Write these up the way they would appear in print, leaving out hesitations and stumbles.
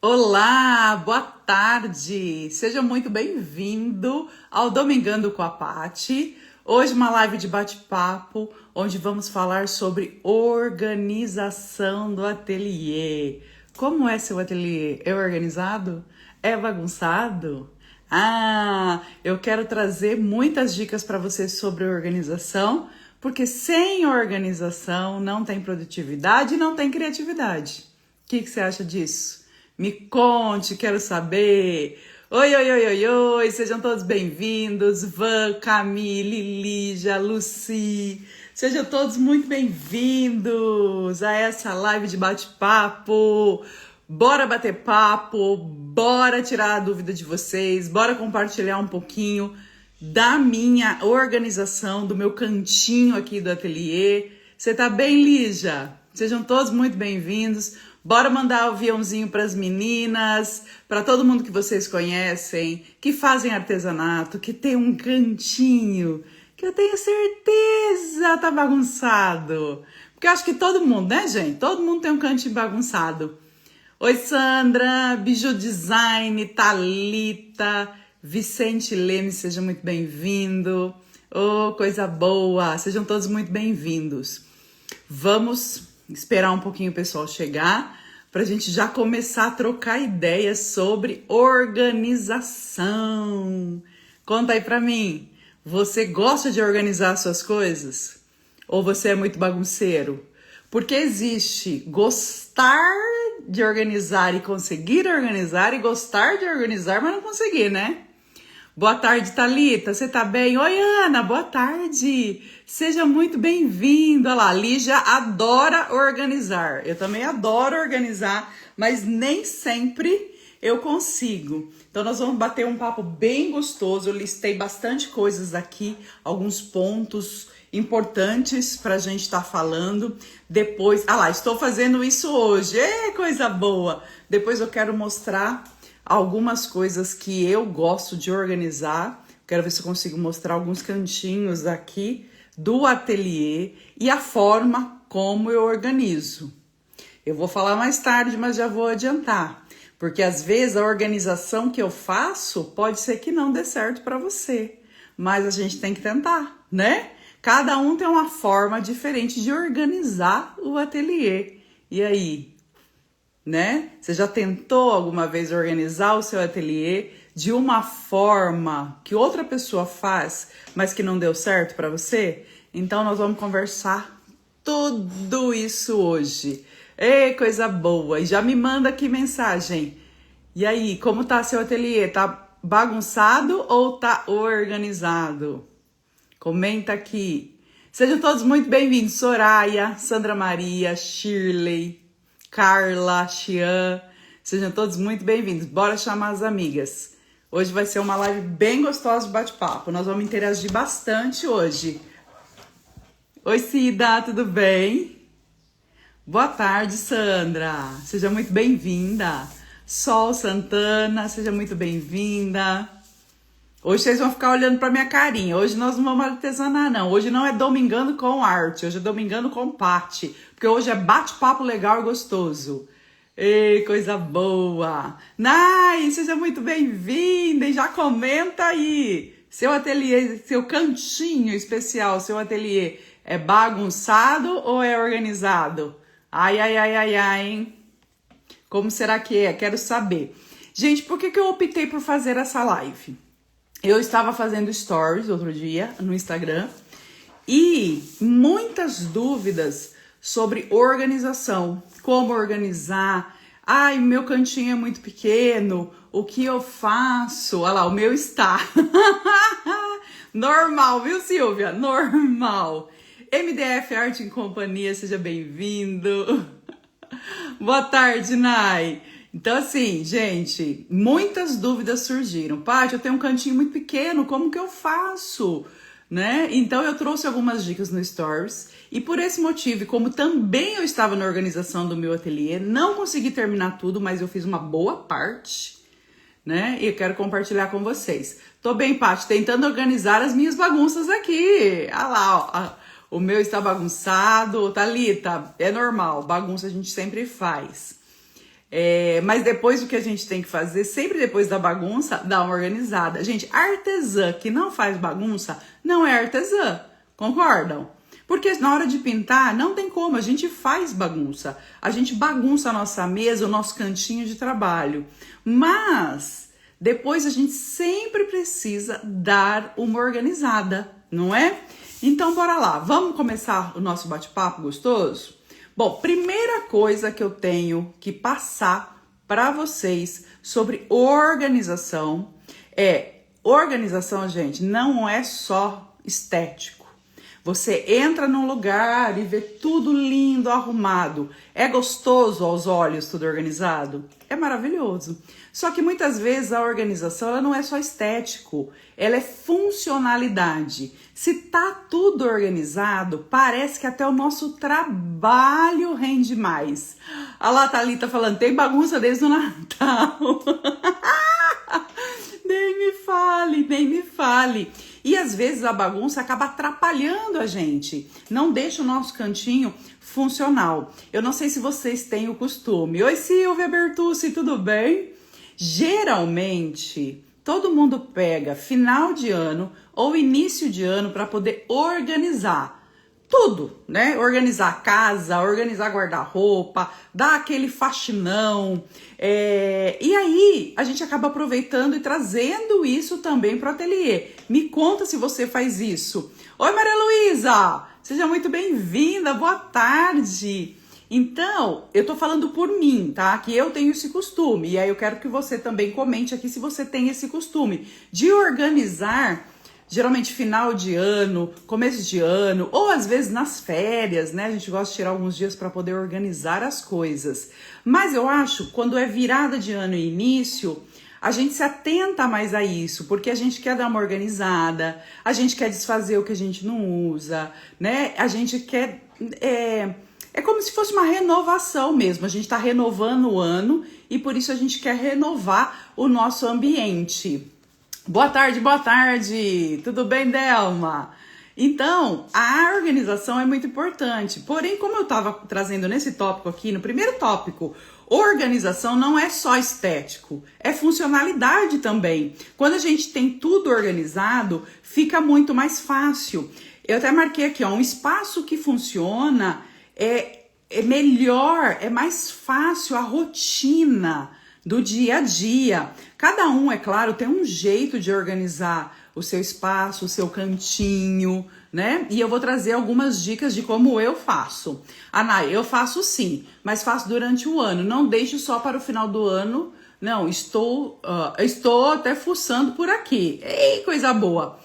Olá, boa tarde! Seja muito bem-vindo ao Domingando com a Paty. Hoje uma live de bate-papo, onde vamos falar sobre organização do ateliê. Como é seu ateliê? É organizado? É bagunçado? Eu quero trazer muitas dicas para vocês sobre organização, porque sem organização não tem produtividade e não tem criatividade. O que você acha disso? Me conte, quero saber. Oi, oi, oi, oi, oi, sejam todos bem-vindos. Van, Camille, Lígia, Lucy, sejam todos muito bem-vindos a essa live de bate-papo. Bora bater papo, bora tirar a dúvida de vocês, bora compartilhar um pouquinho da minha organização, do meu cantinho aqui do ateliê. Você tá bem, Lígia? Sejam todos muito bem-vindos. Bora mandar o aviãozinho para as meninas, para todo mundo que vocês conhecem, que fazem artesanato, que tem um cantinho, que eu tenho certeza tá bagunçado. Porque eu acho que todo mundo, né, gente? Todo mundo tem um cantinho bagunçado. Oi, Sandra, Biju Design, Thalita, Vicente Leme, seja muito bem-vindo. Oh, coisa boa, sejam todos muito bem-vindos. Vamos esperar um pouquinho o pessoal chegar para a gente já começar a trocar ideias sobre organização. Conta aí para mim, você gosta de organizar suas coisas? Ou você é muito bagunceiro? Porque existe gostar de organizar e conseguir organizar e gostar de organizar, mas não conseguir, né? Boa tarde, Thalita, você tá bem? Oi, Ana, boa tarde. Seja muito bem-vindo. Olha lá, a Lígia adora organizar. Eu também adoro organizar, mas nem sempre eu consigo. Então nós vamos bater um papo bem gostoso. Eu listei bastante coisas aqui, alguns pontos importantes para a gente estar falando. Depois, estou fazendo isso hoje. Coisa boa! Depois eu quero mostrar algumas coisas que eu gosto de organizar. Quero ver se eu consigo mostrar alguns cantinhos aqui do ateliê e a forma como eu organizo. Eu vou falar mais tarde, mas já vou adiantar. Porque às vezes a organização que eu faço pode ser que não dê certo para você. Mas a gente tem que tentar, né? Cada um tem uma forma diferente de organizar o ateliê. E aí, né? Você já tentou alguma vez organizar o seu ateliê de uma forma que outra pessoa faz, mas que não deu certo para você? Então nós vamos conversar tudo isso hoje. Ei, coisa boa! E já me manda aqui mensagem. E aí, como tá seu ateliê? Tá bagunçado ou tá organizado? Comenta aqui. Sejam todos muito bem-vindos. Soraya, Sandra Maria, Shirley, Carla, Xian. Sejam todos muito bem-vindos. Bora chamar as amigas. Hoje vai ser uma live bem gostosa de bate-papo. Nós vamos interagir bastante hoje. Oi, Cida, tudo bem? Boa tarde, Sandra. Seja muito bem-vinda. Sol Santana, seja muito bem-vinda. Hoje vocês vão ficar olhando pra minha carinha. Hoje nós não vamos artesanar, não. Hoje não é Domingando com arte. Hoje é Domingando com Paty. Porque hoje é bate-papo legal e gostoso. Ei, coisa boa. Nai, seja muito bem-vinda. E já comenta aí. Seu ateliê, seu cantinho especial, seu ateliê é bagunçado ou é organizado? Ai, ai, ai, ai, ai, hein? Como será que é? Quero saber. Gente, por que eu optei por fazer essa live? Eu estava fazendo stories outro dia no Instagram e muitas dúvidas sobre organização. Como organizar? Ai, meu cantinho é muito pequeno. O que eu faço? Olha lá, o meu está. Normal, viu, Silvia? Normal. MDF Arte em Companhia, seja bem-vindo. Boa tarde, Nai. Então, assim, gente, muitas dúvidas surgiram. Paty, eu tenho um cantinho muito pequeno, como que eu faço? Né? Então, eu trouxe algumas dicas no Stories. E por esse motivo, como também eu estava na organização do meu ateliê, não consegui terminar tudo, mas eu fiz uma boa parte, né? E eu quero compartilhar com vocês. Tô bem, Paty, tentando organizar as minhas bagunças aqui. Ah lá, ó. O meu está bagunçado. Thalita, é normal, bagunça a gente sempre faz. Mas depois o que a gente tem que fazer, sempre depois da bagunça, dar uma organizada. Gente, artesã que não faz bagunça não é artesã, concordam? Porque na hora de pintar não tem como, a gente faz bagunça. A gente bagunça a nossa mesa, o nosso cantinho de trabalho. Mas depois a gente sempre precisa dar uma organizada, não é? Então bora lá, vamos começar o nosso bate-papo gostoso? Bom, primeira coisa que eu tenho que passar para vocês sobre organização organização, gente, não é só estético. Você entra num lugar e vê tudo lindo, arrumado. É gostoso aos olhos tudo organizado? É maravilhoso. Só que muitas vezes a organização ela não é só estético, ela é funcionalidade. Se tá tudo organizado, parece que até o nosso trabalho rende mais. A lá, Thalita falando, tem bagunça desde o Natal. Nem me fale, nem me fale. E às vezes a bagunça acaba atrapalhando a gente, não deixa o nosso cantinho funcional. Eu não sei se vocês têm o costume. Oi, Silvia Bertucci, tudo bem? Geralmente, todo mundo pega final de ano ou início de ano para poder organizar tudo, né? Organizar a casa, organizar guarda-roupa, dar aquele faxinão. E aí, a gente acaba aproveitando e trazendo isso também para o ateliê. Me conta se você faz isso. Oi, Maria Luísa! Seja muito bem-vinda, boa tarde! Então, eu tô falando por mim, tá? Que eu tenho esse costume. E aí eu quero que você também comente aqui se você tem esse costume de organizar, geralmente final de ano, começo de ano, ou às vezes nas férias, né? A gente gosta de tirar alguns dias para poder organizar as coisas. Mas eu acho, quando é virada de ano e início, a gente se atenta mais a isso, porque a gente quer dar uma organizada, a gente quer desfazer o que a gente não usa, né? A gente quer... É como se fosse uma renovação mesmo, a gente está renovando o ano e por isso a gente quer renovar o nosso ambiente. Boa tarde, tudo bem, Delma? Então, a organização é muito importante, porém, como eu estava trazendo nesse tópico aqui, no primeiro tópico, organização não é só estético, é funcionalidade também. Quando a gente tem tudo organizado, fica muito mais fácil. Eu até marquei aqui, ó, um espaço que funciona é melhor, é mais fácil a rotina do dia a dia. Cada um, é claro, tem um jeito de organizar o seu espaço, o seu cantinho, né? E eu vou trazer algumas dicas de como eu faço. Anai, eu faço sim, mas faço durante o ano. Não deixo só para o final do ano. Não, estou até fuçando por aqui. Ei, coisa boa.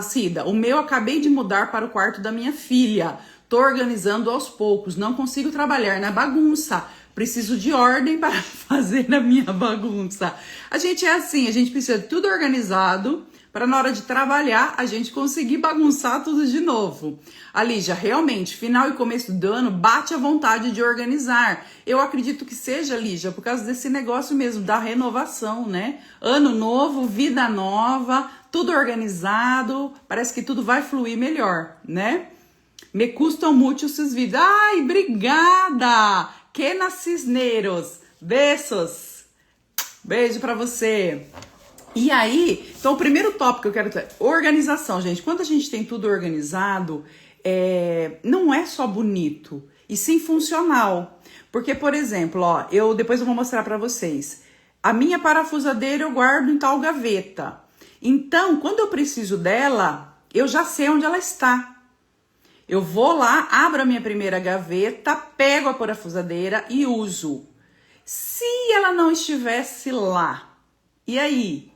Cida, o meu acabei de mudar para o quarto da minha filha. Tô organizando aos poucos, não consigo trabalhar na bagunça. Preciso de ordem para fazer a minha bagunça. A gente é assim, a gente precisa de tudo organizado para na hora de trabalhar a gente conseguir bagunçar tudo de novo. A Lígia, realmente, final e começo do ano bate a vontade de organizar. Eu acredito que seja, Lígia, por causa desse negócio mesmo, da renovação, né? Ano novo, vida nova, tudo organizado, parece que tudo vai fluir melhor, né? Me custam muito esses vídeos. Ai, obrigada! Kena Cisneros, beijos. Beijo pra você. E aí, então o primeiro tópico que eu quero ter, organização, gente. Quando a gente tem tudo organizado, não é só bonito, e sim funcional. Porque, por exemplo, ó, depois eu vou mostrar pra vocês. A minha parafusadeira eu guardo em tal gaveta. Então, quando eu preciso dela, eu já sei onde ela está. Eu vou lá, abro a minha primeira gaveta, pego a parafusadeira e uso. Se ela não estivesse lá, e aí?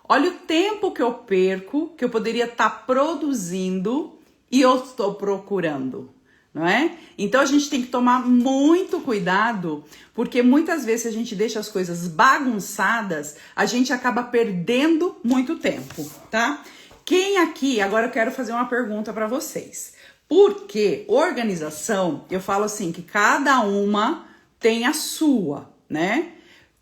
Olha o tempo que eu perco, que eu poderia estar produzindo e eu estou procurando, não é? Então a gente tem que tomar muito cuidado, porque muitas vezes se a gente deixa as coisas bagunçadas, a gente acaba perdendo muito tempo, tá? Quem aqui, agora eu quero fazer uma pergunta para vocês. Porque organização, eu falo assim, que cada uma tem a sua, né?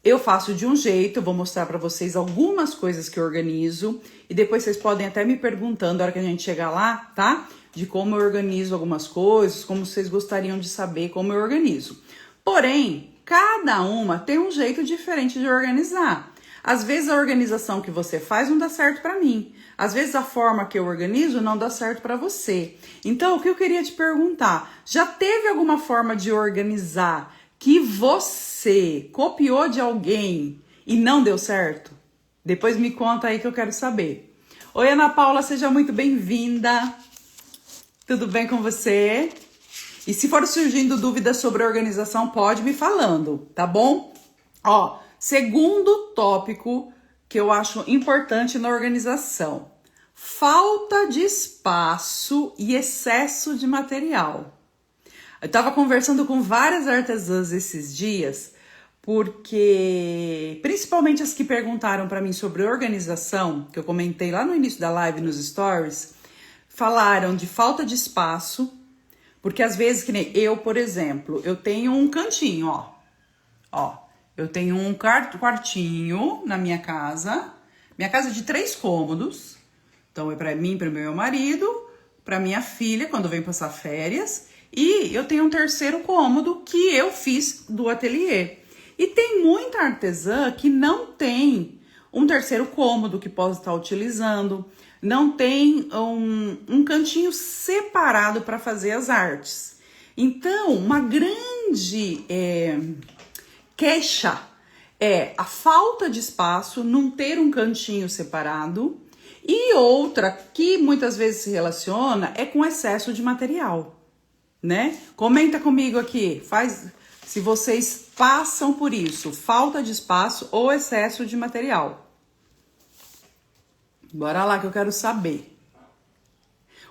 Eu faço de um jeito, eu vou mostrar para vocês algumas coisas que eu organizo e depois vocês podem até me perguntando na hora que a gente chegar lá, tá? De como eu organizo algumas coisas, como vocês gostariam de saber como eu organizo. Porém, Cada uma tem um jeito diferente de organizar. Às vezes a organização que você faz não dá certo para mim. Às vezes a forma que eu organizo não dá certo para você. Então, o que eu queria te perguntar, já teve alguma forma de organizar que você copiou de alguém e não deu certo? Depois me conta aí que eu quero saber. Oi, Ana Paula, seja muito bem-vinda. Tudo bem com você? E se for surgindo dúvidas sobre organização, pode me falando, tá bom? Ó, segundo tópico que eu acho importante na organização: falta de espaço e excesso de material. Eu estava conversando com várias artesãs esses dias, porque principalmente as que perguntaram para mim sobre organização, que eu comentei lá no início da live nos stories, falaram de falta de espaço, porque às vezes, que nem eu, por exemplo, eu tenho um cantinho, ó, eu tenho um quartinho na minha casa é de 3 cômodos, então é para mim, para o meu marido, para minha filha quando vem passar férias, e eu tenho um terceiro cômodo que eu fiz do ateliê. E tem muita artesã que não tem um terceiro cômodo que possa estar utilizando, não tem um cantinho separado para fazer as artes. Então, uma grande queixa é a falta de espaço, não ter um cantinho separado, e outra que muitas vezes se relaciona é com excesso de material, né? Comenta comigo aqui, se vocês passam por isso, falta de espaço ou excesso de material. Bora lá que eu quero saber.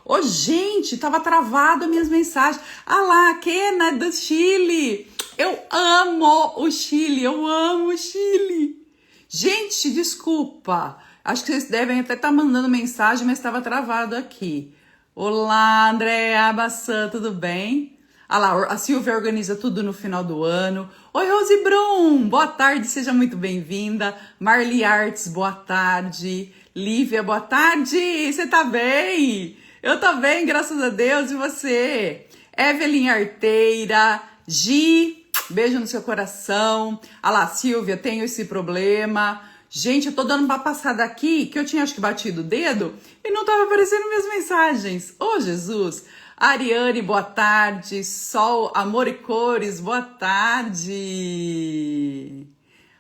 Ô, gente, tava travado as minhas mensagens. Ah lá, Kena do Chile. Eu amo o Chile, eu amo o Chile. Gente, desculpa. Acho que vocês devem até estar mandando mensagem, mas estava travado aqui. Olá, Andréa Bassan, tudo bem? Ah lá, a Silvia organiza tudo no final do ano. Oi, Rose Brum, boa tarde, seja muito bem-vinda. Marli Arts, boa tarde. Lívia, boa tarde, você tá bem? Eu tô bem, graças a Deus, e você? Evelyn Arteira, Gi, beijo no seu coração. Ah lá, Silvia, tenho esse problema. Gente, eu tô dando uma passada aqui, que eu tinha acho que batido o dedo e não tava aparecendo minhas mensagens. Ô, Jesus! Ariane, boa tarde. Sol, Amor e Cores, boa tarde.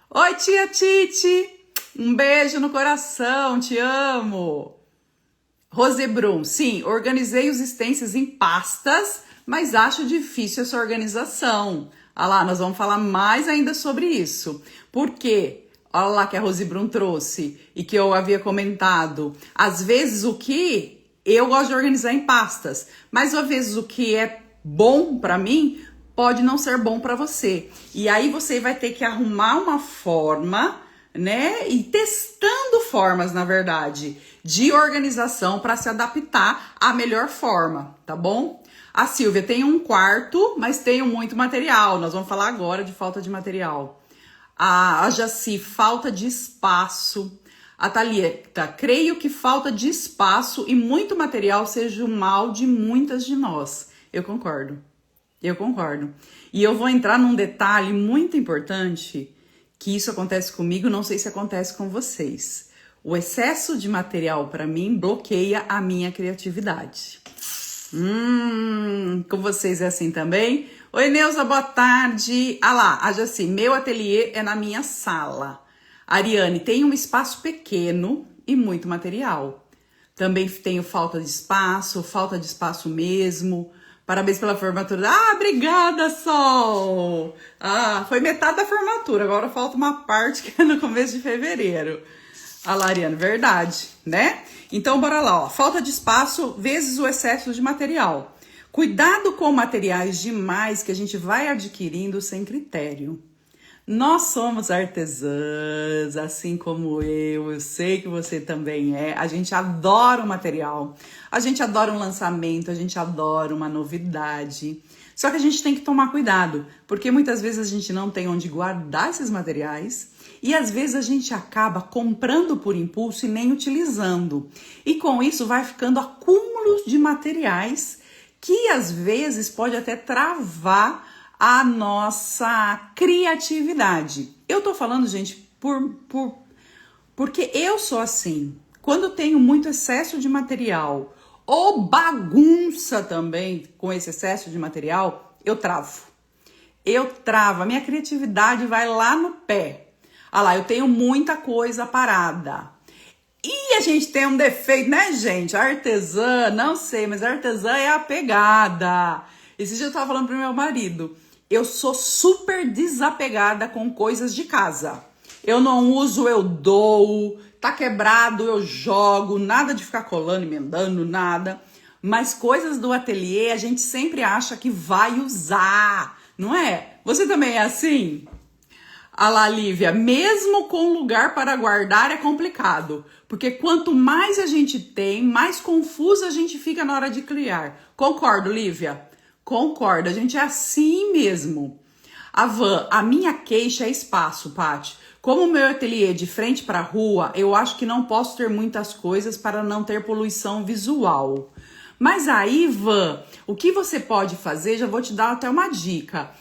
Oi, tia Titi. Um beijo no coração, te amo. Rose Brum, sim, organizei os stencils em pastas, mas acho difícil essa organização. Olha lá, nós vamos falar mais ainda sobre isso. Por quê? Olha lá que a Rose Brum trouxe e que eu havia comentado. Às vezes o que eu gosto de organizar em pastas, mas às vezes o que é bom para mim pode não ser bom para você. E aí você vai ter que arrumar uma forma, né? E testando formas, na verdade, de organização para se adaptar à melhor forma, tá bom? A Silvia tem um quarto, mas tenho muito material. Nós vamos falar agora de falta de material. A Jaci, falta de espaço. A Thalita, creio que falta de espaço e muito material seja o mal de muitas de nós. Eu concordo. E eu vou entrar num detalhe muito importante, que isso acontece comigo, não sei se acontece com vocês. O excesso de material, para mim, bloqueia a minha criatividade. Com vocês é assim também? Oi, Neuza, boa tarde. Ah lá, a Jaci, meu ateliê é na minha sala. Ariane, tem um espaço pequeno e muito material. Também tenho falta de espaço mesmo. Parabéns pela formatura. Ah, obrigada, Sol! Ah, foi metade da formatura, agora falta uma parte que é no começo de fevereiro. Ah lá, Ariane, verdade, né? Então, bora lá, ó. Falta de espaço vezes o excesso de material. Cuidado com materiais demais que a gente vai adquirindo sem critério. Nós somos artesãs, assim como eu sei que você também é. A gente adora o material, a gente adora um lançamento, a gente adora uma novidade. Só que a gente tem que tomar cuidado, porque muitas vezes a gente não tem onde guardar esses materiais e às vezes a gente acaba comprando por impulso e nem utilizando. E com isso vai ficando acúmulos de materiais que às vezes pode até travar a nossa criatividade. Eu tô falando, gente, porque eu sou assim. Quando eu tenho muito excesso de material ou bagunça também com esse excesso de material, eu travo. A minha criatividade vai lá no pé. Ah lá, eu tenho muita coisa parada. E a gente tem um defeito, né, gente? A artesã, não sei, mas a artesã é apegada. Esse dia eu tava falando pro meu marido, eu sou super desapegada com coisas de casa. Eu não uso, eu dou, tá quebrado, eu jogo, nada de ficar colando, emendando, nada. Mas coisas do ateliê a gente sempre acha que vai usar, não é? Você também é assim? Ah lá, Lívia, mesmo com lugar para guardar é complicado, porque quanto mais a gente tem, mais confusa a gente fica na hora de criar. Concordo, Lívia? Concordo, a gente é assim mesmo. A minha queixa é espaço, Paty. Como o meu ateliê é de frente para a rua, eu acho que não posso ter muitas coisas para não ter poluição visual. Mas aí, Van, o que você pode fazer, já vou te dar até uma dica.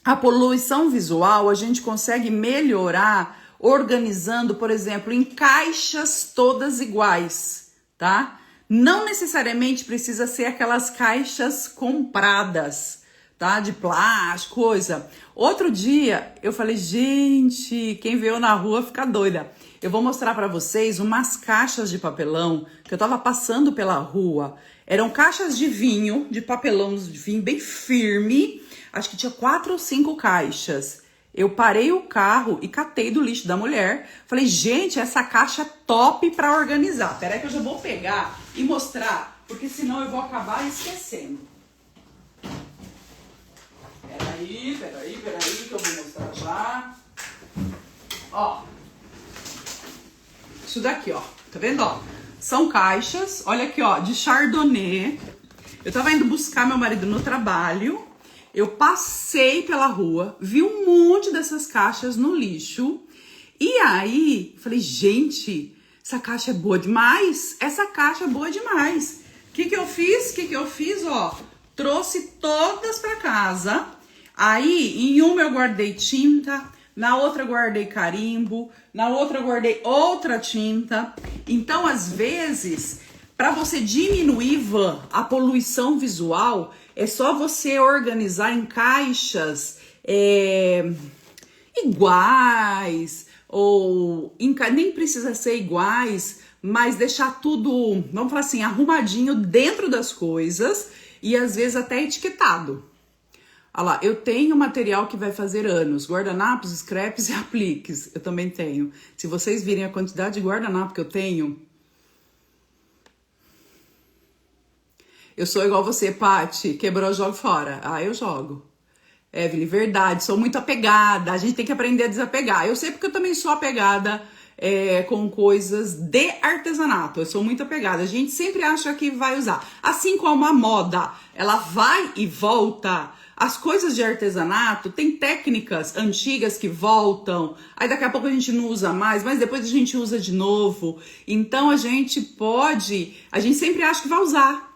A poluição visual a gente consegue melhorar organizando, por exemplo, em caixas todas iguais, tá? Não necessariamente precisa ser aquelas caixas compradas, tá? De plástico, coisa. Outro dia eu falei, gente, quem vê eu na rua fica doida. Eu vou mostrar para vocês umas caixas de papelão que eu tava passando pela rua. Eram caixas de vinho, de papelão de vinho bem firme. Acho que tinha 4 ou 5 caixas. Eu parei o carro e catei do lixo da mulher. Falei, gente, essa caixa é top para organizar. Peraí que eu já vou pegar e mostrar, porque senão eu vou acabar esquecendo. Peraí, que eu vou mostrar já. Ó. Isso daqui, ó. Tá vendo, ó? São caixas, olha aqui, ó, de Chardonnay. Eu tava indo buscar meu marido no trabalho. Eu passei pela rua, vi um monte dessas caixas no lixo. E aí, falei, gente, essa caixa é boa demais. Essa caixa é boa demais. O que eu fiz? Ó, trouxe todas pra casa. Aí, em uma eu guardei tinta, na outra eu guardei carimbo, na outra eu guardei outra tinta. Então, às vezes, para você diminuir, Van, a poluição visual, é só você organizar em caixas iguais, ou nem precisa ser iguais, mas deixar tudo, vamos falar assim, arrumadinho dentro das coisas e às vezes até etiquetado. Olha lá, eu tenho material que vai fazer anos, guardanapos, scraps e apliques, eu também tenho. Se vocês virem a quantidade de guardanapo que eu tenho, eu sou igual você, Paty, quebrou, eu jogo fora. Ah, eu jogo. Evelyn, verdade, sou muito apegada, a gente tem que aprender a desapegar. Eu sei porque eu também sou apegada com coisas de artesanato, eu sou muito apegada. A gente sempre acha que vai usar. Assim como a moda, ela vai e volta. As coisas de artesanato tem técnicas antigas que voltam, aí daqui a pouco a gente não usa mais, mas depois a gente usa de novo. Então a gente sempre acha que vai usar.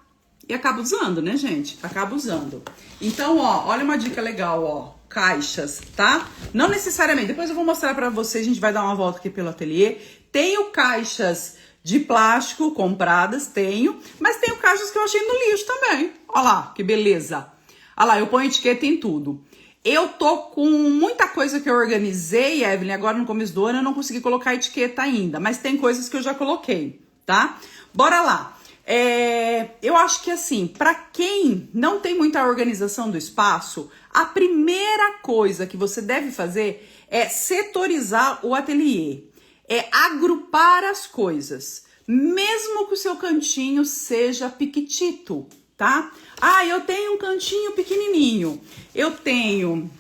E acaba usando, né, gente? Acaba usando. Então, ó, olha uma dica legal, ó. Caixas, tá? Não necessariamente. Depois eu vou mostrar pra vocês. A gente vai dar uma volta aqui pelo ateliê. Tenho caixas de plástico compradas, tenho. Mas tenho caixas que eu achei no lixo também. Ó lá, que beleza. Ó lá, eu ponho etiqueta em tudo. Eu tô com muita coisa que eu organizei, Evelyn. Agora no começo do ano eu não consegui colocar etiqueta ainda. Mas tem coisas que eu já coloquei, tá? Bora lá. Eu acho que assim, para quem não tem muita organização do espaço, a primeira coisa que você deve fazer é setorizar o ateliê, é agrupar as coisas, mesmo que o seu cantinho seja piquitito, tá? Ah, eu tenho um cantinho pequenininho, eu tenho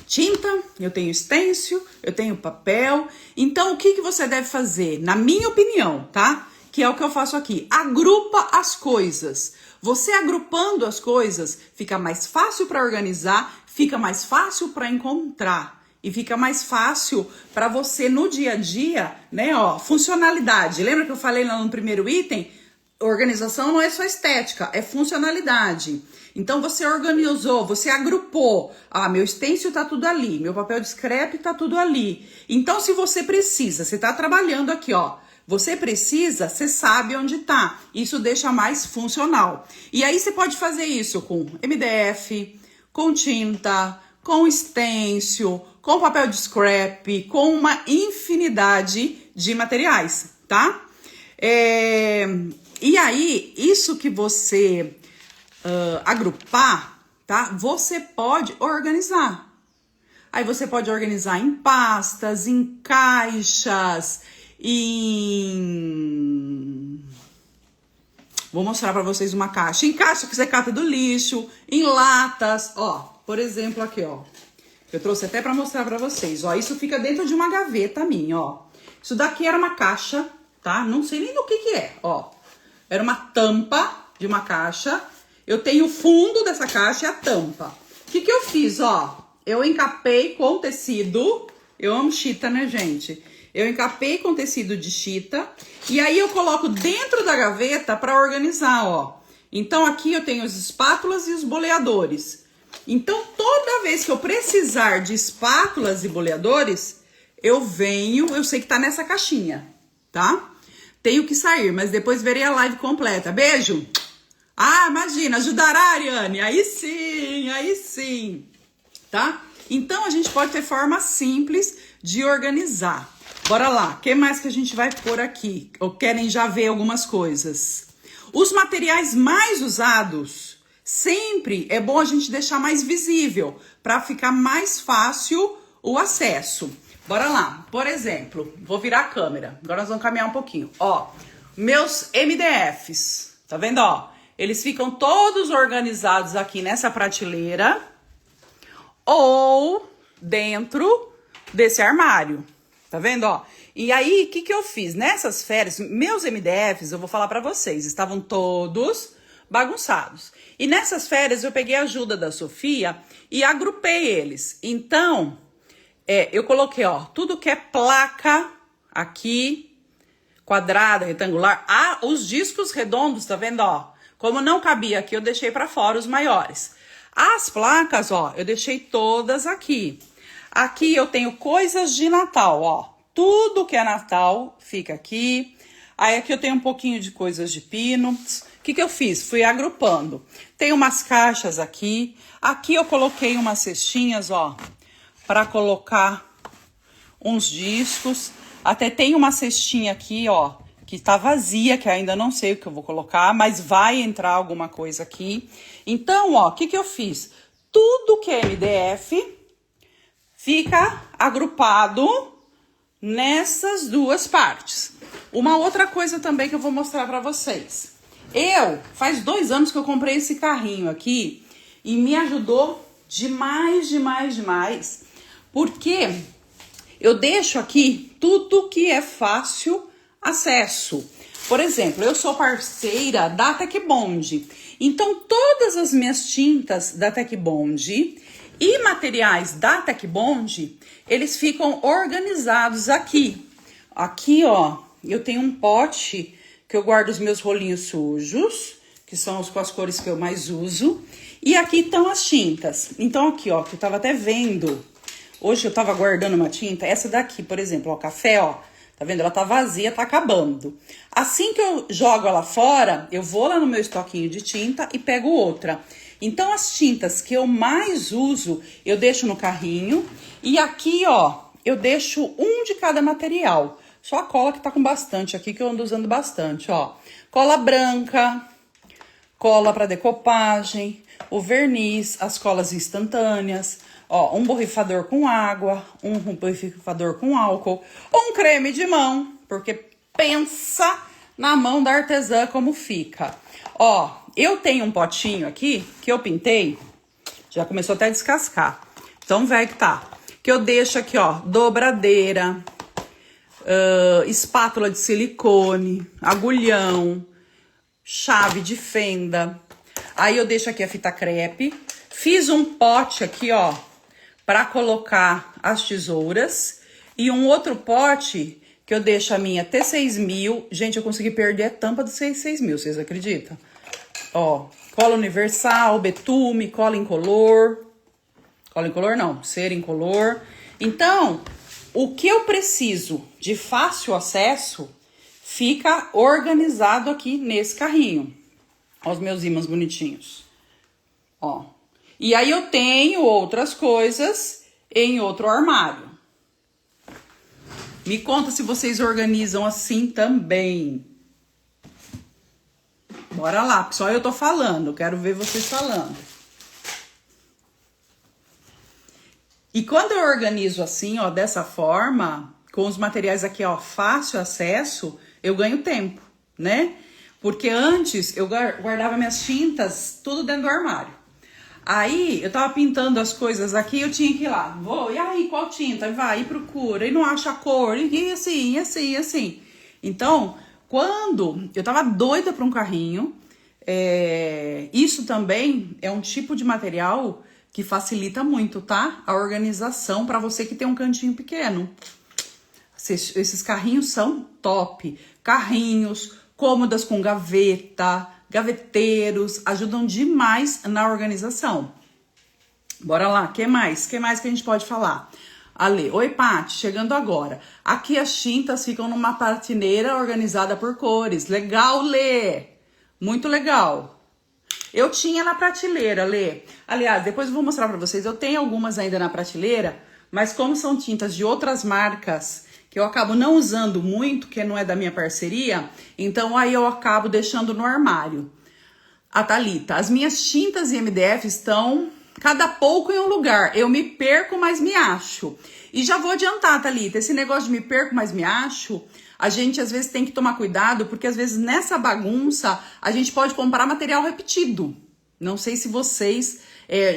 tinta, eu tenho stencil, eu tenho papel. Então, o que você deve fazer? Na minha opinião, tá? Que é o que eu faço aqui. Agrupa as coisas. Você agrupando as coisas, fica mais fácil para organizar, fica mais fácil para encontrar e fica mais fácil para você no dia a dia, né, ó, funcionalidade. Lembra que eu falei lá no primeiro item? organização não é só estética, é funcionalidade. Então você organizou, você agrupou. Ah, meu stencil tá tudo ali, meu papel de scrap tá tudo ali. Então se você precisa, você tá trabalhando aqui, ó. Você precisa, você sabe onde tá. Isso deixa mais funcional. E aí você pode fazer isso com MDF, com tinta, com stencil, com papel de scrap, com uma infinidade de materiais, tá? E aí, isso que você agrupar, tá? Você pode organizar. Aí você pode organizar em pastas, em caixas, em... Vou mostrar pra vocês uma caixa. Em caixa que você cata do lixo, em latas, ó. Por exemplo, aqui, ó. Eu trouxe até pra mostrar pra vocês, ó. Isso fica dentro de uma gaveta minha, ó. Isso daqui era uma caixa, tá? Não sei nem do que é, ó. Era uma tampa de uma caixa. Eu tenho o fundo dessa caixa e a tampa. O que eu fiz, ó? Eu encapei com tecido. Eu amo chita, né, gente? Eu encapei com tecido de chita. E aí eu coloco dentro da gaveta pra organizar, ó. Então aqui eu tenho as espátulas e os boleadores. Então toda vez que eu precisar de espátulas e boleadores, eu venho, eu sei que tá nessa caixinha, tá? Tenho que sair, mas depois verei a live completa. Beijo! Ah, imagina, ajudará, Ariane? Aí sim, tá? Então, a gente pode ter formas simples de organizar. Bora lá, o que mais que a gente vai pôr aqui? Ou querem já ver algumas coisas? Os materiais mais usados, sempre é bom a gente deixar mais visível, para ficar mais fácil o acesso. Bora lá, por exemplo, vou virar a câmera, agora nós vamos caminhar um pouquinho. Ó, meus MDFs, tá vendo, ó? Eles ficam todos organizados aqui nessa prateleira ou dentro desse armário, tá vendo, ó? E aí, o que eu fiz? Nessas férias, meus MDFs, eu vou falar pra vocês, estavam todos bagunçados. E nessas férias eu peguei a ajuda da Sofia e agrupei eles. Então, eu coloquei, ó, tudo que é placa aqui, quadrada, retangular. Ah, os discos redondos, tá vendo, ó? Como não cabia aqui, eu deixei pra fora os maiores. As placas, ó, eu deixei todas aqui. Aqui eu tenho coisas de Natal, ó. Tudo que é Natal fica aqui. Aí aqui eu tenho um pouquinho de coisas de pino. O que eu fiz? Fui agrupando. Tem umas caixas aqui. Aqui eu coloquei umas cestinhas, ó, para colocar uns discos. Até tem uma cestinha aqui, ó, que tá vazia, que ainda não sei o que eu vou colocar, mas vai entrar alguma coisa aqui. Então, ó, o que eu fiz? Tudo que é MDF fica agrupado nessas duas partes. Uma outra coisa também que eu vou mostrar pra vocês. Faz 2 anos que eu comprei esse carrinho aqui e me ajudou demais, porque eu deixo aqui tudo que é fácil acesso. Por exemplo, eu sou parceira da Tec Bond, então todas as minhas tintas da Tec Bond e materiais da Tec Bond, eles ficam organizados aqui. Aqui, ó, eu tenho um pote que eu guardo os meus rolinhos sujos, que são com as cores que eu mais uso. E aqui estão as tintas. Então aqui, ó, que eu tava até vendo. Hoje eu tava guardando uma tinta, essa daqui, por exemplo, ó, café, ó. Tá vendo? Ela tá vazia, tá acabando. Assim que eu jogo ela fora, eu vou lá no meu estoquinho de tinta e pego outra. Então, as tintas que eu mais uso, eu deixo no carrinho. E aqui, ó, eu deixo um de cada material. Só a cola que tá com bastante aqui, que eu ando usando bastante, ó. Cola branca, cola para decopagem, o verniz, as colas instantâneas, ó, um borrifador com água, um borrifador com álcool, um creme de mão, porque pensa na mão da artesã como fica. Ó, eu tenho um potinho aqui que eu pintei, já começou até a descascar, tão velho que tá. Que eu deixo aqui, ó, dobradeira, espátula de silicone, agulhão, chave de fenda. Aí eu deixo aqui a fita crepe. Fiz um pote aqui, ó, para colocar as tesouras. E um outro pote que que eu deixo a minha T6000. Gente, eu consegui perder a tampa do T6000, vocês acreditam? Ó, cola universal, betume, cola incolor. Cola incolor não, cera incolor. Então, o que eu preciso de fácil acesso fica organizado aqui nesse carrinho. Ó os meus ímãs bonitinhos. Ó. E aí eu tenho outras coisas em outro armário. Me conta se vocês organizam assim também. Bora lá, só eu tô falando, quero ver vocês falando. E quando eu organizo assim, ó, dessa forma, com os materiais aqui, ó, fácil acesso, eu ganho tempo, né? Porque antes eu guardava minhas tintas tudo dentro do armário. Aí eu tava pintando as coisas aqui, eu tinha que ir lá. E aí, qual tinta? Vai e procura, e não acha a cor, e assim, assim, assim. Então, quando eu tava doida para um carrinho, isso também é um tipo de material que facilita muito, tá? A organização para você que tem um cantinho pequeno. Esses carrinhos são top. Carrinhos, cômodas com gaveta, gaveteiros, ajudam demais na organização. Bora lá, que mais? Que mais que a gente pode falar? Ale, oi Paty, chegando agora. Aqui as tintas ficam numa prateleira organizada por cores. Legal, Lê! Muito legal. Eu tinha na prateleira, Lê. Aliás, depois eu vou mostrar pra vocês. Eu tenho algumas ainda na prateleira, mas como são tintas de outras marcas que eu acabo não usando muito, que não é da minha parceria, então aí eu acabo deixando no armário. A Thalita, as minhas tintas e MDF estão cada pouco em um lugar. Eu me perco, mas me acho. E já vou adiantar, Thalita, esse negócio de me perco, mas me acho, a gente às vezes tem que tomar cuidado, porque às vezes nessa bagunça a gente pode comprar material repetido. Não sei se vocês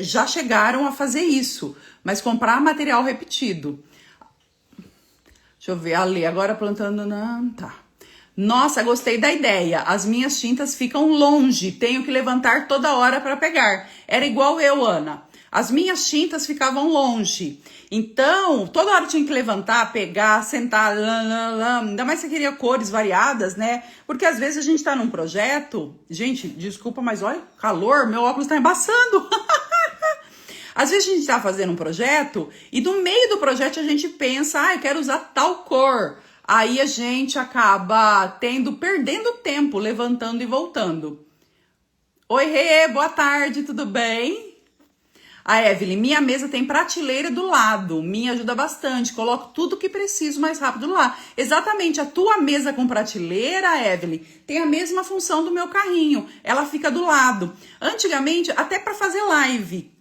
já chegaram a fazer isso, mas comprar material repetido. Deixa eu ver, Ale, agora plantando tá. Nossa, gostei da ideia. As minhas tintas ficam longe, tenho que levantar toda hora para pegar. Era igual eu, Ana. As minhas tintas ficavam longe. Então, toda hora eu tinha que levantar, pegar, sentar, ainda mais se queria cores variadas, né? Porque às vezes a gente tá num projeto... Gente, desculpa, mas olha, calor, meu óculos tá embaçando. Às vezes a gente tá fazendo um projeto e no meio do projeto a gente pensa, eu quero usar tal cor. Aí a gente acaba perdendo tempo, levantando e voltando. Oi, Rê, boa tarde, tudo bem? A Evelyn, minha mesa tem prateleira do lado, me ajuda bastante, coloco tudo que preciso mais rápido lá. Exatamente, a tua mesa com prateleira, Evelyn, tem a mesma função do meu carrinho, ela fica do lado. Antigamente, até para fazer live,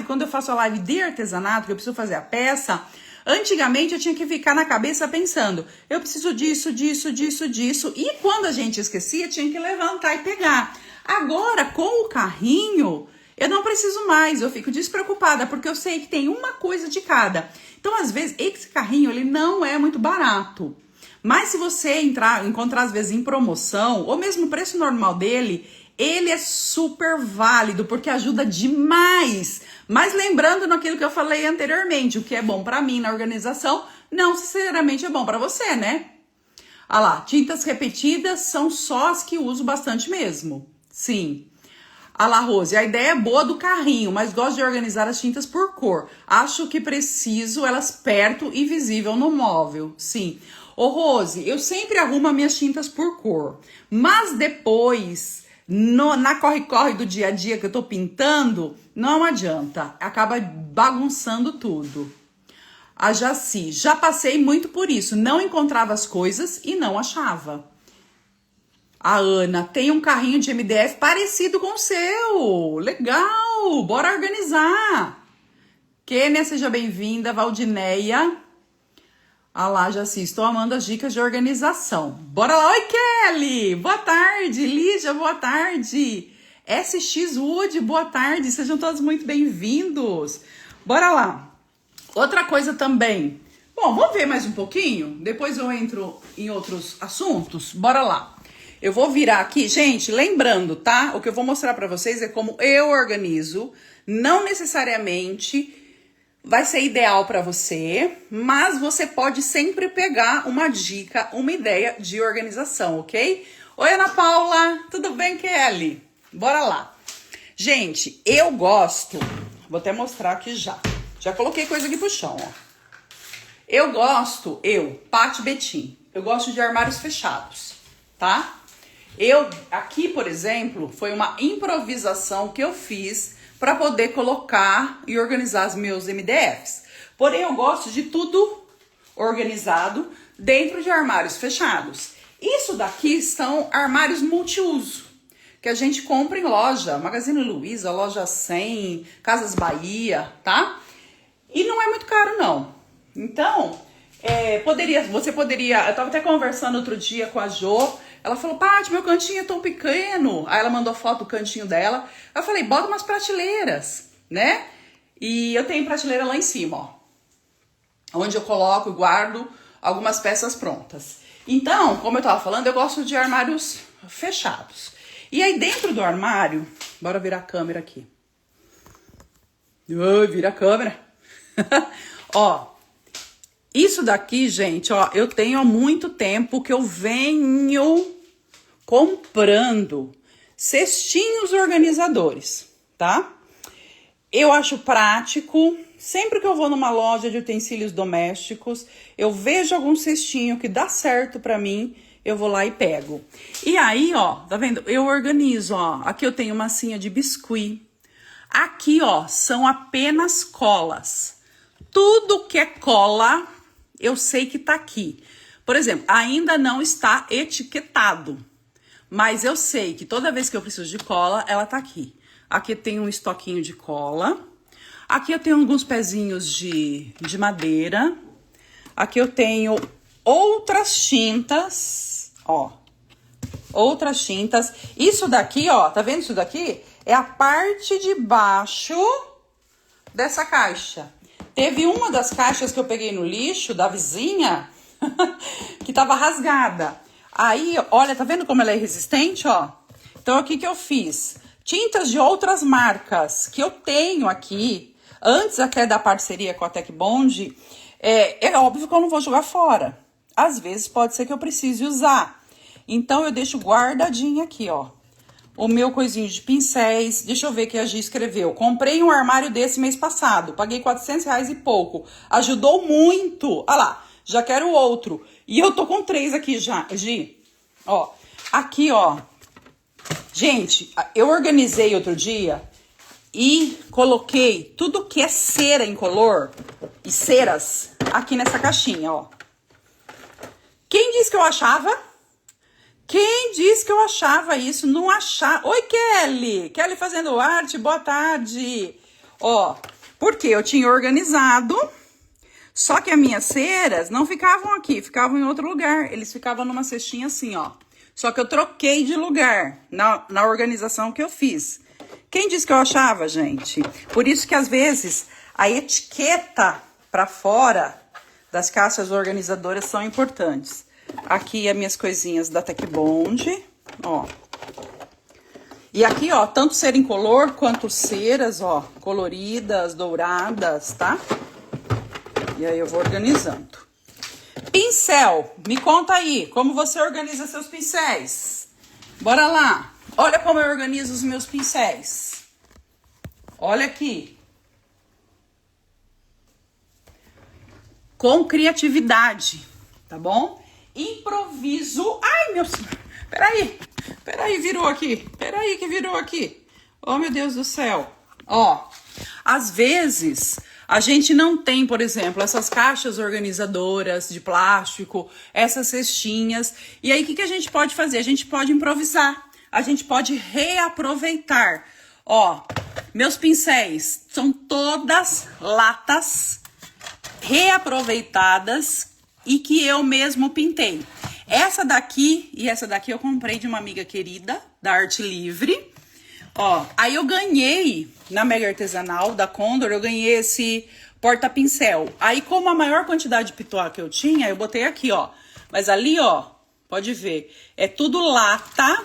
quando eu faço a live de artesanato, que eu preciso fazer a peça, antigamente eu tinha que ficar na cabeça pensando, eu preciso disso, disso, disso, disso, e quando a gente esquecia, tinha que levantar e pegar. Agora, com o carrinho, eu não preciso mais, eu fico despreocupada, porque eu sei que tem uma coisa de cada. Então, às vezes, esse carrinho, ele não é muito barato. Mas se você encontrar, às vezes, em promoção, ou mesmo o preço normal dele, ele é super válido, porque ajuda demais. Mas lembrando naquilo que eu falei anteriormente, o que é bom pra mim na organização, não sinceramente é bom pra você, né? Ah lá, tintas repetidas são só as que uso bastante mesmo. Sim. Ah lá, Rose, a ideia é boa do carrinho, mas gosto de organizar as tintas por cor. Acho que preciso elas perto e visível no móvel. Sim. Ô, Rose, eu sempre arrumo as minhas tintas por cor, mas depois... na corre-corre do dia a dia que eu tô pintando, não adianta, acaba bagunçando tudo. A Jaci, já passei muito por isso, não encontrava as coisas e não achava. A Ana, tem um carrinho de MDF parecido com o seu, legal, bora organizar. Kênia, seja bem-vinda, Valdineia. Ah lá, Jaci, estou amando as dicas de organização. Bora lá, oi Kelly, boa tarde, Lídia, boa tarde. SX Wood, boa tarde, sejam todos muito bem-vindos. Bora lá. Outra coisa também. Bom, vamos ver mais um pouquinho, depois eu entro em outros assuntos. Bora lá. Eu vou virar aqui, gente, lembrando, tá? O que eu vou mostrar pra vocês é como eu organizo, não necessariamente... vai ser ideal para você, mas você pode sempre pegar uma dica, uma ideia de organização, ok? Oi, Ana Paula, tudo bem, Kelly? Bora lá. Gente, eu gosto, vou até mostrar aqui já. Já coloquei coisa aqui pro chão, ó. Paty Betim, eu gosto de armários fechados, tá? Aqui, por exemplo, foi uma improvisação que eu fiz para poder colocar e organizar os meus MDFs. Porém, eu gosto de tudo organizado dentro de armários fechados. Isso daqui são armários multiuso, que a gente compra em loja, Magazine Luiza, Loja 100, Casas Bahia, tá? E não é muito caro, não. Então, você poderia... Eu tava até conversando outro dia com a Jo. Ela falou, Paty, meu cantinho é tão pequeno. Aí ela mandou foto do cantinho dela. Eu falei, bota umas prateleiras, né? E eu tenho prateleira lá em cima, ó. Onde eu coloco e guardo algumas peças prontas. Então, como eu tava falando, eu gosto de armários fechados. E aí dentro do armário... Bora virar a câmera aqui. Vira a câmera. Ó, isso daqui, gente, ó, eu tenho há muito tempo que eu venho comprando cestinhos organizadores, tá? Eu acho prático, sempre que eu vou numa loja de utensílios domésticos, eu vejo algum cestinho que dá certo pra mim, eu vou lá e pego. E aí, ó, tá vendo? Eu organizo, ó, aqui eu tenho massinha de biscuit, aqui, ó, são apenas colas. Tudo que é cola, eu sei que tá aqui. Por exemplo, ainda não está etiquetado, mas eu sei que toda vez que eu preciso de cola, ela tá aqui. Aqui tem um estoquinho de cola. Aqui eu tenho alguns pezinhos de madeira. Aqui eu tenho outras tintas, ó. Outras tintas. Isso daqui, ó, tá vendo isso daqui? É a parte de baixo dessa caixa. Teve uma das caixas que eu peguei no lixo da vizinha que tava rasgada. Aí, olha, tá vendo como ela é resistente, ó? Então, o que que eu fiz? Tintas de outras marcas que eu tenho aqui, antes até da parceria com a Tec Bond, é óbvio que eu não vou jogar fora. Às vezes pode ser que eu precise usar. Então, eu deixo guardadinho aqui, ó. O meu coisinho de pincéis, deixa eu ver que a Gi escreveu. Comprei um armário desse mês passado, paguei R$400 e pouco. Ajudou muito. Olha lá, já quero outro. E eu tô com 3 aqui já, Gi. Ó, aqui, ó. Gente, eu organizei outro dia e coloquei tudo que é cera incolor e ceras aqui nessa caixinha, ó. Quem disse que eu achava? Quem disse que eu achava isso? Não achava. Oi, Kelly! Kelly fazendo arte, boa tarde! Ó, porque eu tinha organizado, só que as minhas ceras não ficavam aqui, ficavam em outro lugar. Eles ficavam numa cestinha assim, ó. Só que eu troquei de lugar na organização que eu fiz. Quem disse que eu achava, gente? Por isso que às vezes a etiqueta pra fora das caixas organizadoras são importantes. Aqui as minhas coisinhas da Tec Bond, ó. E aqui, ó, tanto cera incolor quanto ceras, ó, coloridas, douradas, tá? E aí eu vou organizando. Pincel, me conta aí, como você organiza seus pincéis? Bora lá. Olha como eu organizo os meus pincéis. Olha aqui. Com criatividade, tá bom? Improviso. Ai, meu... Peraí, virou aqui. Peraí que virou aqui. Oh, meu Deus do céu. Ó, às vezes a gente não tem, por exemplo, essas caixas organizadoras de plástico, essas cestinhas. E aí, o que a gente pode fazer? A gente pode improvisar. A gente pode reaproveitar. Ó, meus pincéis são todas latas reaproveitadas e que eu mesmo pintei. Essa daqui e essa daqui eu comprei de uma amiga querida, da Arte Livre. Ó, aí eu ganhei, na Mega Artesanal da Condor, eu ganhei esse porta-pincel. Aí, como a maior quantidade de pituá que eu tinha, eu botei aqui, ó. Mas ali, ó, pode ver, é tudo lata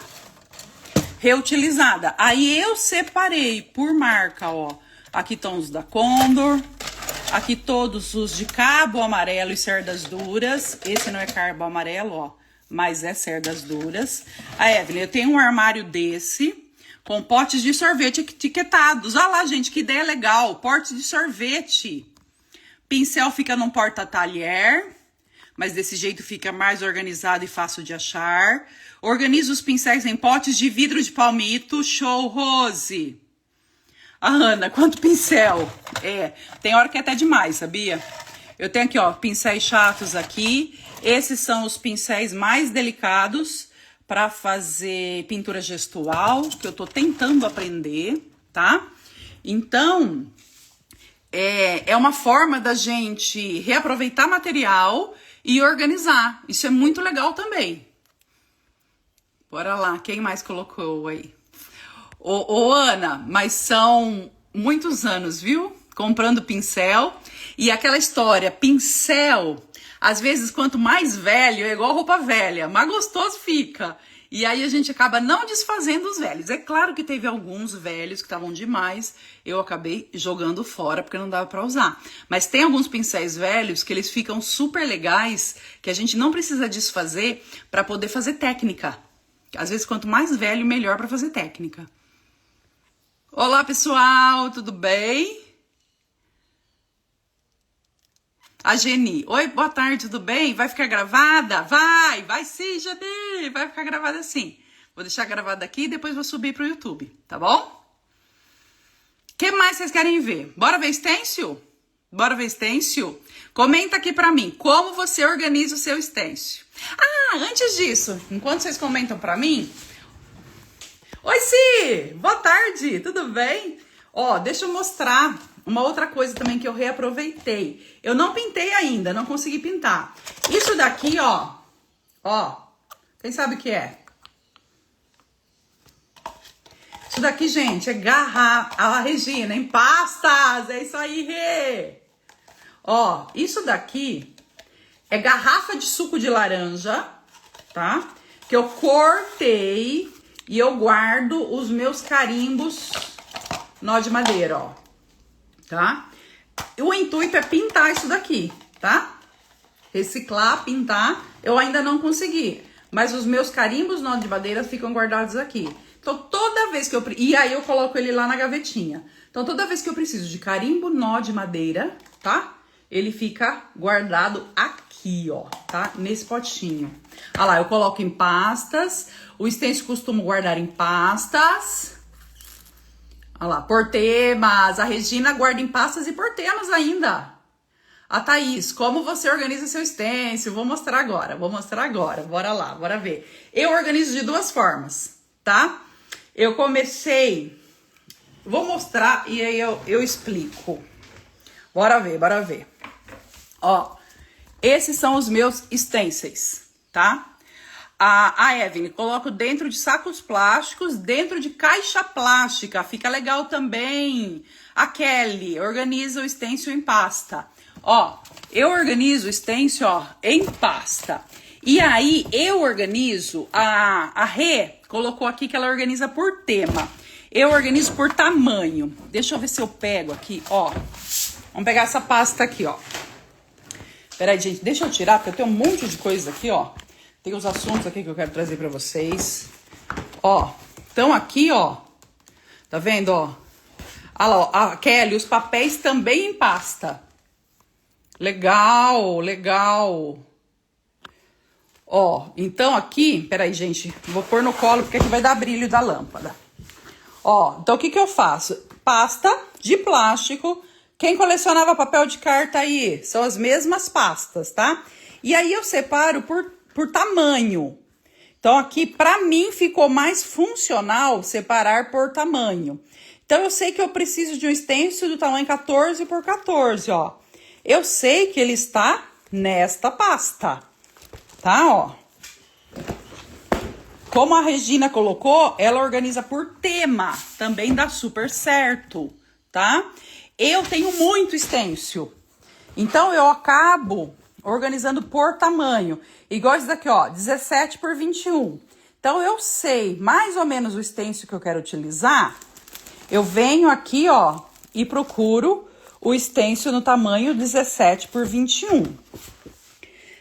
reutilizada. Aí eu separei por marca, ó. Aqui estão os da Condor. Aqui todos os de cabo amarelo e cerdas duras. Esse não é cabo amarelo, ó, mas é cerdas duras. A Evelyn, eu tenho um armário desse com potes de sorvete etiquetados. Olha lá, gente, que ideia legal. Potes de sorvete. Pincel fica num porta-talher, mas desse jeito fica mais organizado e fácil de achar. Organiza os pincéis em potes de vidro de palmito. Show, Rose! A Ana, quanto pincel? Tem hora que é até demais, sabia? Eu tenho aqui, ó, pincéis chatos aqui. Esses são os pincéis mais delicados para fazer pintura gestual, que eu tô tentando aprender, tá? Então, é uma forma da gente reaproveitar material e organizar. Isso é muito legal também. Bora lá, quem mais colocou aí? Ô, Ana, mas são muitos anos, viu? Comprando pincel. E aquela história, pincel, às vezes quanto mais velho, é igual roupa velha, mais gostoso fica. E aí a gente acaba não desfazendo os velhos. É claro que teve alguns velhos que estavam demais, eu acabei jogando fora porque não dava pra usar. Mas tem alguns pincéis velhos que eles ficam super legais, que a gente não precisa desfazer pra poder fazer técnica. Às vezes quanto mais velho, melhor pra fazer técnica. Olá, pessoal, tudo bem? A Geni, oi, boa tarde, tudo bem? Vai ficar gravada? Vai sim, Geni, vai ficar gravada sim. Vou deixar gravada aqui e depois vou subir pro YouTube, tá bom? O que mais vocês querem ver? Bora ver stencil? Bora ver stencil? Comenta aqui pra mim, como você organiza o seu stencil. Ah, antes disso, enquanto vocês comentam pra mim... Oi, Si! Boa tarde, tudo bem? Ó, deixa eu mostrar uma outra coisa também que eu reaproveitei. Eu não pintei ainda, não consegui pintar. Isso daqui, ó, quem sabe o que é? Isso daqui, gente, é garrafa. A Regina, em pastas, é isso aí, Rê! Ó, isso daqui é garrafa de suco de laranja, tá? Que eu cortei... E eu guardo os meus carimbos nó de madeira, ó, tá? O intuito é pintar isso daqui, tá? Reciclar, pintar, eu ainda não consegui. Mas os meus carimbos nó de madeira ficam guardados aqui. Então, toda vez que eu... E aí eu coloco ele lá na gavetinha. Então, toda vez que eu preciso de carimbo nó de madeira, tá? Ele fica guardado aqui, ó, tá? Nesse potinho. Olha lá, eu coloco em pastas... O stencil costumo guardar em pastas. Olha lá, por temas. A Regina guarda em pastas e por temas ainda. A Thaís, como você organiza seu stencil? Vou mostrar agora, Bora lá, bora ver. Eu organizo de duas formas, tá? Eu comecei... Vou mostrar e aí eu explico. Bora ver. Ó, esses são os meus stencils, tá? A Evelyn, coloco dentro de sacos plásticos, dentro de caixa plástica, fica legal também. A Kelly, organiza o stencil em pasta. Ó, eu organizo o stencil, ó, em pasta. E aí, eu organizo, a Rê colocou aqui que ela organiza por tema. Eu organizo por tamanho. Deixa eu ver se eu pego aqui, ó. Vamos pegar essa pasta aqui, ó. Peraí, gente, deixa eu tirar, porque eu tenho um monte de coisa aqui, ó. Tem os assuntos aqui que eu quero trazer pra vocês. Ó, então aqui, ó. Tá vendo, ó? Olha lá, ó, a Kelly, os papéis também em pasta. Legal. Ó, então aqui... Peraí, gente. Vou pôr no colo porque aqui vai dar brilho da lâmpada. Ó, então o que eu faço? Pasta de plástico. Quem colecionava papel de carta aí? São as mesmas pastas, tá? E aí eu separo por tamanho. Então, aqui, pra mim, ficou mais funcional separar por tamanho. Então, eu sei que eu preciso de um stencil do tamanho 14 por 14, ó. Eu sei que ele está nesta pasta, tá, ó. Como a Regina colocou, ela organiza por tema. Também dá super certo, tá? Eu tenho muito stencil. Então, eu acabo... organizando por tamanho. Igual esse daqui, ó, 17 por 21. Então, eu sei mais ou menos o stencil que eu quero utilizar. Eu venho aqui, ó, e procuro o stencil no tamanho 17 por 21.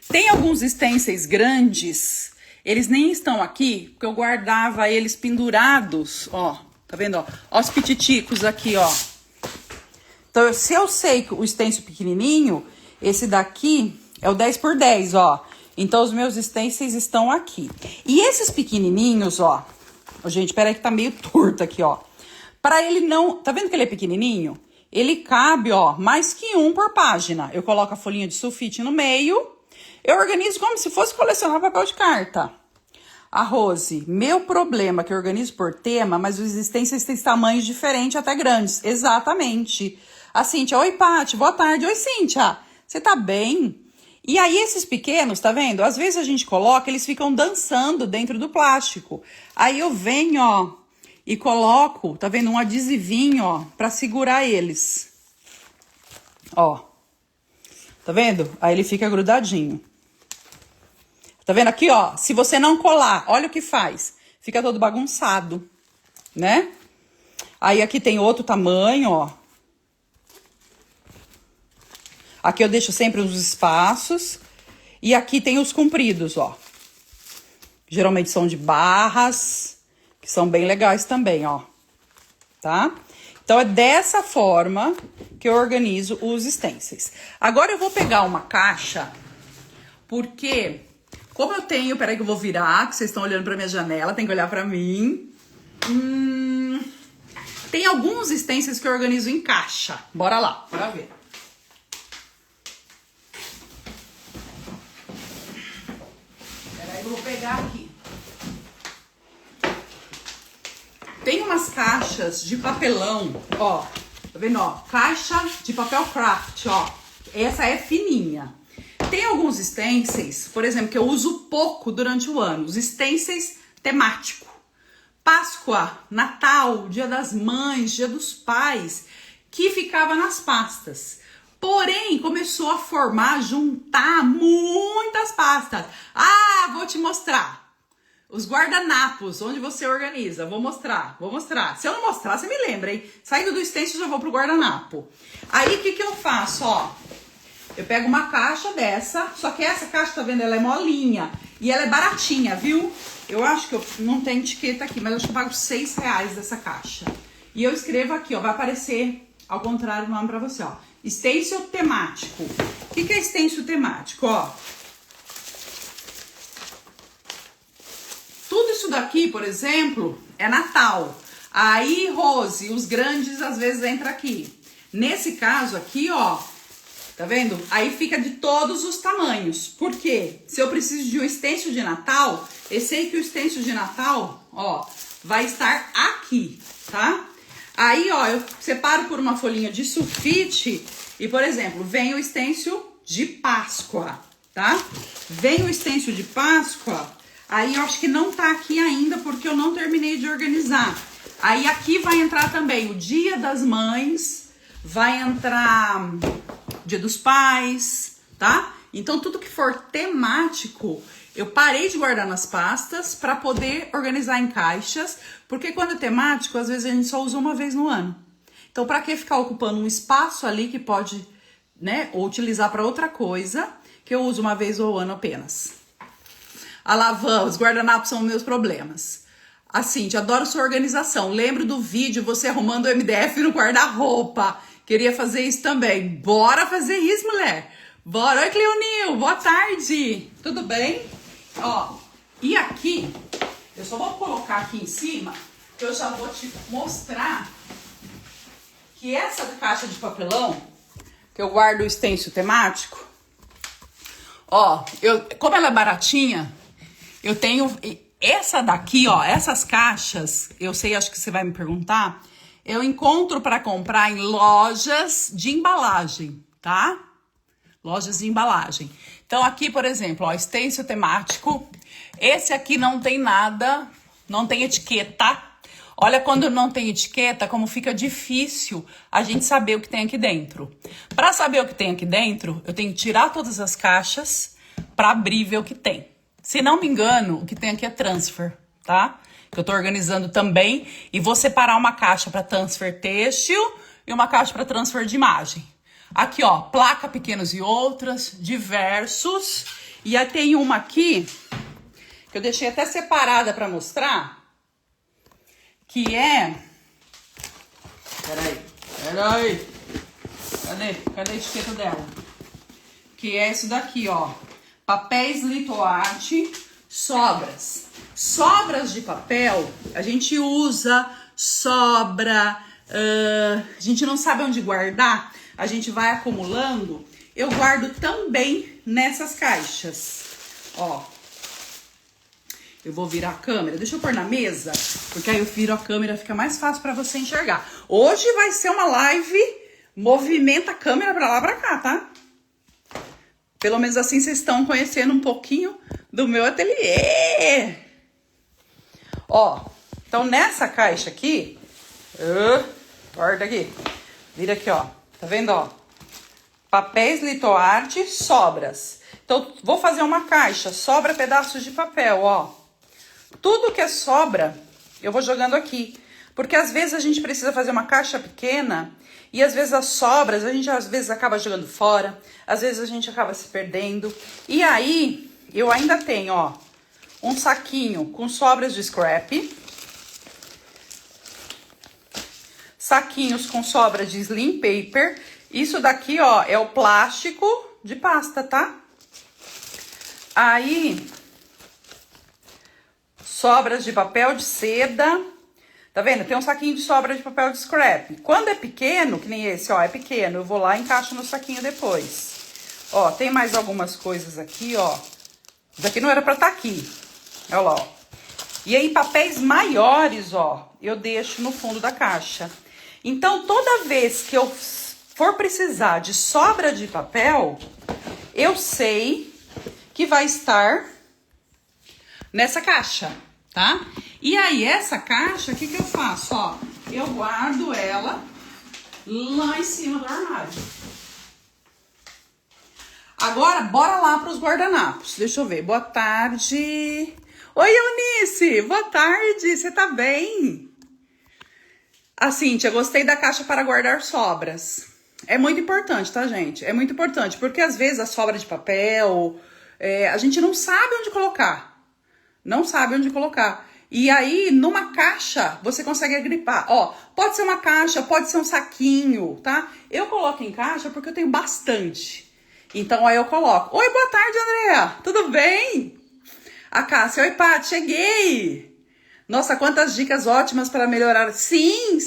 Tem alguns stencils grandes, eles nem estão aqui, porque eu guardava eles pendurados, ó, tá vendo, ó? Ó os pititicos aqui, ó. Então, se eu sei que o stencil pequenininho, esse daqui é o 10 por 10, ó. Então, os meus stencils estão aqui. E esses pequenininhos, ó, gente, peraí que tá meio torto aqui, ó. Pra ele não, tá vendo que ele é pequenininho? Ele cabe, ó, mais que um por página. Eu coloco a folhinha de sulfite no meio. Eu organizo como se fosse colecionar papel de carta. A Rose, meu problema é que eu organizo por tema, mas os stencils têm tamanhos diferentes, até grandes. Exatamente. A Cíntia, oi, Paty, boa tarde. Oi, Cíntia, você tá bem? E aí, esses pequenos, tá vendo? Às vezes a gente coloca, eles ficam dançando dentro do plástico. Aí eu venho, ó, e coloco, tá vendo? Um adesivinho, ó, pra segurar eles. Ó. Tá vendo? Aí ele fica grudadinho. Tá vendo aqui, ó? Se você não colar, olha o que faz. Fica todo bagunçado, né? Aí aqui tem outro tamanho, ó. Aqui eu deixo sempre uns espaços. E aqui tem os compridos, ó. Geralmente são de barras, que são bem legais também, ó. Tá? Então, é dessa forma que eu organizo os stencils. Agora, eu vou pegar uma caixa, porque, como eu tenho... Peraí que eu vou virar, que vocês estão olhando pra minha janela, tem que olhar pra mim. Tem alguns stencils que eu organizo em caixa. Bora lá, bora ver. Peraí, eu vou pegar aqui. Tem umas caixas de papelão, ó, tá vendo, ó? Caixa de papel craft, ó. Essa é fininha. Tem alguns stencils, por exemplo, que eu uso pouco durante o ano. Os stencils temático. Páscoa, Natal, Dia das Mães, Dia dos Pais, que ficava nas pastas. Porém, começou a formar, juntar muitas pastas. Ah, vou te mostrar. Os guardanapos, onde você organiza. Vou mostrar, vou mostrar. Se eu não mostrar, você me lembra, hein? Saindo do stencil, já vou pro guardanapo. Aí, o que que eu faço, ó? Eu pego uma caixa dessa, só que essa caixa, tá vendo? Ela é molinha e ela é baratinha, viu? Eu acho que eu não tem etiqueta aqui, mas eu acho que eu pago R$6 dessa caixa. E eu escrevo aqui, ó, vai aparecer ao contrário o nome pra você, ó. Stencil temático. O que que é stencil temático, ó? Tudo isso daqui, por exemplo, é Natal. Aí, Rose, os grandes às vezes entram aqui. Nesse caso aqui, ó, tá vendo? Aí fica de todos os tamanhos. Por quê? Se eu preciso de um stencil de Natal, eu sei que o stencil de Natal, ó, vai estar aqui, tá? Aí, ó, eu separo por uma folhinha de sulfite e, por exemplo, vem o stencil de Páscoa, tá? Vem o stencil de Páscoa... Aí eu acho que não tá aqui ainda porque eu não terminei de organizar. Aí aqui vai entrar também o Dia das Mães, vai entrar Dia dos Pais, tá? Então tudo que for temático, eu parei de guardar nas pastas para poder organizar em caixas, porque quando é temático, às vezes a gente só usa uma vez no ano. Então para que ficar ocupando um espaço ali que pode, né, ou utilizar para outra coisa, que eu uso uma vez ao ano apenas. A Lavan, os guardanapos são meus problemas. A Cíntia, adoro sua organização. Lembro do vídeo você arrumando o MDF no guarda-roupa. Queria fazer isso também. Bora fazer isso, mulher. Bora. Oi, Cleonil. Boa tarde. Tudo bem? Ó, e aqui, eu só vou colocar aqui em cima, que eu já vou te mostrar que essa caixa de papelão, que eu guardo o stencil temático, ó, como ela é baratinha, eu tenho essa daqui, ó, essas caixas, eu sei, acho que você vai me perguntar, eu encontro para comprar em lojas de embalagem, tá? Lojas de embalagem. Então aqui, por exemplo, ó, stencil temático, esse aqui não tem nada, não tem etiqueta. Olha quando não tem etiqueta, como fica difícil a gente saber o que tem aqui dentro. Para saber o que tem aqui dentro, eu tenho que tirar todas as caixas para abrir e ver o que tem. Se não me engano, o que tem aqui é transfer, tá? Que eu tô organizando também. E vou separar uma caixa para transfer têxtil e uma caixa para transfer de imagem. Aqui, ó, placa pequenos e outras, diversos. E aí tem uma aqui, que eu deixei até separada pra mostrar, que é... Peraí. Cadê a etiqueta dela? Que é isso daqui, ó. Papéis Litoarte, sobras. Sobras de papel, a gente usa, sobra, a gente não sabe onde guardar, a gente vai acumulando. Eu guardo também nessas caixas, ó. Eu vou virar a câmera, deixa eu pôr na mesa, porque aí eu viro a câmera, fica mais fácil pra você enxergar. Hoje vai ser uma live, movimenta a câmera pra lá pra cá, tá? Pelo menos assim vocês estão conhecendo um pouquinho do meu ateliê. Ó, então nessa caixa aqui, guarda aqui, vira aqui, ó, tá vendo, ó? Papéis Litoarte, sobras. Então, vou fazer uma caixa, sobra pedaços de papel, ó. Tudo que é sobra, eu vou jogando aqui. Porque às vezes a gente precisa fazer uma caixa pequena e às vezes as sobras, a gente às vezes acaba jogando fora, às vezes a gente acaba se perdendo. E aí, eu ainda tenho, ó, um saquinho com sobras de scrap. Saquinhos com sobras de slim paper. Isso daqui, ó, é o plástico de pasta, tá? Aí, sobras de papel de seda. Tá vendo? Tem um saquinho de sobra de papel de scrap. Quando é pequeno, que nem esse, ó, é pequeno, eu vou lá e encaixo no saquinho depois. Ó, tem mais algumas coisas aqui, ó. Isso daqui não era pra estar aqui. Olha lá, ó. E aí, papéis maiores, ó, eu deixo no fundo da caixa. Então, toda vez que eu for precisar de sobra de papel, eu sei que vai estar nessa caixa, tá? E aí, essa caixa, o que eu faço? Ó, eu guardo ela lá em cima do armário. Agora, bora lá para os guardanapos. Deixa eu ver. Boa tarde. Oi, Eunice. Boa tarde. Você tá bem? A Cíntia, gostei da caixa para guardar sobras. É muito importante, tá, gente? É muito importante, porque às vezes a sobra de papel, a gente não sabe onde colocar. Não sabe onde colocar. E aí, numa caixa, você consegue agripar. Ó, pode ser uma caixa, pode ser um saquinho, tá? Eu coloco em caixa porque eu tenho bastante. Então, aí eu coloco. Oi, boa tarde, Andréa. Tudo bem? A Cássia, oi, Paty, cheguei. Nossa, quantas dicas ótimas para melhorar. Sim.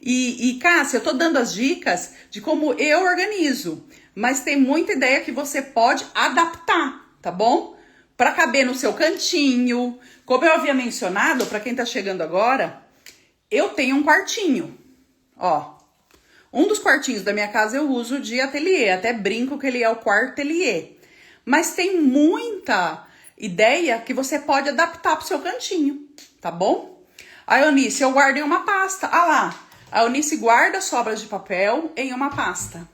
E Cássia, eu tô dando as dicas de como eu organizo. Mas tem muita ideia que você pode adaptar, tá bom? Para caber no seu cantinho. Como eu havia mencionado, para quem tá chegando agora, eu tenho um quartinho. Ó, um dos quartinhos da minha casa eu uso de ateliê. Até brinco que ele é o quarteliê. Mas tem muita ideia que você pode adaptar pro seu cantinho, tá bom? A Eunice, eu guardo em uma pasta. Ah lá, a Eunice guarda sobras de papel em uma pasta.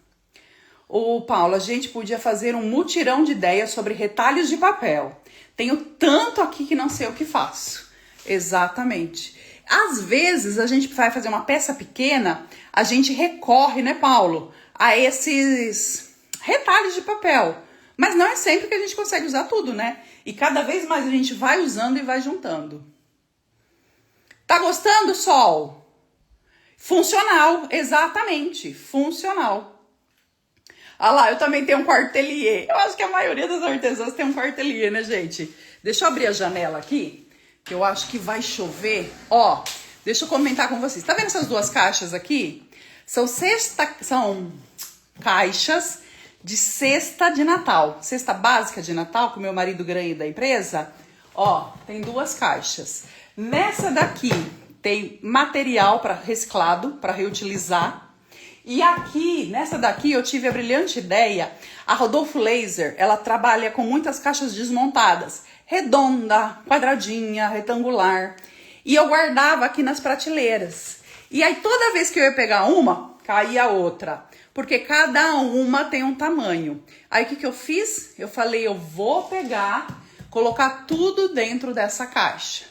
O Paulo, a gente podia fazer um mutirão de ideias sobre retalhos de papel. Tenho tanto aqui que não sei o que faço. Exatamente. Às vezes, a gente vai fazer uma peça pequena, a gente recorre, né, Paulo, a esses retalhos de papel. Mas não é sempre que a gente consegue usar tudo, né? E cada vez mais a gente vai usando e vai juntando. Tá gostando, Sol? Funcional, exatamente, funcional. Ah lá, eu também tenho um quartelier. Eu acho que a maioria das artesãs tem um quartelier, né, gente? Deixa eu abrir a janela aqui, que eu acho que vai chover. Ó, deixa eu comentar com vocês. Tá vendo essas duas caixas aqui? São caixas de cesta de Natal. Cesta básica de Natal, que o meu marido ganha da empresa. Ó, tem duas caixas. Nessa daqui tem material para reciclado, para reutilizar. E aqui, nessa daqui, eu tive a brilhante ideia. A Rodolfo Laser, ela trabalha com muitas caixas desmontadas. Redonda, quadradinha, retangular. E eu guardava aqui nas prateleiras. E aí, toda vez que eu ia pegar uma, caía outra. Porque cada uma tem um tamanho. Aí, o que eu fiz? Eu falei, eu vou pegar, colocar tudo dentro dessa caixa.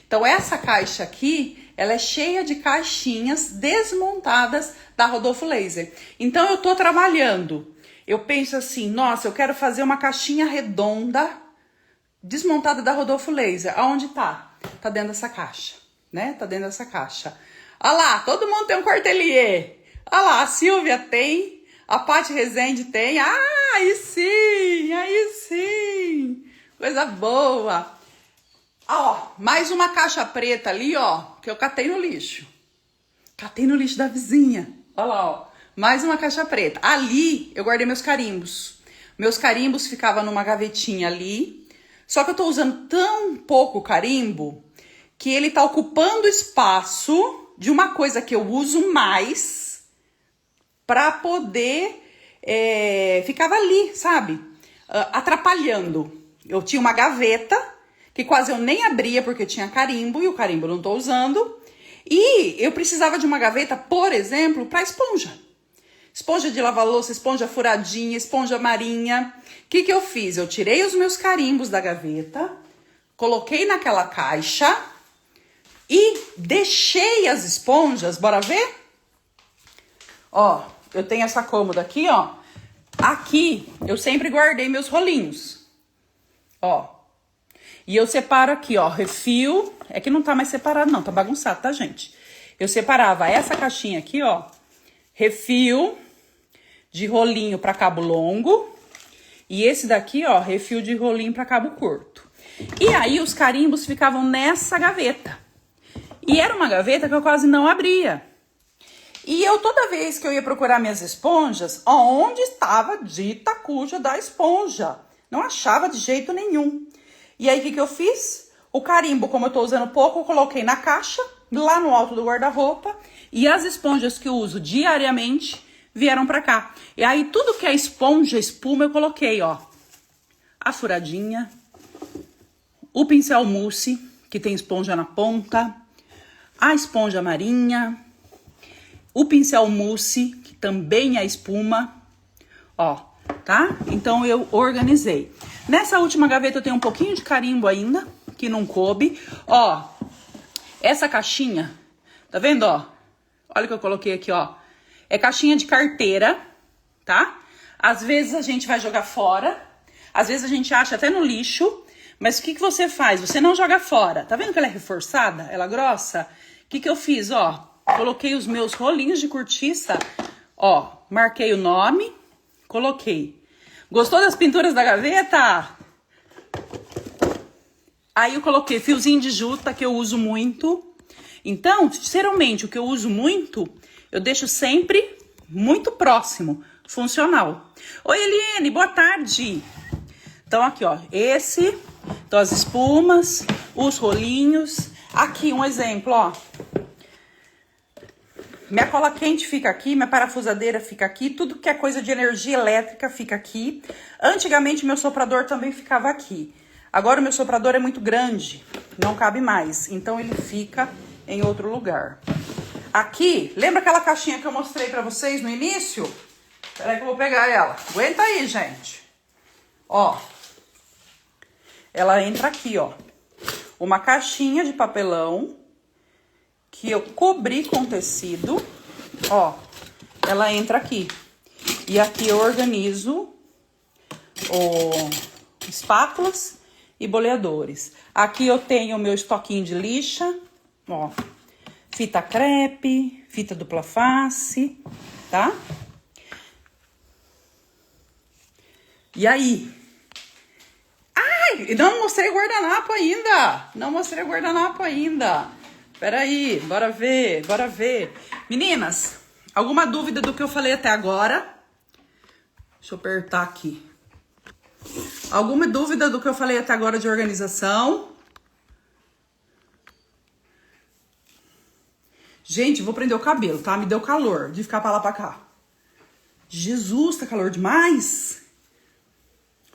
Então, essa caixa aqui ela é cheia de caixinhas desmontadas da Rodolfo Laser. Então eu tô trabalhando, eu penso assim, nossa, eu quero fazer uma caixinha redonda desmontada da Rodolfo Laser. Aonde tá? Tá dentro dessa caixa, né? Tá dentro dessa caixa. Olha lá, todo mundo tem um Cortelier. Olha lá, a Silvia tem, a Paty Rezende tem. Ah, aí sim, aí sim. Coisa boa. Ó, mais uma caixa preta ali, ó, que eu catei no lixo. Catei no lixo da vizinha. Olha lá, ó. Mais uma caixa preta. Ali eu guardei meus carimbos. Meus carimbos ficavam numa gavetinha ali. Só que eu tô usando tão pouco carimbo que ele tá ocupando espaço de uma coisa que eu uso mais pra poder... ficava ali, sabe? Atrapalhando. Eu tinha uma gaveta que quase eu nem abria porque tinha carimbo e o carimbo eu não tô usando. E eu precisava de uma gaveta, por exemplo, para esponja. Esponja de lavar louça, esponja furadinha, esponja marinha. O que eu fiz? Eu tirei os meus carimbos da gaveta, coloquei naquela caixa e deixei as esponjas. Bora ver? Ó, eu tenho essa cômoda aqui, ó. Aqui eu sempre guardei meus rolinhos. Ó. E eu separo aqui, ó, refil. É que não tá mais separado não, tá bagunçado, tá, gente? Eu separava essa caixinha aqui, ó, refil de rolinho pra cabo longo. E esse daqui, ó, refil de rolinho pra cabo curto. E aí os carimbos ficavam nessa gaveta. E era uma gaveta que eu quase não abria. E eu, toda vez que eu ia procurar minhas esponjas, onde estava a dita cuja da esponja? Não achava de jeito nenhum. E aí, o que eu fiz? O carimbo, como eu tô usando pouco, eu coloquei na caixa, lá no alto do guarda-roupa. E as esponjas que eu uso diariamente vieram pra cá. E aí, tudo que é esponja, espuma, eu coloquei, ó. A furadinha, o pincel mousse, que tem esponja na ponta, a esponja marinha, o pincel mousse, que também é espuma, ó, tá? Então, eu organizei. Nessa última gaveta eu tenho um pouquinho de carimbo ainda, que não coube. Ó, essa caixinha, tá vendo, ó? Olha o que eu coloquei aqui, ó. É caixinha de carteira, tá? Às vezes a gente vai jogar fora, às vezes a gente acha até no lixo, mas o que você faz? Você não joga fora. Tá vendo que ela é reforçada? Ela é grossa? O que eu fiz, ó? Coloquei os meus rolinhos de cortiça, ó, marquei o nome, coloquei. Gostou das pinturas da gaveta? Aí eu coloquei fiozinho de juta, que eu uso muito. Então, geralmente, o que eu uso muito, eu deixo sempre muito próximo, funcional. Oi, Eliane, boa tarde. Então, aqui, ó, então as espumas, os rolinhos. Aqui, um exemplo, ó. Minha cola quente fica aqui, minha parafusadeira fica aqui, tudo que é coisa de energia elétrica fica aqui. Antigamente, meu soprador também ficava aqui. Agora, o meu soprador é muito grande, não cabe mais, então ele fica em outro lugar. Aqui, lembra aquela caixinha que eu mostrei pra vocês no início? Peraí que eu vou pegar ela. Aguenta aí, gente. Ó, ela entra aqui, ó. Uma caixinha de papelão que eu cobri com tecido, ó, ela entra aqui. E aqui eu organizo espátulas e boleadores. Aqui eu tenho o meu estoquinho de lixa, ó, fita crepe, fita dupla face, tá? E aí? Ai, não mostrei o guardanapo ainda! Não mostrei o guardanapo ainda! Peraí, bora ver, bora ver. Meninas, alguma dúvida do que eu falei até agora? Deixa eu apertar aqui. Alguma dúvida do que eu falei até agora de organização? Gente, vou prender o cabelo, tá? Me deu calor de ficar pra lá pra cá. Jesus, tá calor demais?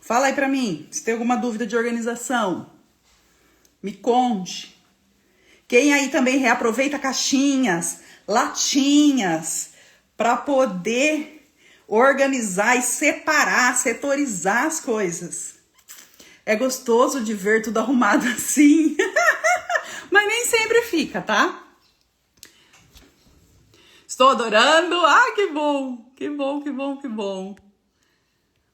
Fala aí pra mim, se tem alguma dúvida de organização. Me conte. Quem aí também reaproveita caixinhas, latinhas, para poder organizar e separar, setorizar as coisas. É gostoso de ver tudo arrumado assim, mas nem sempre fica, tá? Estou adorando. Ah, que bom, que bom, que bom, que bom.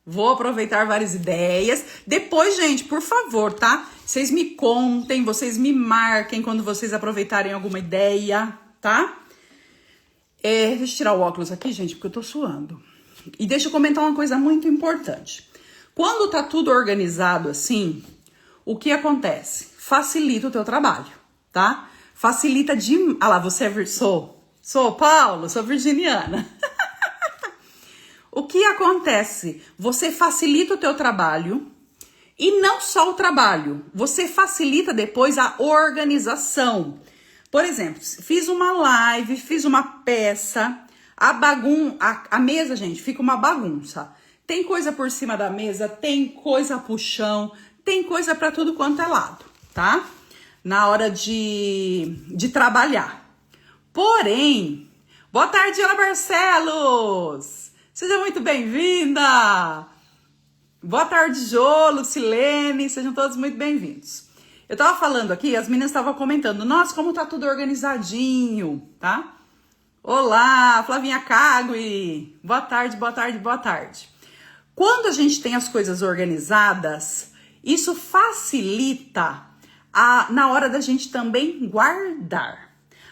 Vou aproveitar várias ideias. Depois, gente, por favor, tá? Vocês me contem, vocês me marquem quando vocês aproveitarem alguma ideia, tá? Deixa eu tirar o óculos aqui, gente, porque eu tô suando. E deixa eu comentar uma coisa muito importante. Quando tá tudo organizado assim, o que acontece? Facilita o teu trabalho, tá? Facilita de... Ah lá, você é... Sou Paulo, sou virginiana. O que acontece? Você facilita o teu trabalho e não só o trabalho, você facilita depois a organização. Por exemplo, fiz uma live, fiz uma peça, a mesa, gente, fica uma bagunça. Tem coisa por cima da mesa, tem coisa pro chão, tem coisa para tudo quanto é lado, tá? Na hora de trabalhar. Porém, boa tarde, Ana Barcelos! Seja muito bem-vinda! Boa tarde, Jô, Lucilene, sejam todos muito bem-vindos. Eu tava falando aqui, as meninas estavam comentando, nossa, como tá tudo organizadinho, tá? Olá, Flavinha Cagui, boa tarde, boa tarde, boa tarde. Quando a gente tem as coisas organizadas, isso facilita na hora da gente também guardar.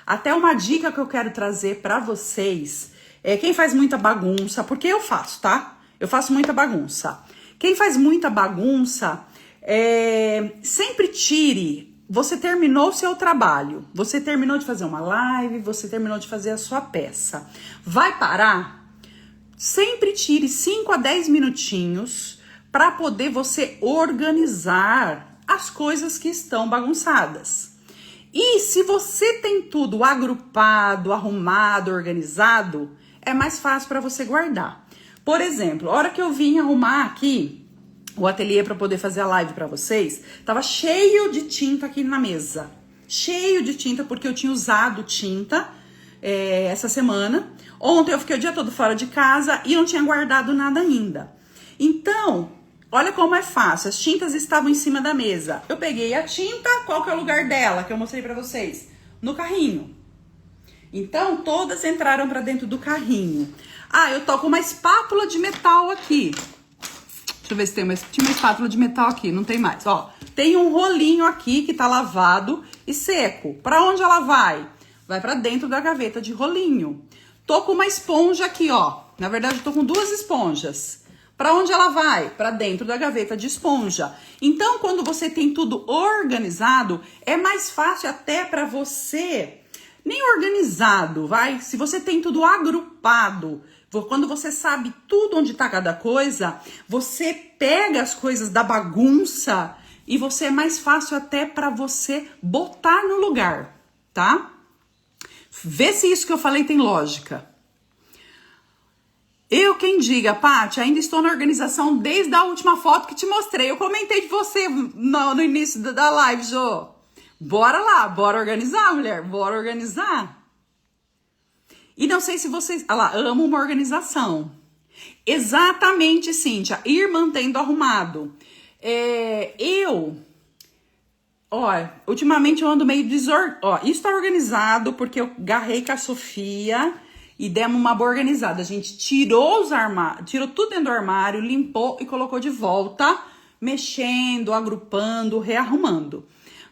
Até uma dica que eu quero trazer para vocês é quem faz muita bagunça, porque eu faço, tá? Eu faço muita bagunça. Quem faz muita bagunça, sempre tire. Você terminou o seu trabalho, você terminou de fazer uma live, você terminou de fazer a sua peça. Vai parar? Sempre tire 5 a 10 minutinhos para poder você organizar as coisas que estão bagunçadas. E se você tem tudo agrupado, arrumado, organizado, é mais fácil para você guardar. Por exemplo, a hora que eu vim arrumar aqui o ateliê para poder fazer a live para vocês, tava cheio de tinta aqui na mesa. Cheio de tinta, porque eu tinha usado tinta essa semana. Ontem eu fiquei o dia todo fora de casa e não tinha guardado nada ainda. Então, olha como é fácil. As tintas estavam em cima da mesa. Eu peguei a tinta, qual que é o lugar dela, que eu mostrei para vocês? No carrinho. Então, todas entraram para dentro do carrinho. Ah, eu tô com uma espátula de metal aqui. Deixa eu ver se tinha uma espátula de metal aqui. Não tem mais, ó. Tem um rolinho aqui que tá lavado e seco. Para onde ela vai? Vai para dentro da gaveta de rolinho. Tô com uma esponja aqui, ó. Na verdade, eu tô com 2 esponjas. Para onde ela vai? Para dentro da gaveta de esponja. Então, quando você tem tudo organizado, é mais fácil até para você... Nem organizado, vai? Se você tem tudo agrupado, quando você sabe tudo onde tá cada coisa, você pega as coisas da bagunça e você é mais fácil até para você botar no lugar, tá? Vê se isso que eu falei tem lógica. Eu quem diga, Paty, ainda estou na organização desde a última foto que te mostrei. Eu comentei de você no início da live, Jô. Bora lá, bora organizar, mulher, bora organizar. E não sei se vocês... Ah lá, amo uma organização. Exatamente, Cíntia, ir mantendo arrumado. Ultimamente eu ando meio desorganizado. Ó, isso tá organizado porque eu garrei com a Sofia e demos uma boa organizada. A gente tirou os armários, tirou tudo dentro do armário, limpou e colocou de volta, mexendo, agrupando, rearrumando.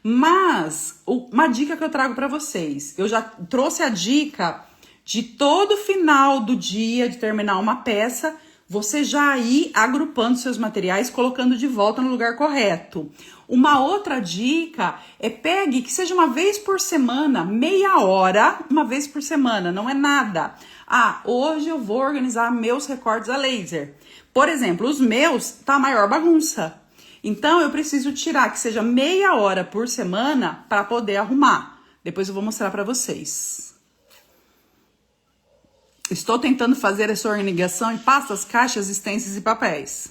Mas, uma dica que eu trago para vocês, eu já trouxe a dica de todo final do dia, de terminar uma peça, você já ir agrupando seus materiais, colocando de volta no lugar correto. Uma outra dica é pegue, que seja uma vez por semana, meia hora, uma vez por semana, não é nada. Ah, hoje eu vou organizar meus recortes a laser. Por exemplo, os meus tá a maior bagunça. Então, eu preciso tirar que seja meia hora por semana para poder arrumar. Depois eu vou mostrar para vocês. Estou tentando fazer essa organização em pastas, caixas, stencils e papéis.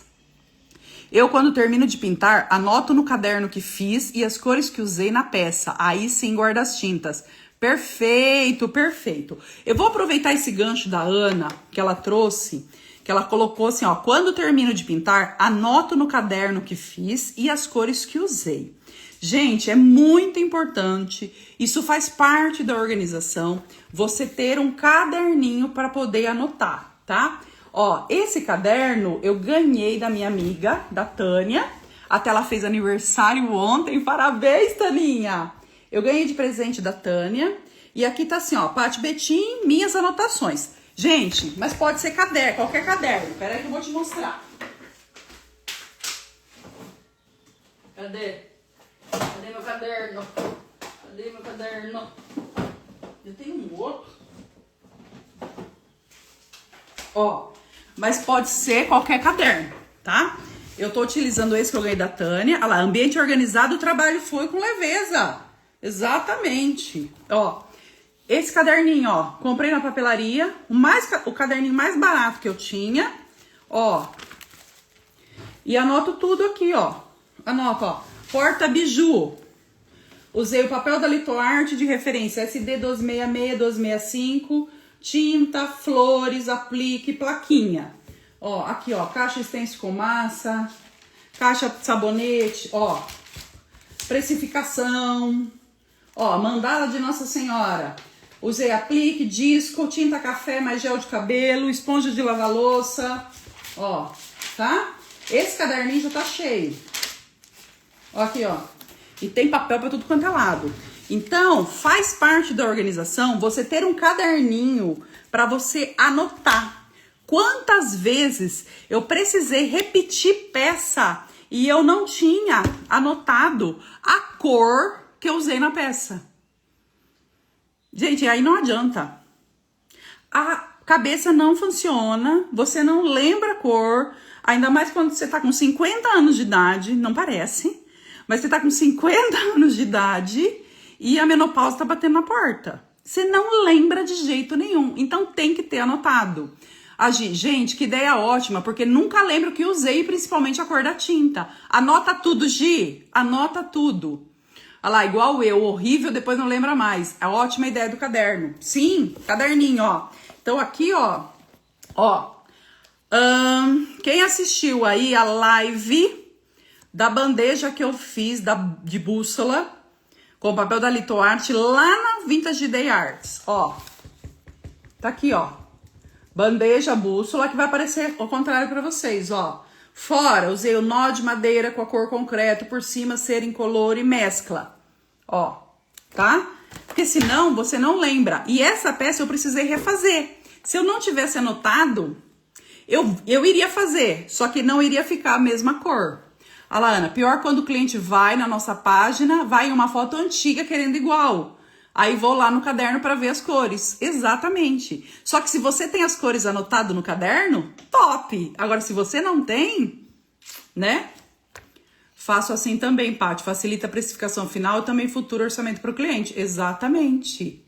Eu, quando termino de pintar, anoto no caderno que fiz e as cores que usei na peça. Aí sim, guardo as tintas. Perfeito, perfeito. Eu vou aproveitar esse gancho da Ana, que ela trouxe... Que ela colocou assim, ó, quando termino de pintar, anoto no caderno que fiz e as cores que usei. Gente, é muito importante, isso faz parte da organização, você ter um caderninho para poder anotar, tá? Ó, esse caderno eu ganhei da minha amiga, da Tânia, até ela fez aniversário ontem, parabéns, Taninha! Eu ganhei de presente da Tânia, e aqui tá assim, ó, Paty Betim, minhas anotações. Gente, mas pode ser caderno, qualquer caderno, peraí que eu vou te mostrar. Cadê? Cadê meu caderno? Cadê meu caderno? Eu tenho um outro. Ó, mas pode ser qualquer caderno, tá? Eu tô utilizando esse que eu ganhei da Tânia. Olha lá, ambiente organizado, o trabalho foi com leveza. Exatamente. Ó, esse caderninho, ó, comprei na papelaria. O caderninho mais barato que eu tinha. Ó, e anoto tudo aqui, ó. Anoto, ó. Porta biju. Usei o papel da Litoarte de referência SD 1266, 1265, tinta, flores, aplique, plaquinha. Ó, aqui, ó, caixa extenso com massa, caixa de sabonete, ó, precificação, ó, mandala de Nossa Senhora. Usei aplique, disco, tinta café, mais gel de cabelo, esponja de lavar louça, ó, tá? Esse caderninho já tá cheio. Ó, aqui, ó. E tem papel para tudo quanto é lado. Então, faz parte da organização você ter um caderninho para você anotar. Quantas vezes eu precisei repetir peça e eu não tinha anotado a cor que eu usei na peça? Gente, aí não adianta. A cabeça não funciona, você não lembra a cor, ainda mais quando você tá com 50 anos de idade, não parece. Mas você tá com 50 anos de idade e a menopausa tá batendo na porta. Você não lembra de jeito nenhum. Então tem que ter anotado. Gente, que ideia ótima, porque nunca lembro o que usei, principalmente a cor da tinta. Anota tudo, Gi. Anota tudo. Olha lá, igual eu, horrível, depois não lembra mais. É ótima ideia do caderno. Sim, caderninho, ó. Então aqui, ó. Quem assistiu aí a live da bandeja que eu fiz de bússola com papel da Litoarte lá na Vintage Day Arts, ó, tá aqui, ó, bandeja bússola, que vai aparecer ao contrário para vocês, ó. Fora, usei o nó de madeira com a cor concreto, por cima cera incolor e mescla, ó, tá? Porque senão você não lembra. E essa peça eu precisei refazer. Se eu não tivesse anotado, eu iria fazer, só que não iria ficar a mesma cor. Olha lá, Ana, pior quando o cliente vai na nossa página, vai em uma foto antiga querendo igual. Aí vou lá no caderno para ver as cores. Exatamente. Só que se você tem as cores anotadas no caderno, top! Agora, se você não tem, né? Faço assim também, Paty. Facilita a precificação final e também futuro orçamento para o cliente. Exatamente.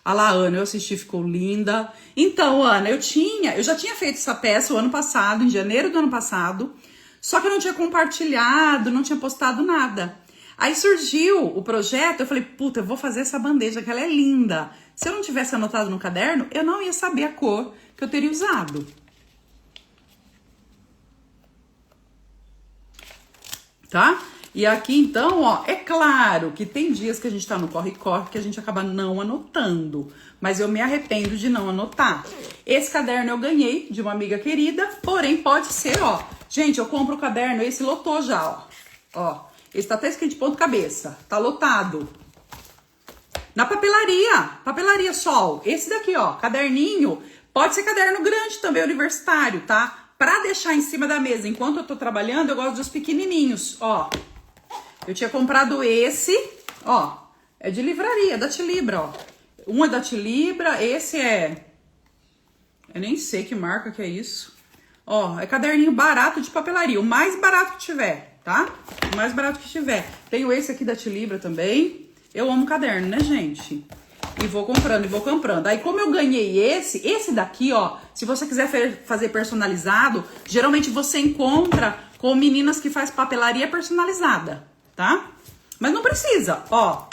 Olha lá, Ana, eu assisti, ficou linda. Então, Ana, eu já tinha feito essa peça o ano passado, em janeiro do ano passado. Só que eu não tinha compartilhado, não tinha postado nada. Aí surgiu o projeto, eu falei, puta, eu vou fazer essa bandeja, que ela é linda. Se eu não tivesse anotado no caderno, eu não ia saber a cor que eu teria usado. Tá? E aqui, então, ó, é claro que tem dias que a gente tá no corre-corre que a gente acaba não anotando. Mas eu me arrependo de não anotar. Esse caderno eu ganhei de uma amiga querida, porém pode ser, ó. Gente, eu compro o caderno, esse lotou já, ó. Ó, esse tá até escrito de ponto cabeça, tá lotado. Na papelaria Sol, esse daqui, ó, caderninho, pode ser caderno grande também, universitário, tá? Pra deixar em cima da mesa, enquanto eu tô trabalhando, eu gosto dos pequenininhos, ó. Eu tinha comprado esse, ó, é de livraria, da Tilibra, ó. Um é da Tilibra, esse é... eu nem sei que marca que é isso. Ó, é caderninho barato de papelaria, o mais barato que tiver, tá? O mais barato que tiver. Tenho esse aqui da Tilibra também. Eu amo caderno, né, gente? E vou comprando. Aí, como eu ganhei esse daqui, ó, se você quiser fazer personalizado, geralmente você encontra com meninas que faz papelaria personalizada, tá? Mas não precisa, ó.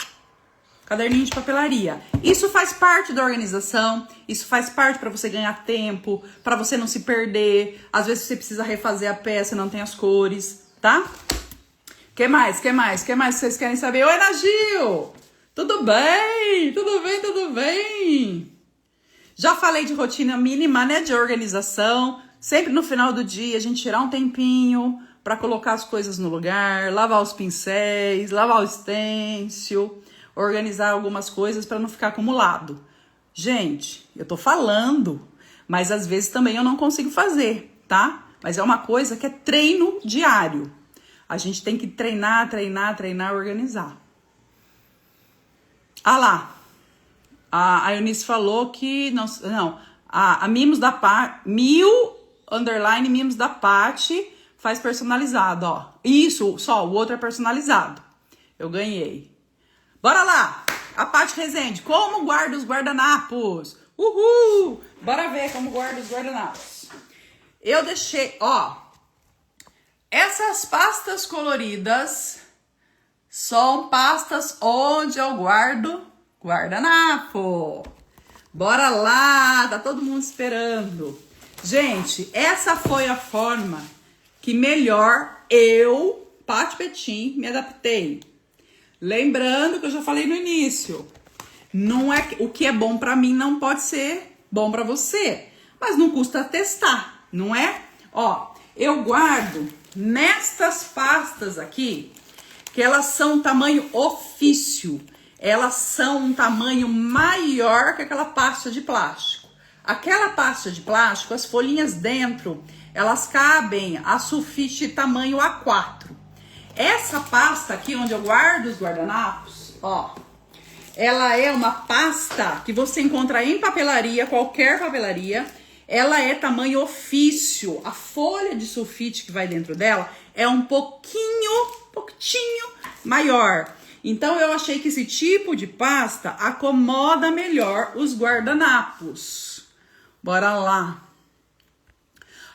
Caderninho de papelaria. Isso faz parte da organização, isso faz parte para você ganhar tempo, para você não se perder. Às vezes você precisa refazer a peça, não tem as cores, tá? Que mais? Que vocês querem saber? Oi, Ana Gil! Tudo bem? Tudo bem, tudo bem? Já falei de rotina mínima, né? De organização. Sempre no final do dia, a gente tirar um tempinho para colocar as coisas no lugar, lavar os pincéis, lavar o stencil, organizar algumas coisas para não ficar acumulado. Gente, eu tô falando, mas às vezes também eu não consigo fazer, tá? Mas é uma coisa que é treino diário. A gente tem que treinar, organizar. Ah lá, a Eunice falou que, não, a Mimos da Paty, _Mimos da Paty faz personalizado, ó. Isso, só, o outro é personalizado. Eu ganhei. Bora lá, a Paty Rezende, como guarda os guardanapos? Uhul! Bora ver como guarda os guardanapos. Eu deixei, ó, essas pastas coloridas são pastas onde eu guardo guardanapo. Bora lá, tá todo mundo esperando. Gente, essa foi a forma que melhor eu, Paty Petim, me adaptei. Lembrando que eu já falei no início, não é o que é bom pra mim não pode ser bom pra você, mas não custa testar, não é? Ó, eu guardo nestas pastas aqui, que elas são tamanho ofício. Elas são um tamanho maior que aquela pasta de plástico. Aquela pasta de plástico, as folhinhas dentro, elas cabem a sulfite tamanho A4. Essa pasta aqui, onde eu guardo os guardanapos, ó, ela é uma pasta que você encontra em papelaria, qualquer papelaria. Ela é tamanho ofício. A folha de sulfite que vai dentro dela é um pouquinho maior. Então eu achei que esse tipo de pasta acomoda melhor os guardanapos. Bora lá.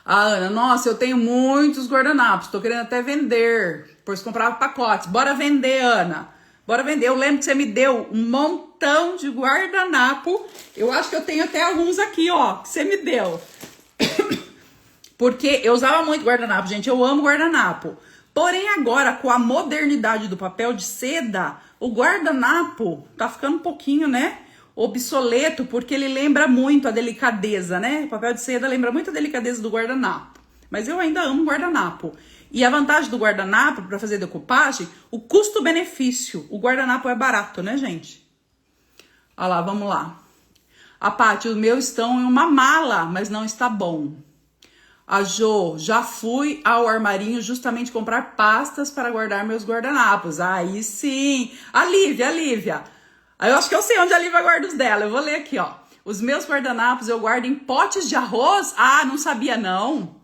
A Ana, nossa, eu tenho muitos guardanapos, tô querendo até vender, pois comprava pacotes. Bora vender, Ana. Bora vender. Eu lembro que você me deu um montão de guardanapo. Eu acho que eu tenho até alguns aqui, ó, que você me deu. Porque eu usava muito guardanapo, gente. Eu amo guardanapo. Porém, agora, com a modernidade do papel de seda, o guardanapo tá ficando um pouquinho, né, obsoleto, porque ele lembra muito a delicadeza, né? O papel de seda lembra muito a delicadeza do guardanapo. Mas eu ainda amo guardanapo. E a vantagem do guardanapo, para fazer decupagem, o custo-benefício. O guardanapo é barato, né, gente? Olha lá, vamos lá. A Paty, os meus estão em uma mala, mas não está bom. A Jo, já fui ao armarinho justamente comprar pastas para guardar meus guardanapos. Aí sim. A Lívia. Aí eu acho que eu sei onde a Lívia guarda os dela. Eu vou ler aqui, ó. Os meus guardanapos eu guardo em potes de arroz. Ah, não sabia não.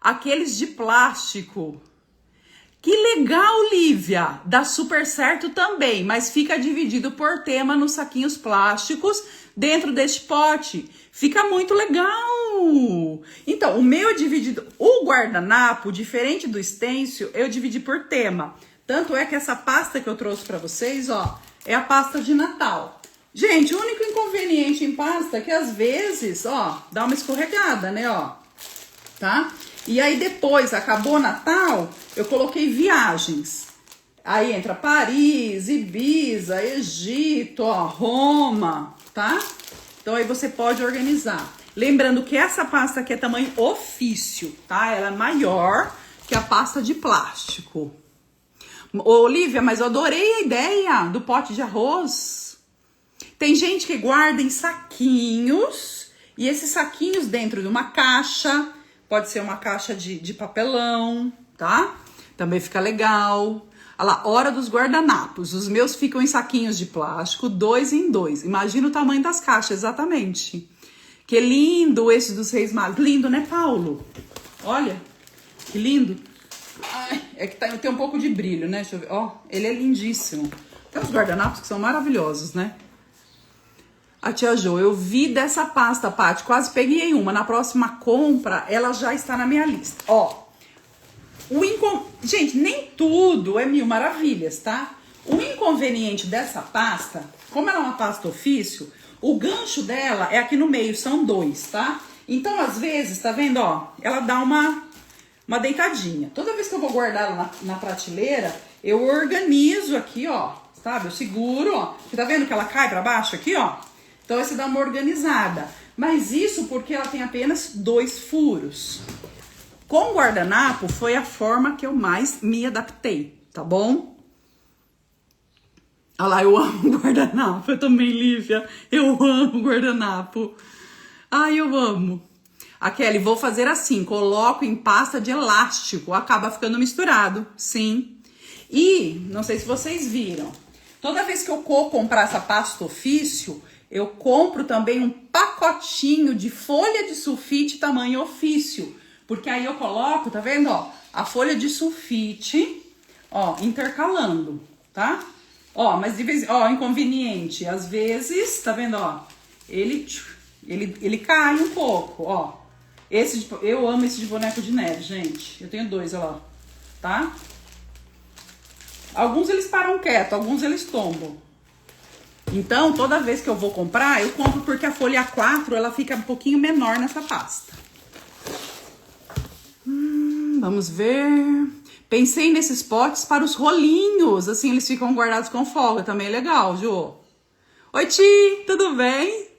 Aqueles de plástico. Que legal, Lívia. Dá super certo também, mas fica dividido por tema nos saquinhos plásticos dentro deste pote. Fica muito legal. Então, o meu é dividido... O guardanapo, diferente do stencil, eu dividi por tema. Tanto é que essa pasta que eu trouxe pra vocês, ó, é a pasta de Natal. Gente, o único inconveniente em pasta é que às vezes, ó, dá uma escorregada, né, ó. Tá? E aí depois, acabou Natal, eu coloquei viagens. Aí entra Paris, Ibiza, Egito, ó, Roma, tá? Então aí você pode organizar. Lembrando que essa pasta aqui é tamanho ofício, tá? Ela é maior que a pasta de plástico. Ô, Olivia, mas eu adorei a ideia do pote de arroz. Tem gente que guarda em saquinhos, e esses saquinhos dentro de uma caixa, pode ser uma caixa de papelão, tá? Também fica legal. Olha lá, hora dos guardanapos. Os meus ficam em saquinhos de plástico, 2 em 2. Imagina o tamanho das caixas, exatamente. Que lindo esse dos Reis Magos. Lindo, né, Paulo? Olha, que lindo. Ai, é que tem um pouco de brilho, né? Deixa eu ver. Ó, ele é lindíssimo. Tem uns guardanapos que são maravilhosos, né? A tia Jo, eu vi dessa pasta, Paty, quase peguei uma. Na próxima compra, ela já está na minha lista. Ó, gente, nem tudo é mil maravilhas, tá? O inconveniente dessa pasta, como ela é uma pasta ofício, o gancho dela é aqui no meio, são 2, tá? Então, às vezes, tá vendo, ó, ela dá uma uma deitadinha. Toda vez que eu vou guardar ela na prateleira, eu organizo aqui, ó, sabe? Eu seguro, ó. Você tá vendo que ela cai pra baixo aqui, ó? Então, você dá uma organizada. Mas isso porque ela tem apenas 2 furos. Com o guardanapo, foi a forma que eu mais me adaptei, tá bom? Olha lá, eu amo guardanapo. Eu também, Lívia. Eu amo guardanapo. Ai, eu amo. A Kelly, vou fazer assim, coloco em pasta de elástico, acaba ficando misturado, sim. E, não sei se vocês viram, toda vez que eu for comprar essa pasta ofício, eu compro também um pacotinho de folha de sulfite tamanho ofício. Porque aí eu coloco, tá vendo, ó, a folha de sulfite, ó, intercalando, tá? Ó, mas de vez, ó, inconveniente, às vezes, tá vendo, ó, ele cai um pouco, ó. Eu amo esse de boneco de neve, gente. Eu tenho 2, olha lá, tá? Alguns eles param quieto, alguns eles tombam. Então, toda vez que eu vou comprar, eu compro porque a folha A4, ela fica um pouquinho menor nessa pasta. Vamos ver. Pensei nesses potes para os rolinhos, assim eles ficam guardados com folga, também é legal, Jô. Oi, Ti, tudo bem?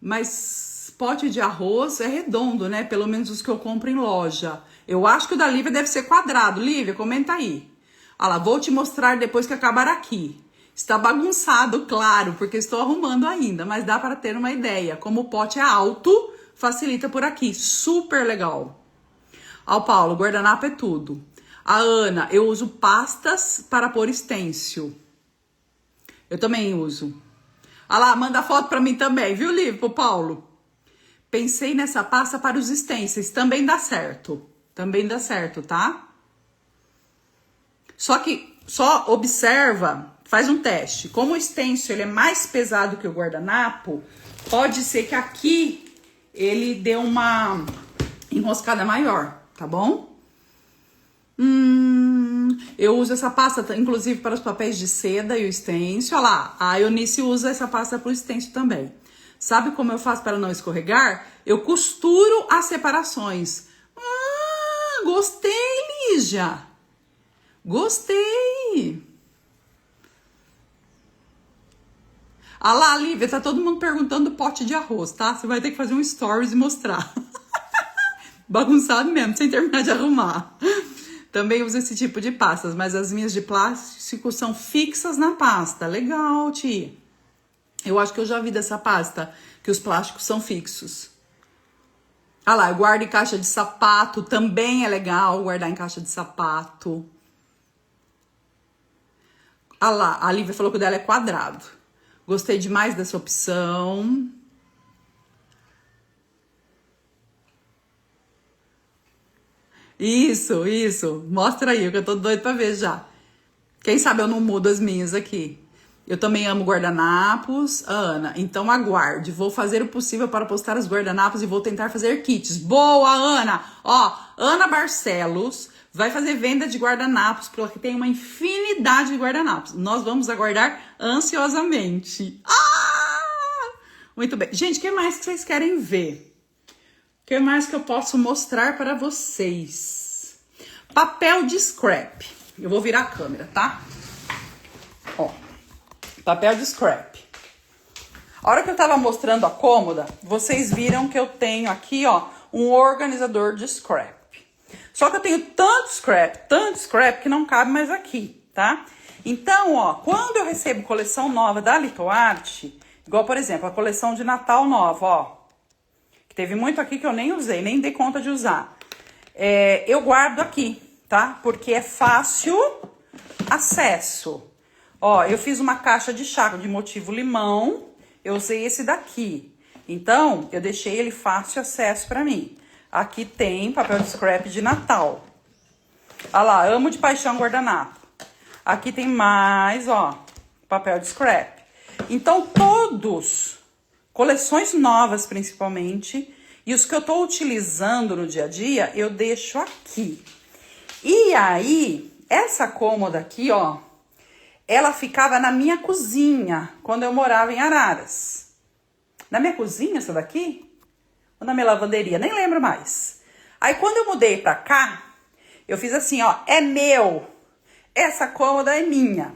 Mas pote de arroz é redondo, né? Pelo menos os que eu compro em loja. Eu acho que o da Lívia deve ser quadrado. Lívia, comenta aí. Olha lá, vou te mostrar depois que acabar aqui. Está bagunçado, claro, porque estou arrumando ainda, mas dá para ter uma ideia. Como o pote é alto, facilita por aqui. Super legal. Ó, Paulo, guardanapo é tudo. A Ana, eu uso pastas para pôr stencil. Eu também uso. Olha lá, manda foto para mim também, viu, Lívia, pro Paulo? Pensei nessa pasta para os stencils, também dá certo. Também dá certo, tá? Só que, só observa, faz um teste. Como o stencil ele é mais pesado que o guardanapo, pode ser que aqui ele dê uma enroscada maior, tá bom? Eu uso essa pasta, inclusive, para os papéis de seda e o stencil. Olha lá, a Eunice usa essa pasta para o stencil também. Sabe como eu faço para não escorregar? Eu costuro as separações. Gostei, Lígia. Gostei. Ah lá, Lívia, tá todo mundo perguntando do pote de arroz, tá? Você vai ter que fazer um stories e mostrar. Bagunçado mesmo, sem terminar de arrumar. Também uso esse tipo de pastas, mas as minhas de plástico são fixas na pasta. Legal, Ti. Eu acho que eu já vi dessa pasta, que os plásticos são fixos. Ah lá, eu guardo em caixa de sapato, também é legal guardar em caixa de sapato. Ah lá, a Lívia falou que o dela é quadrado. Gostei demais dessa opção. Isso. Mostra aí, que eu tô doido pra ver já. Quem sabe eu não mudo as minhas aqui. Eu também amo guardanapos, Ana. Então aguarde. Vou fazer o possível para postar os guardanapos e vou tentar fazer kits. Boa, Ana! Ó, Ana Barcelos vai fazer venda de guardanapos, porque tem uma infinidade de guardanapos. Nós vamos aguardar ansiosamente. Muito bem. Gente, o que mais que vocês querem ver? O que mais que eu posso mostrar para vocês? Papel de scrap. Eu vou virar a câmera, tá? Ó, papel de scrap. A hora que eu tava mostrando a cômoda, vocês viram que eu tenho aqui, ó, um organizador de scrap. Só que eu tenho tanto scrap, que não cabe mais aqui, tá? Então, ó, quando eu recebo coleção nova da Litoarte, igual, por exemplo, a coleção de Natal nova, ó, que teve muito aqui que eu nem usei, nem dei conta de usar. Eu guardo aqui, tá? Porque é fácil acesso. Ó, eu fiz uma caixa de chá de motivo limão, eu usei esse daqui. Então, eu deixei ele fácil acesso pra mim. Aqui tem papel de scrap de Natal. Olha lá, amo de paixão guardanapo. Aqui tem mais, ó, papel de scrap. Então, todos, coleções novas principalmente, e os que eu tô utilizando no dia a dia, eu deixo aqui. E aí, essa cômoda aqui, ó, ela ficava na minha cozinha, quando eu morava em Araras. Na minha cozinha, essa daqui? Ou na minha lavanderia? Nem lembro mais. Aí quando eu mudei pra cá, eu fiz assim, ó, é meu. Essa cômoda é minha.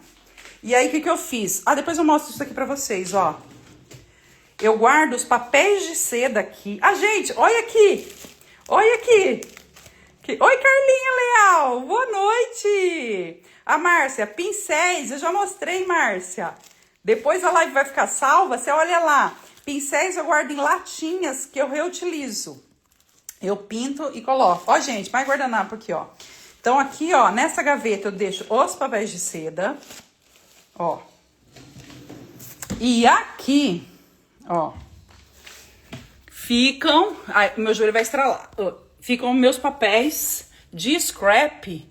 E aí, o que eu fiz? Ah, depois eu mostro isso aqui pra vocês, ó. Eu guardo os papéis de seda aqui. Ah, gente, olha aqui. Olha aqui. Oi, Carlinha Leal. Boa noite. A Márcia, pincéis. Eu já mostrei, Márcia. Depois a live vai ficar salva. Você olha lá. Pincéis eu guardo em latinhas que eu reutilizo. Eu pinto e coloco. Ó, gente, mais guardanapo aqui, ó. Então, aqui, ó, nessa gaveta eu deixo os papéis de seda. Ó. E aqui, ó, ficam... Ai, meu joelho vai estralar. Ficam meus papéis de scrap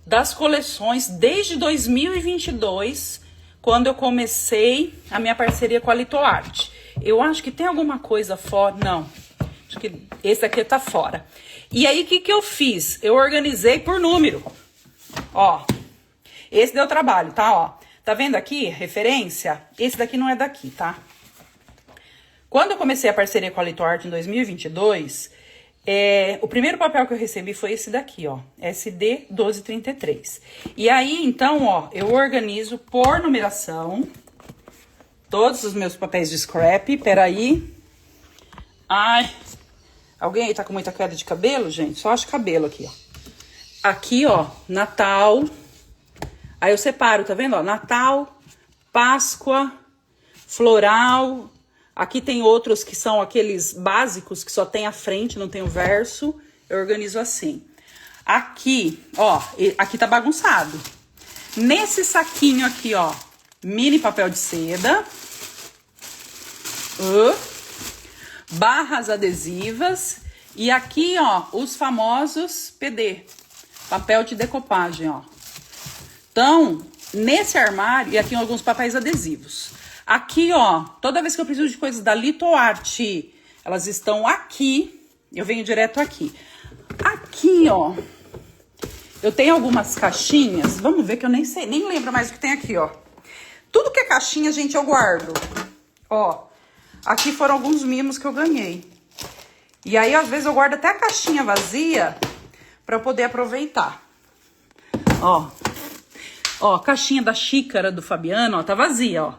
das coleções desde 2022, quando eu comecei a minha parceria com a Litoarte. Eu acho que tem alguma coisa fora... Não, acho que esse aqui tá fora. E aí, o que eu fiz? Eu organizei por número. Ó, esse deu trabalho, tá? Ó, tá vendo aqui? Referência? Esse daqui não é daqui, tá? Quando eu comecei a parceria com a Litoarte em 2022, o primeiro papel que eu recebi foi esse daqui, ó. SD 1233. E aí, então, ó, eu organizo por numeração todos os meus papéis de scrap. Peraí. Ai... Alguém aí tá com muita queda de cabelo, gente? Só acho cabelo aqui, ó. Aqui, ó, Natal. Aí eu separo, tá vendo? Ó, Natal, Páscoa, Floral. Aqui tem outros que são aqueles básicos que só tem a frente, não tem o verso. Eu organizo assim. Aqui, ó, aqui tá bagunçado. Nesse saquinho aqui, ó, mini papel de seda. Barras adesivas e aqui, ó, os famosos PD, papel de decopagem, ó. Então, nesse armário, e aqui alguns papéis adesivos. Aqui, ó, toda vez que eu preciso de coisas da Litoarte, elas estão aqui, eu venho direto aqui. Aqui, ó, eu tenho algumas caixinhas, vamos ver que eu nem sei, nem lembro mais o que tem aqui, ó. Tudo que é caixinha, gente, eu guardo, ó. Aqui foram alguns mimos que eu ganhei. E aí, às vezes, eu guardo até a caixinha vazia pra eu poder aproveitar. Ó. Ó, a caixinha da xícara do Fabiano, ó, tá vazia, ó.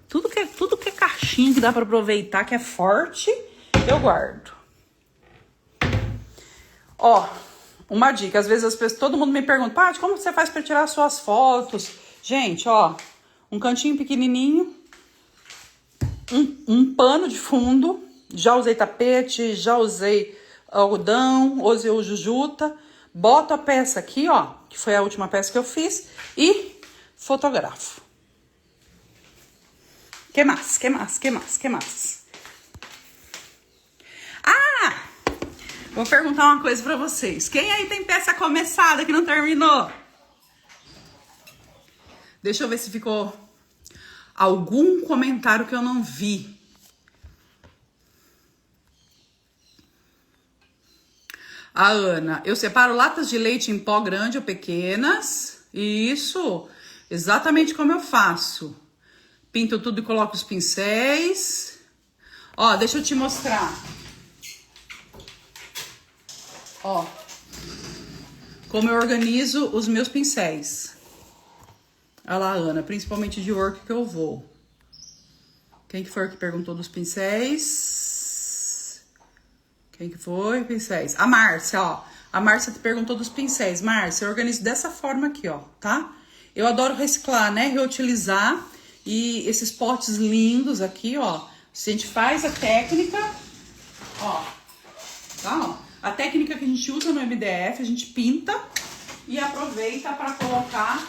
Tudo que é caixinha que dá pra aproveitar, que é forte, eu guardo. Ó, uma dica. Às vezes, todo mundo me pergunta, Paty, como você faz pra tirar suas fotos? Gente, ó, um cantinho pequenininho. Um pano de fundo, já usei tapete, já usei algodão, usei o jujuta, boto a peça aqui, ó, que foi a última peça que eu fiz, e fotografo. Que mais? Ah! Vou perguntar uma coisa pra vocês. Quem aí tem peça começada que não terminou? Deixa eu ver se ficou... algum comentário que eu não vi. A Ana, eu separo latas de leite em pó grande ou pequenas. Isso, exatamente como eu faço. Pinto tudo e coloco os pincéis. Ó, deixa eu te mostrar. Ó, como eu organizo os meus pincéis. Olha lá, Ana, principalmente de work que eu vou. Quem que foi que perguntou dos pincéis? Quem que foi? Pincéis. A Márcia, ó. A Márcia te perguntou dos pincéis. Márcia, eu organizo dessa forma aqui, ó, tá? Eu adoro reciclar, né? Reutilizar. E esses potes lindos aqui, ó. A gente faz a técnica, ó. Tá, ó. A técnica que a gente usa no MDF, a gente pinta e aproveita para colocar...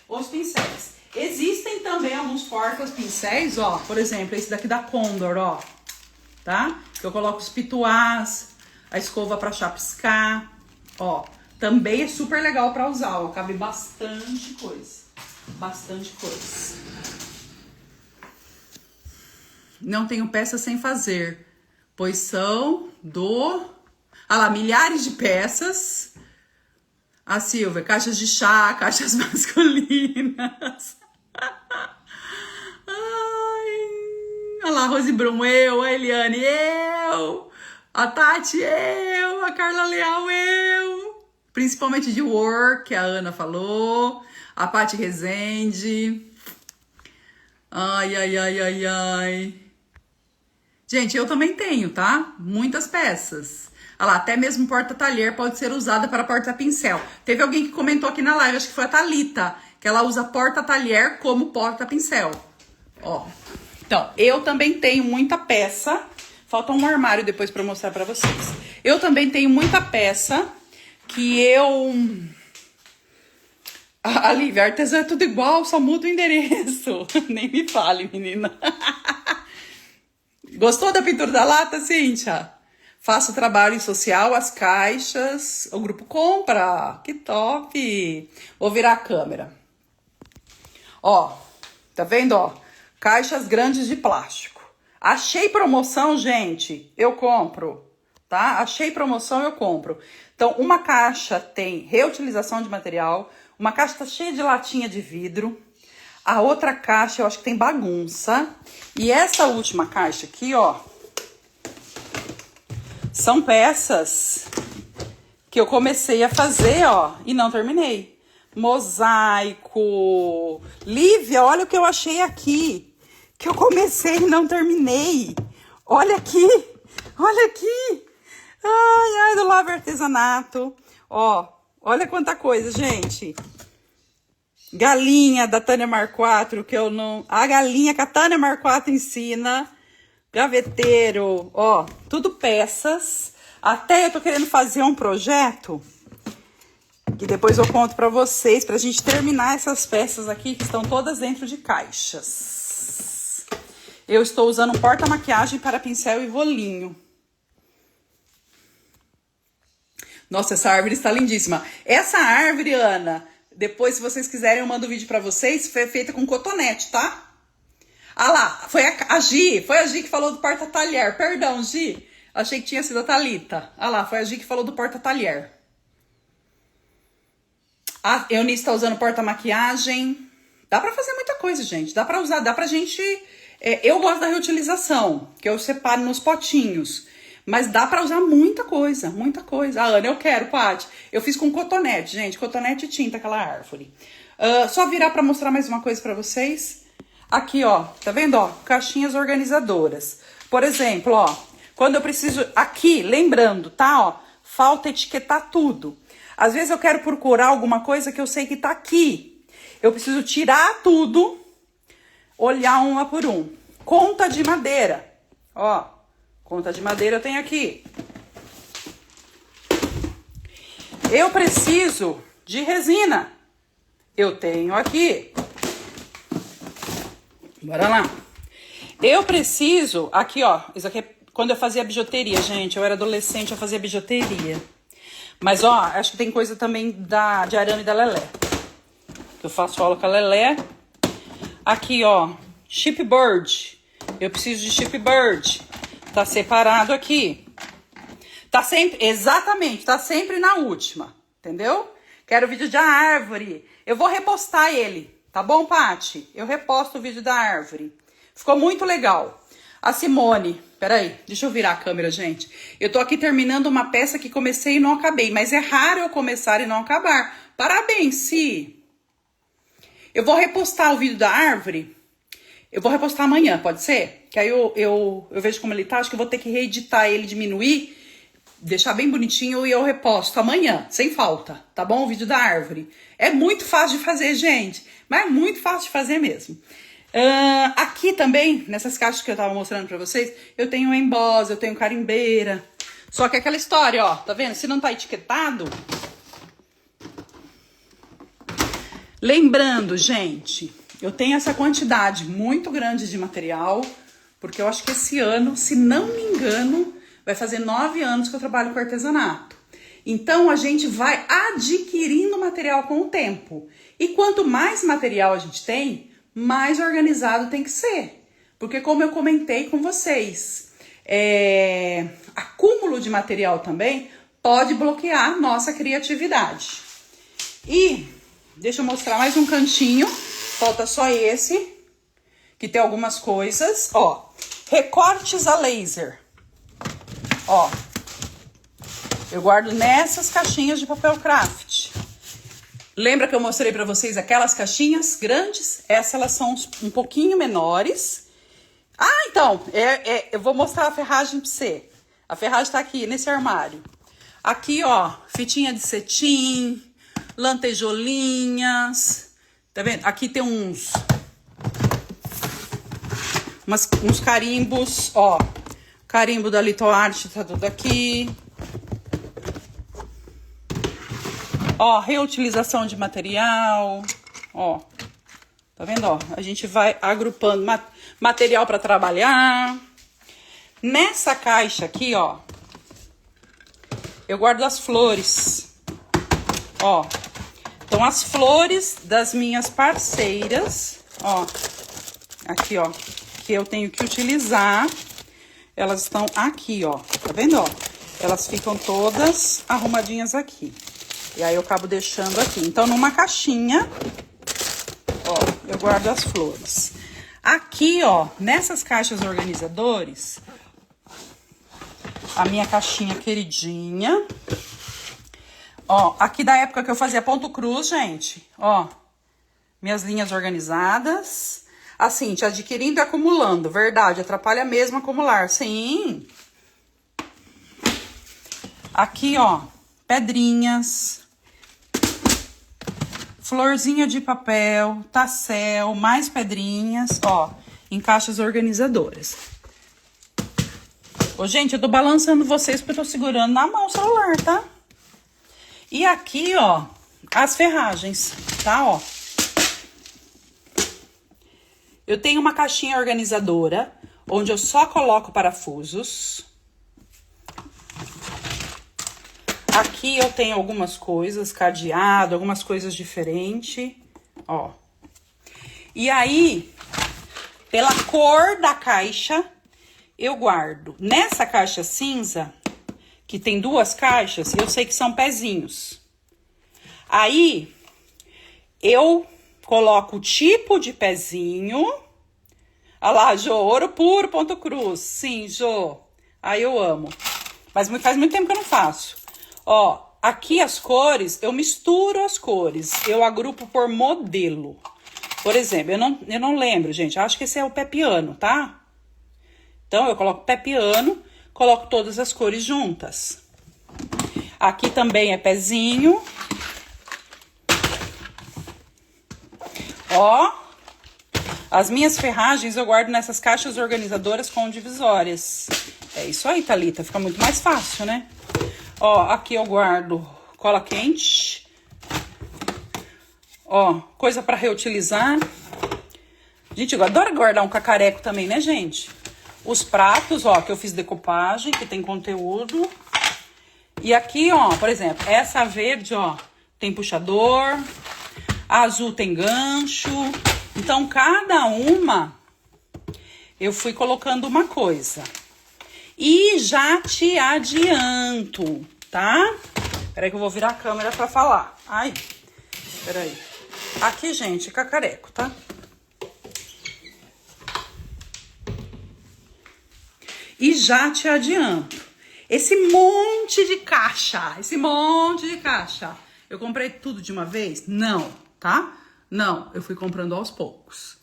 os pincéis. Existem também alguns porta-pincéis, ó. Por exemplo, esse daqui da Condor, ó. Tá? Que eu coloco os pituás, a escova pra chapiscar, ó. Também é super legal pra usar, ó. Cabe bastante coisa. Bastante coisa. Não tenho peças sem fazer, pois são do... ah lá, milhares de peças... A Silvia, caixas de chá, caixas masculinas. Ai, olha lá, Rose Brum, eu, a Eliane, eu. A Tati, eu. A Carla Leal, eu. Principalmente de work, que a Ana falou. A Paty Rezende. Ai, ai, ai, ai, ai. Gente, eu também tenho, tá? Muitas peças. Olha lá, até mesmo porta-talher pode ser usada para porta-pincel. Teve alguém que comentou aqui na live, acho que foi a Thalita, que ela usa porta-talher como porta-pincel. Ó. Então, eu também tenho muita peça. Falta um armário depois para mostrar para vocês. Eu também tenho muita peça que eu... A Lívia, artesã é tudo igual, só muda o endereço. Nem me fale, menina. Gostou da pintura da lata, Cíntia? Faço trabalho social, as caixas, o grupo compra. Que top! Vou virar a câmera. Ó, tá vendo, ó? Caixas grandes de plástico. Achei promoção, gente, eu compro, tá? Achei promoção, eu compro. Então, uma caixa tem reutilização de material, uma caixa tá cheia de latinha de vidro, a outra caixa eu acho que tem bagunça, e essa última caixa aqui, ó, são peças que eu comecei a fazer, ó, e não terminei. Mosaico. Lívia, olha o que eu achei aqui, que eu comecei e não terminei. Olha aqui, olha aqui. Ai, ai, do Lava Artesanato. Ó, olha quanta coisa, gente. Galinha da Tânia Marquardt, que eu não... A galinha que a Tânia Marquardt ensina. Gaveteiro, ó, tudo peças. Até eu tô querendo fazer um projeto que depois eu conto pra vocês, pra gente terminar essas peças aqui que estão todas dentro de caixas. Eu estou usando um porta-maquiagem para pincel e rolinho. Nossa, essa árvore está lindíssima. Essa árvore, Ana, depois, se vocês quiserem, eu mando um vídeo pra vocês. Foi feita com cotonete, tá? Ah lá, foi a Gi que falou do porta-talher. Perdão, Gi. Achei que tinha sido a Thalita. Ah lá, foi a Gi que falou do porta-talher. A Eunice tá usando porta-maquiagem. Dá pra fazer muita coisa, gente. Dá pra usar, dá pra gente... eu gosto da reutilização, que eu separo nos potinhos. Mas dá pra usar muita coisa, muita coisa. Ah, Ana, eu quero, Paty. Eu fiz com cotonete, gente. Cotonete e tinta, aquela árvore. Só virar pra mostrar mais uma coisa pra vocês. Aqui, ó. Tá vendo, ó? Caixinhas organizadoras. Por exemplo, ó. Quando eu preciso... Aqui, lembrando, tá, ó. Falta etiquetar tudo. Às vezes eu quero procurar alguma coisa que eu sei que tá aqui. Eu preciso tirar tudo. Olhar uma por um. Conta de madeira. Ó. Conta de madeira eu tenho aqui. Eu preciso de resina. Eu tenho aqui. Bora lá. Eu preciso... Aqui, ó. Isso aqui é quando eu fazia bijuteria, gente. Eu era adolescente, eu fazia bijuteria. Mas, ó, acho que tem coisa também de arame e da Lelé. Eu faço aula com a Lelé. Aqui, ó. Chipboard. Eu preciso de chipboard. Tá separado aqui. Tá sempre... Exatamente. Tá sempre na última. Entendeu? Quero o vídeo de árvore. Eu vou repostar ele. Tá bom, Paty? Eu reposto o vídeo da árvore. Ficou muito legal. A Simone... Peraí, deixa eu virar a câmera, gente. Eu tô aqui terminando uma peça que comecei e não acabei. Mas é raro eu começar e não acabar. Parabéns, Si. Eu vou repostar o vídeo da árvore. Eu vou repostar amanhã, pode ser? Que aí eu vejo como ele tá. Acho que eu vou ter que reeditar ele, diminuir. Deixar bem bonitinho e eu reposto amanhã. Sem falta, tá bom? O vídeo da árvore. É muito fácil de fazer, gente. Mas é muito fácil de fazer mesmo. Aqui também, nessas caixas que eu tava mostrando pra vocês, eu tenho emboss, eu tenho carimbeira. Só que é aquela história, ó, tá vendo? Se não tá etiquetado... Lembrando, gente, eu tenho essa quantidade muito grande de material, porque eu acho que esse ano, se não me engano, vai fazer 9 anos que eu trabalho com artesanato. Então, a gente vai adquirindo material com o tempo. E quanto mais material a gente tem, mais organizado tem que ser. Porque como eu comentei com vocês, acúmulo de material também pode bloquear nossa criatividade. E deixa eu mostrar mais um cantinho. Falta só esse, que tem algumas coisas. Ó, recortes a laser. Ó, eu guardo nessas caixinhas de papel craft. Lembra que eu mostrei pra vocês aquelas caixinhas grandes? Essas, elas são um pouquinho menores. Ah, então, eu vou mostrar a ferragem pra você. A ferragem tá aqui, nesse armário. Aqui, ó, fitinha de cetim, lantejoulinhas. Tá vendo? Aqui tem uns carimbos, ó. Carimbo da Little Art tá tudo aqui. Ó, reutilização de material, ó. Tá vendo, ó? A gente vai agrupando material para trabalhar. Nessa caixa aqui, ó, eu guardo as flores. Ó, então as flores das minhas parceiras, ó, aqui, ó, que eu tenho que utilizar, elas estão aqui, ó, tá vendo, ó? Elas ficam todas arrumadinhas aqui. E aí eu acabo deixando aqui. Então, numa caixinha, ó, eu guardo as flores. Aqui, ó, nessas caixas organizadores, a minha caixinha queridinha. Ó, aqui da época que eu fazia ponto cruz, gente, ó, minhas linhas organizadas. Assim, te adquirindo e acumulando, verdade, atrapalha mesmo acumular, sim. Aqui, ó, pedrinhas, florzinha de papel, tassel, mais pedrinhas, ó, em caixas organizadoras. Ô, gente, eu tô balançando vocês porque eu tô segurando na mão o celular, tá? E aqui, ó, as ferragens, tá, ó. Eu tenho uma caixinha organizadora, onde eu só coloco parafusos. Aqui eu tenho algumas coisas, cadeado, algumas coisas diferentes, ó. E aí, pela cor da caixa, eu guardo. Nessa caixa cinza, que tem duas caixas, eu sei que são pezinhos. Aí, eu coloco o tipo de pezinho. Olha lá, Jô, ouro puro, ponto cruz. Sim, Jô. Aí eu amo. Mas faz muito tempo que eu não faço. Ó, aqui as cores, eu misturo as cores. Eu agrupo por modelo. Por exemplo, eu não lembro, gente. Acho que esse é o pé piano, tá? Então, eu coloco pé piano, coloco todas as cores juntas. Aqui também é pezinho. Ó, as minhas ferragens eu guardo nessas caixas organizadoras com divisórias. É isso aí, Thalita, fica muito mais fácil, né? Ó, aqui eu guardo cola quente. Ó, coisa pra reutilizar. Gente, eu adoro guardar um cacareco também, né, gente? Os pratos, ó, que eu fiz decopagem, que tem conteúdo. E aqui, ó, por exemplo, essa verde, ó, tem puxador. A azul tem gancho. Então, cada uma, eu fui colocando uma coisa. E já te adianto, tá? Peraí que eu vou virar a câmera pra falar. Ai, peraí. Aqui, gente, cacareco, tá? E já te adianto. Esse monte de caixa, eu comprei tudo de uma vez? Não. Tá? Não, eu fui comprando aos poucos.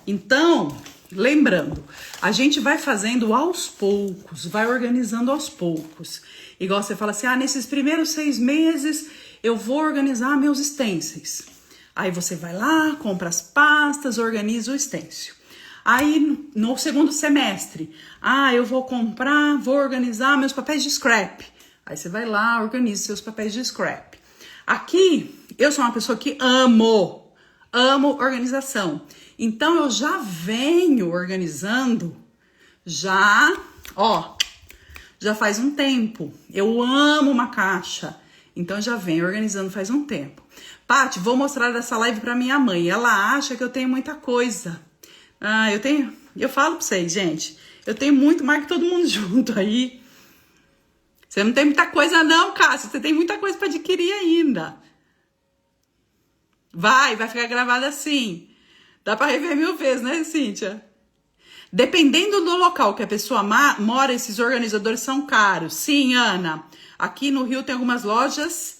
Então, lembrando, a gente vai fazendo aos poucos, vai organizando aos poucos. Igual você fala assim, nesses primeiros 6 meses eu vou organizar meus stencils. Aí você vai lá, compra as pastas, organiza o stencil. Aí no segundo semestre, eu vou organizar meus papéis de scrap. Aí você vai lá, organiza seus papéis de scrap. Aqui, eu sou uma pessoa que amo organização. Então, eu já venho organizando, já faz um tempo. Eu amo uma caixa, então já venho organizando faz um tempo. Paty, vou mostrar essa live pra minha mãe. Ela acha que eu tenho muita coisa. Eu falo pra vocês, gente, eu tenho muito mais que todo mundo junto aí. Você não tem muita coisa não, Cássia. Você tem muita coisa para adquirir ainda. Vai ficar gravado assim. Dá para rever 1000 vezes, né, Cíntia? Dependendo do local que a pessoa mora, esses organizadores são caros. Sim, Ana. Aqui no Rio tem algumas lojas,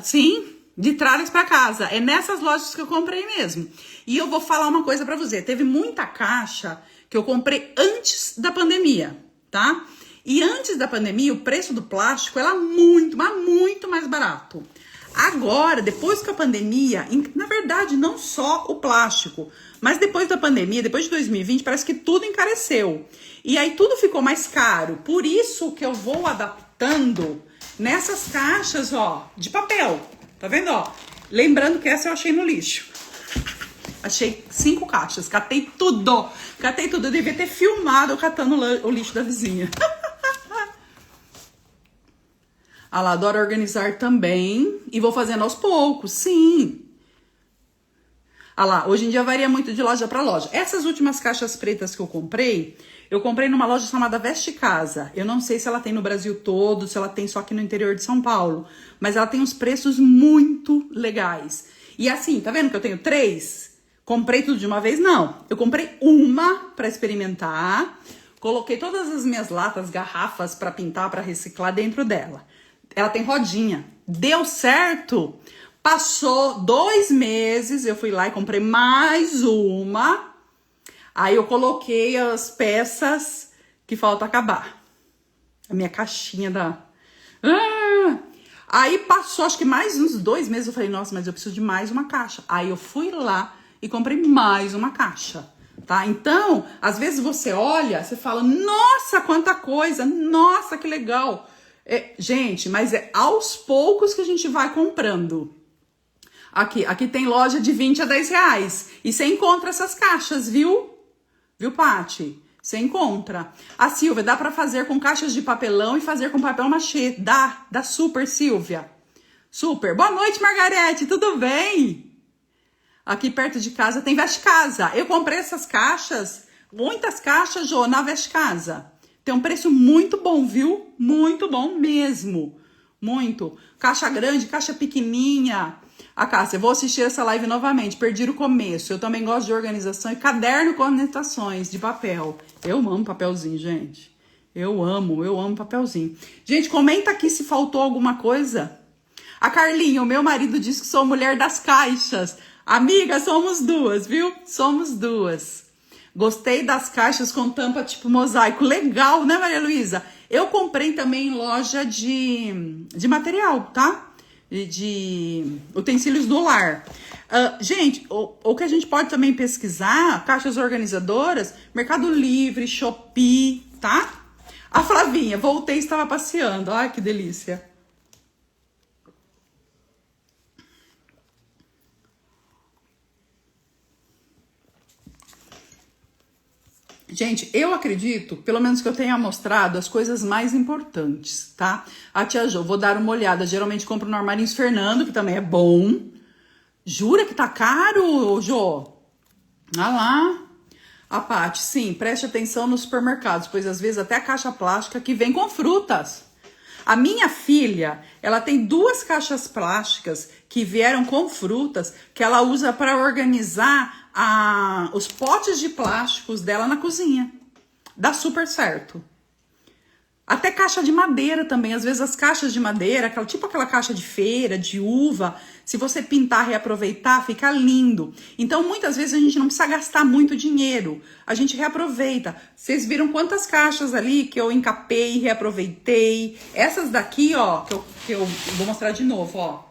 sim, de tralhas para casa. É nessas lojas que eu comprei mesmo. E eu vou falar uma coisa para você. Teve muita caixa que eu comprei antes da pandemia, tá? E antes da pandemia, o preço do plástico era muito, mas muito mais barato. Agora, depois que a pandemia, na verdade, não só o plástico, mas depois da pandemia, depois de 2020, parece que tudo encareceu. E aí tudo ficou mais caro. Por isso que eu vou adaptando nessas caixas, ó, de papel. Tá vendo, ó? Lembrando que essa eu achei no lixo. Achei 5 caixas, catei tudo. Catei tudo, eu devia ter filmado eu catando o lixo da vizinha. Ah lá, adoro organizar também. E vou fazendo aos poucos, sim. Ah lá, hoje em dia varia muito de loja para loja. Essas últimas caixas pretas que eu comprei numa loja chamada Veste Casa. Eu não sei se ela tem no Brasil todo, se ela tem só aqui no interior de São Paulo. Mas ela tem uns preços muito legais. E assim, tá vendo que eu tenho 3? Comprei tudo de uma vez? Não. Eu comprei uma para experimentar. Coloquei todas as minhas latas, garrafas para pintar, para reciclar dentro dela. Ela tem rodinha. Deu certo? Passou 2 meses, eu fui lá e comprei mais uma. Aí eu coloquei as peças que falta acabar. A minha caixinha da... Aí passou, acho que mais uns 2 meses, eu falei, nossa, mas eu preciso de mais uma caixa. Aí eu fui lá e comprei mais uma caixa, tá? Então, às vezes você olha, você fala, nossa, quanta coisa, nossa, que legal. Gente, mas é aos poucos que a gente vai comprando. Aqui tem loja de 20 a 10 reais. E você encontra essas caixas, viu? Viu, Paty? Você encontra. A Silvia, dá pra fazer com caixas de papelão e fazer com papel machê. Dá super, Silvia. Super. Boa noite, Margarete, tudo bem? Aqui perto de casa tem Veste Casa. Eu comprei essas caixas, muitas caixas, Jô, na Veste Casa. Tem um preço muito bom, viu? Muito bom mesmo. Muito. Caixa grande, caixa pequenininha. A Cássia, vou assistir essa live novamente. Perdi o começo. Eu também gosto de organização e caderno com anotações de papel. Eu amo papelzinho, gente. Eu amo papelzinho. Gente, comenta aqui se faltou alguma coisa. A Carlinha, o meu marido diz que sou mulher das caixas. Amiga, somos duas, viu? Somos duas. Gostei das caixas com tampa tipo mosaico. Legal, né, Maria Luísa? Eu comprei também em loja de material, tá? De utensílios do lar. Gente, o que a gente pode também pesquisar, caixas organizadoras, Mercado Livre, Shopee, tá? A Flavinha, voltei e estava passeando. Ai, que delícia. Gente, eu acredito, pelo menos que eu tenha mostrado as coisas mais importantes, tá? A tia Jo, vou dar uma olhada. Geralmente compro no Armarinhos Fernando, que também é bom. Jura que tá caro, Jô? Ah lá. A Paty, sim, preste atenção nos supermercados, pois às vezes até a caixa plástica que vem com frutas. A minha filha, ela tem 2 caixas plásticas que vieram com frutas que ela usa para organizar os potes de plásticos dela na cozinha. Dá super certo. Até caixa de madeira também. Às vezes as caixas de madeira, tipo aquela caixa de feira, de uva, se você pintar e reaproveitar, fica lindo. Então, muitas vezes a gente não precisa gastar muito dinheiro. A gente reaproveita. Vocês viram quantas caixas ali que eu encapei e reaproveitei? Essas daqui, ó, que eu vou mostrar de novo, ó.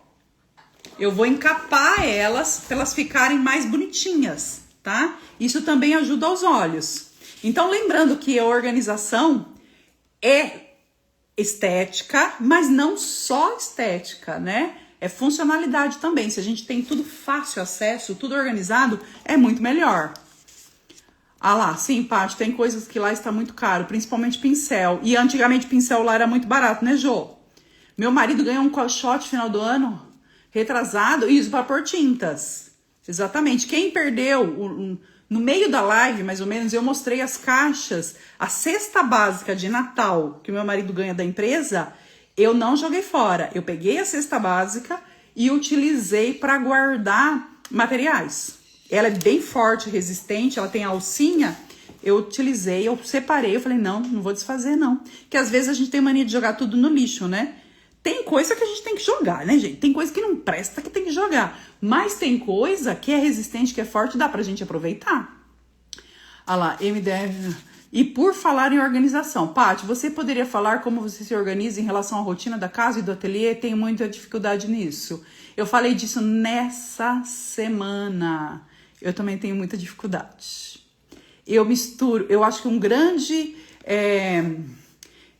Eu vou encapar elas para elas ficarem mais bonitinhas, tá? Isso também ajuda aos olhos. Então, lembrando que a organização é estética, mas não só estética, né? É funcionalidade também. Se a gente tem tudo fácil acesso, tudo organizado, é muito melhor. Ah lá, sim, Paty, tem coisas que lá está muito caro, principalmente pincel. E antigamente pincel lá era muito barato, né, Jô? Meu marido ganhou um caixote no final do ano, retrasado, isso para pôr tintas. Exatamente. Quem perdeu, no meio da live, mais ou menos, eu mostrei as caixas, a cesta básica de Natal que meu marido ganha da empresa, eu não joguei fora. Eu peguei a cesta básica e utilizei para guardar materiais. Ela é bem forte, resistente, ela tem alcinha. eu utilizei, eu separei, eu falei, não vou desfazer não. Que às vezes a gente tem mania de jogar tudo no lixo, né? Tem coisa que a gente tem que jogar, né, gente? Tem coisa que não presta que tem que jogar. Mas tem coisa que é resistente, que é forte, dá pra gente aproveitar. Ah lá, MDF. E por falar em organização, Paty, você poderia falar como você se organiza em relação à rotina da casa e do ateliê? Tenho muita dificuldade nisso. Eu falei disso nessa semana. Eu também tenho muita dificuldade. Eu misturo, eu acho que um grande...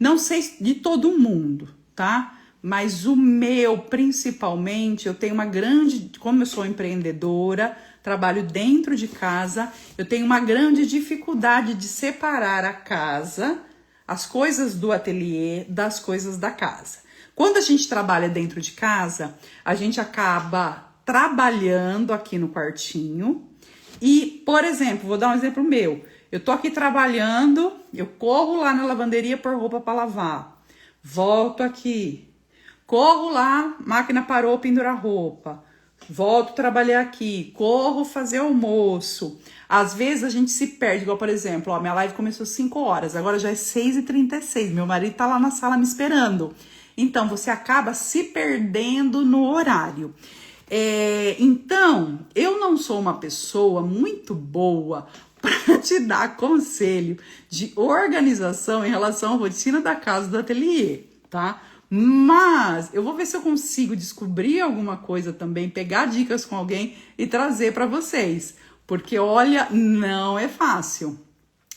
não sei de todo mundo, tá? Mas o meu, principalmente, eu tenho uma grande... Como eu sou empreendedora, trabalho dentro de casa, eu tenho uma grande dificuldade de separar a casa, as coisas do ateliê, das coisas da casa. Quando a gente trabalha dentro de casa, a gente acaba trabalhando aqui no quartinho e, por exemplo, vou dar um exemplo meu. Eu tô aqui trabalhando, eu corro lá na lavanderia pôr roupa para lavar, volto aqui, corro lá, máquina parou, pendura roupa, volto trabalhar aqui, corro fazer almoço. Às vezes a gente se perde, igual por exemplo, ó, minha live começou às 5 horas, agora já é 6h36, meu marido tá lá na sala me esperando. Então você acaba se perdendo no horário. Então, eu não sou uma pessoa muito boa para te dar conselho de organização em relação à rotina da casa do ateliê, tá? Mas eu vou ver se eu consigo descobrir alguma coisa também, pegar dicas com alguém e trazer para vocês. Porque, olha, não é fácil.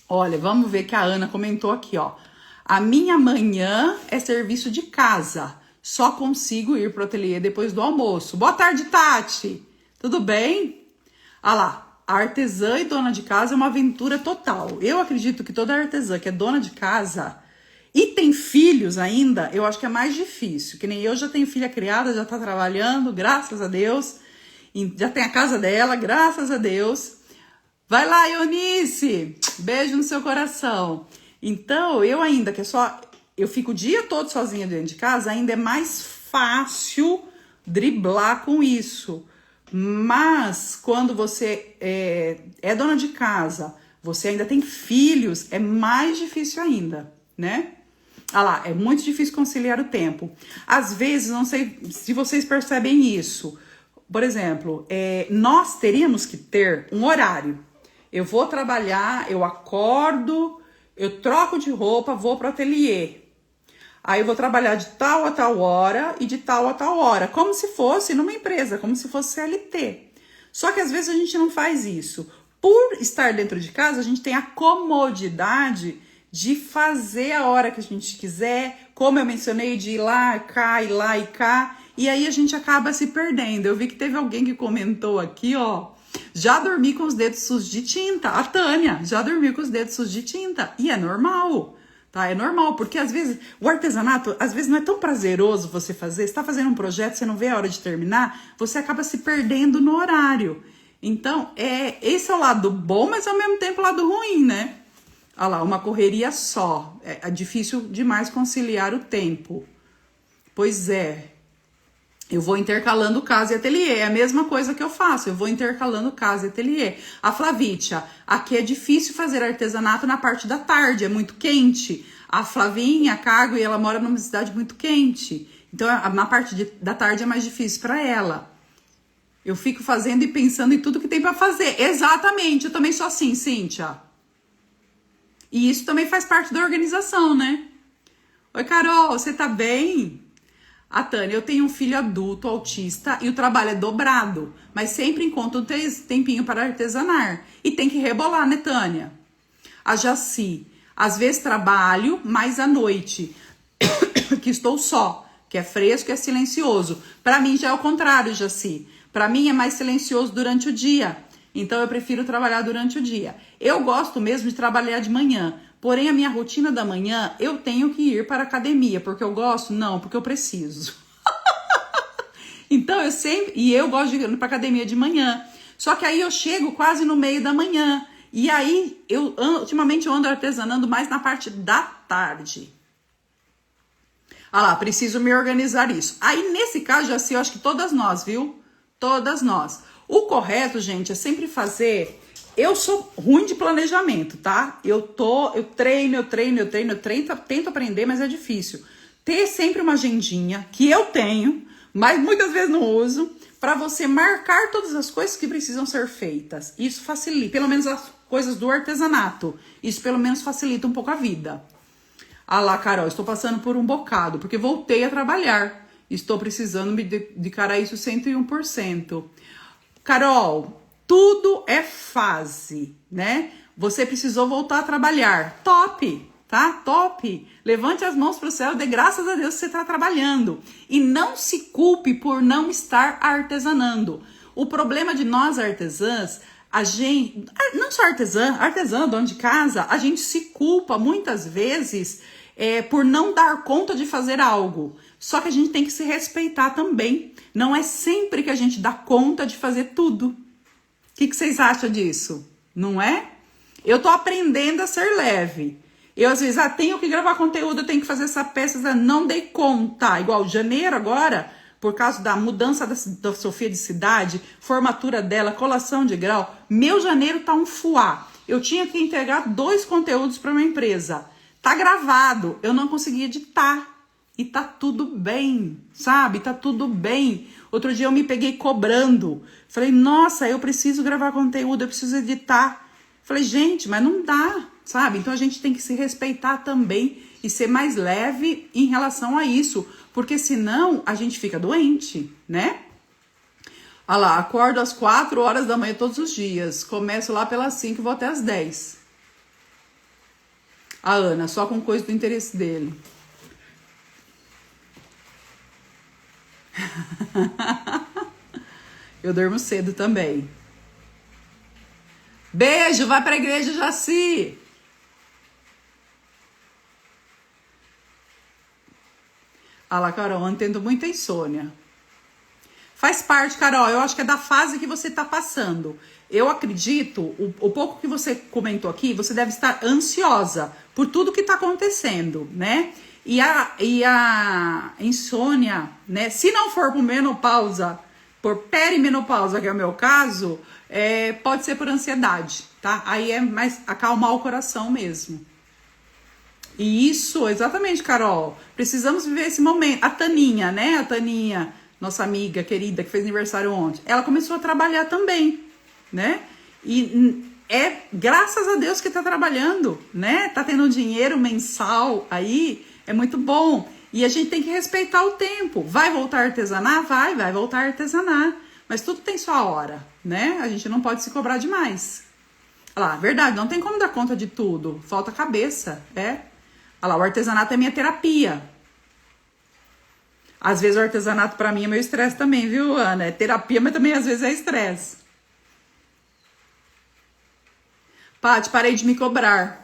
Olha, vamos ver que a Ana comentou aqui, ó. A minha manhã é serviço de casa. Só consigo ir pro ateliê depois do almoço. Boa tarde, Tati. Tudo bem? Ah lá, a artesã e dona de casa é uma aventura total. Eu acredito que toda artesã que é dona de casa e tem filhos ainda, eu acho que é mais difícil. Que nem eu já tenho filha criada, já tá trabalhando, graças a Deus. Já tem a casa dela, graças a Deus. Vai lá, Eunice! Beijo no seu coração. Então, eu ainda, que é só... Eu fico o dia todo sozinha dentro de casa, ainda é mais fácil driblar com isso. Mas, quando você é dona de casa, você ainda tem filhos, é mais difícil ainda, né? Ah lá, é muito difícil conciliar o tempo. Às vezes, não sei se vocês percebem isso. Por exemplo, nós teríamos que ter um horário. Eu vou trabalhar, eu acordo, eu troco de roupa, vou pro ateliê. Aí eu vou trabalhar de tal a tal hora e de tal a tal hora, como se fosse numa empresa, como se fosse CLT. Só que às vezes a gente não faz isso. Por estar dentro de casa, a gente tem a comodidade de fazer a hora que a gente quiser, como eu mencionei, de ir lá e cá, e aí a gente acaba se perdendo. Eu vi que teve alguém que comentou aqui, ó, já dormi com os dedos sujos de tinta. A Tânia já dormiu com os dedos sujos de tinta, e é normal. Tá? É normal, porque às vezes o artesanato, às vezes não é tão prazeroso você fazer. Você tá fazendo um projeto, você não vê a hora de terminar, você acaba se perdendo no horário. Então, esse é o lado bom, mas ao mesmo tempo o lado ruim, né? Olha lá, uma correria só. É difícil demais conciliar o tempo. Pois é. Eu vou intercalando casa e ateliê, é a mesma coisa que eu faço, eu vou intercalando casa e ateliê. A Flavícia, aqui é difícil fazer artesanato na parte da tarde, é muito quente. A Flavinha, a Cago, ela mora numa cidade muito quente, então na parte da tarde é mais difícil para ela. Eu fico fazendo e pensando em tudo que tem para fazer. Exatamente, eu também sou assim, Cíntia. E isso também faz parte da organização, né? Oi, Carol, você tá bem? A Tânia, eu tenho um filho adulto, autista, e o trabalho é dobrado, mas sempre encontro um tempinho para artesanar. E tem que rebolar, né, Tânia? A Jaci, às vezes trabalho, mais à noite, que estou só, que é fresco e é silencioso. Para mim já é o contrário, Jaci. Para mim é mais silencioso durante o dia, então eu prefiro trabalhar durante o dia. Eu gosto mesmo de trabalhar de manhã. Porém, a minha rotina da manhã, eu tenho que ir para a academia. Porque eu gosto? Não, porque eu preciso. Então, eu gosto de ir para a academia de manhã. Só que aí eu chego quase no meio da manhã. E aí, ultimamente eu ando artesanando mais na parte da tarde. Ah lá, preciso me organizar isso. Aí, nesse caso, já sei, eu acho que todas nós, viu? Todas nós. O correto, gente, é sempre fazer Eu sou ruim de planejamento, tá? Eu treino, tento aprender, mas é difícil. Ter sempre uma agendinha, que eu tenho, mas muitas vezes não uso, para você marcar todas as coisas que precisam ser feitas. Isso facilita, pelo menos as coisas do artesanato. Isso pelo menos facilita um pouco a vida. Ah lá, Carol, estou passando por um bocado, porque voltei a trabalhar. Estou precisando me dedicar a isso 101%. Carol, tudo é fase, né? Você precisou voltar a trabalhar. Top, tá? Top. Levante as mãos para o céu e dê graças a Deus que você está trabalhando. E não se culpe por não estar artesanando. O problema de nós artesãs, a gente, não só artesã, dona de casa, a gente se culpa muitas vezes por não dar conta de fazer algo. Só que a gente tem que se respeitar também. Não é sempre que a gente dá conta de fazer tudo. O que vocês acham disso? Não é? Eu tô aprendendo a ser leve. Eu, às vezes, tenho que gravar conteúdo, eu tenho que fazer essa peça, não dei conta. Igual janeiro agora, por causa da mudança da Sofia de cidade, formatura dela, colação de grau, meu janeiro tá um fuá. Eu tinha que entregar 2 conteúdos para uma empresa. Tá gravado, eu não consegui editar. E tá tudo bem, sabe? Tá tudo bem. Outro dia eu me peguei cobrando. Falei, nossa, eu preciso gravar conteúdo, eu preciso editar. Falei, gente, mas não dá, sabe? Então a gente tem que se respeitar também e ser mais leve em relação a isso. Porque senão a gente fica doente, né? Olha lá, acordo às 4 horas da manhã todos os dias. Começo lá pelas 5 e vou até às 10. A Ana, só com coisa do interesse dele. Eu durmo cedo também. Beijo, vai pra igreja, Jaci. Ah lá, Carol, eu tendo muita insônia. Faz parte, Carol, eu acho que é da fase que você tá passando. Eu acredito, o pouco que você comentou aqui, você deve estar ansiosa por tudo que tá acontecendo, né? E a insônia, né? Se não for por menopausa, por perimenopausa, que é o meu caso, pode ser por ansiedade, tá? Aí é mais acalmar o coração mesmo. E isso, exatamente, Carol. Precisamos viver esse momento. A Taninha, né? A Taninha, nossa amiga querida, que fez aniversário ontem, ela começou a trabalhar também, né? E graças a Deus que tá trabalhando, né? Tá tendo um dinheiro mensal aí, é muito bom. E a gente tem que respeitar o tempo. Vai voltar a artesanar? Vai voltar a artesanar. Mas tudo tem sua hora, né? A gente não pode se cobrar demais. Olha lá, verdade, não tem como dar conta de tudo. Falta cabeça, Olha lá, o artesanato é minha terapia. Às vezes o artesanato pra mim é meu estresse também, viu, Ana? É terapia, mas também às vezes é estresse. Paty, parei de me cobrar.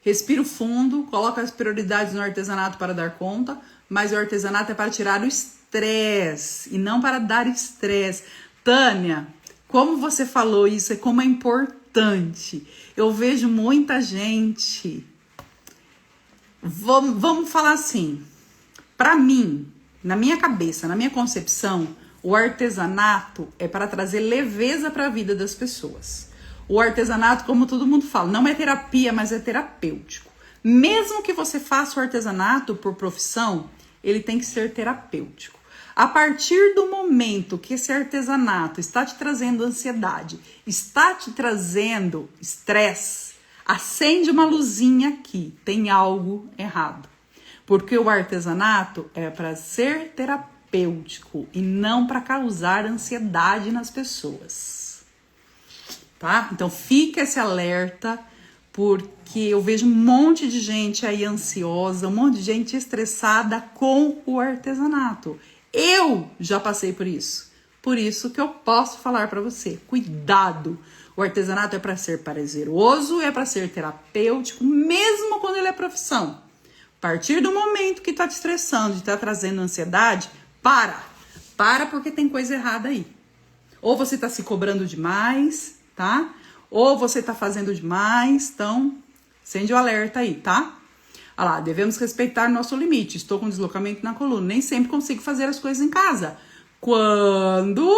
Respiro fundo, coloco as prioridades no artesanato para dar conta, mas o artesanato é para tirar o estresse e não para dar estresse. Tânia, como você falou isso, como é importante. Eu vejo muita gente. Vamos falar assim. Para mim, na minha cabeça, na minha concepção, o artesanato é para trazer leveza para a vida das pessoas. O artesanato, como todo mundo fala, não é terapia, mas é terapêutico. Mesmo que você faça o artesanato por profissão, ele tem que ser terapêutico. A partir do momento que esse artesanato está te trazendo ansiedade, está te trazendo estresse, acende uma luzinha aqui, tem algo errado. Porque o artesanato é para ser terapêutico e não para causar ansiedade nas pessoas. Tá? Então fica esse alerta, porque eu vejo um monte de gente aí ansiosa, um monte de gente estressada com o artesanato. Eu já passei por isso que eu posso falar para você, cuidado. O artesanato é para ser prazeroso, é para ser terapêutico, mesmo quando ele é profissão. A partir do momento que tá te estressando, tá trazendo ansiedade, para porque tem coisa errada aí. Ou você tá se cobrando demais, tá? Ou você tá fazendo demais, então acende o alerta aí, tá? Olha lá, devemos respeitar nosso limite. Estou com deslocamento na coluna, nem sempre consigo fazer as coisas em casa. Quando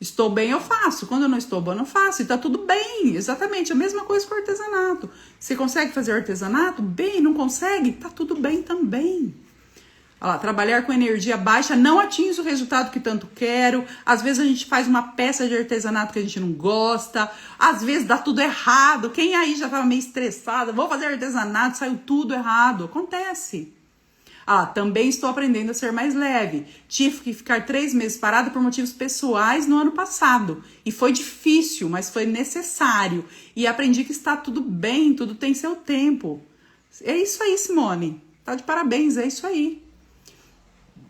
Estou bem, eu faço. Quando eu não estou bom, eu não faço. E tá tudo bem. Exatamente. A mesma coisa com o artesanato. Você consegue fazer artesanato? Bem. Não consegue? Tá tudo bem também. Olha lá, trabalhar com energia baixa não atinge o resultado que tanto quero. Às vezes a gente faz uma peça de artesanato que a gente não gosta. Às vezes dá tudo errado. Quem aí já estava meio estressado? Vou fazer artesanato, saiu tudo errado. Acontece. Também estou aprendendo a ser mais leve. Tive que ficar 3 meses parada por motivos pessoais no ano passado. E foi difícil, mas foi necessário. E aprendi que está tudo bem, tudo tem seu tempo. É isso aí, Simone. Tá de parabéns, é isso aí.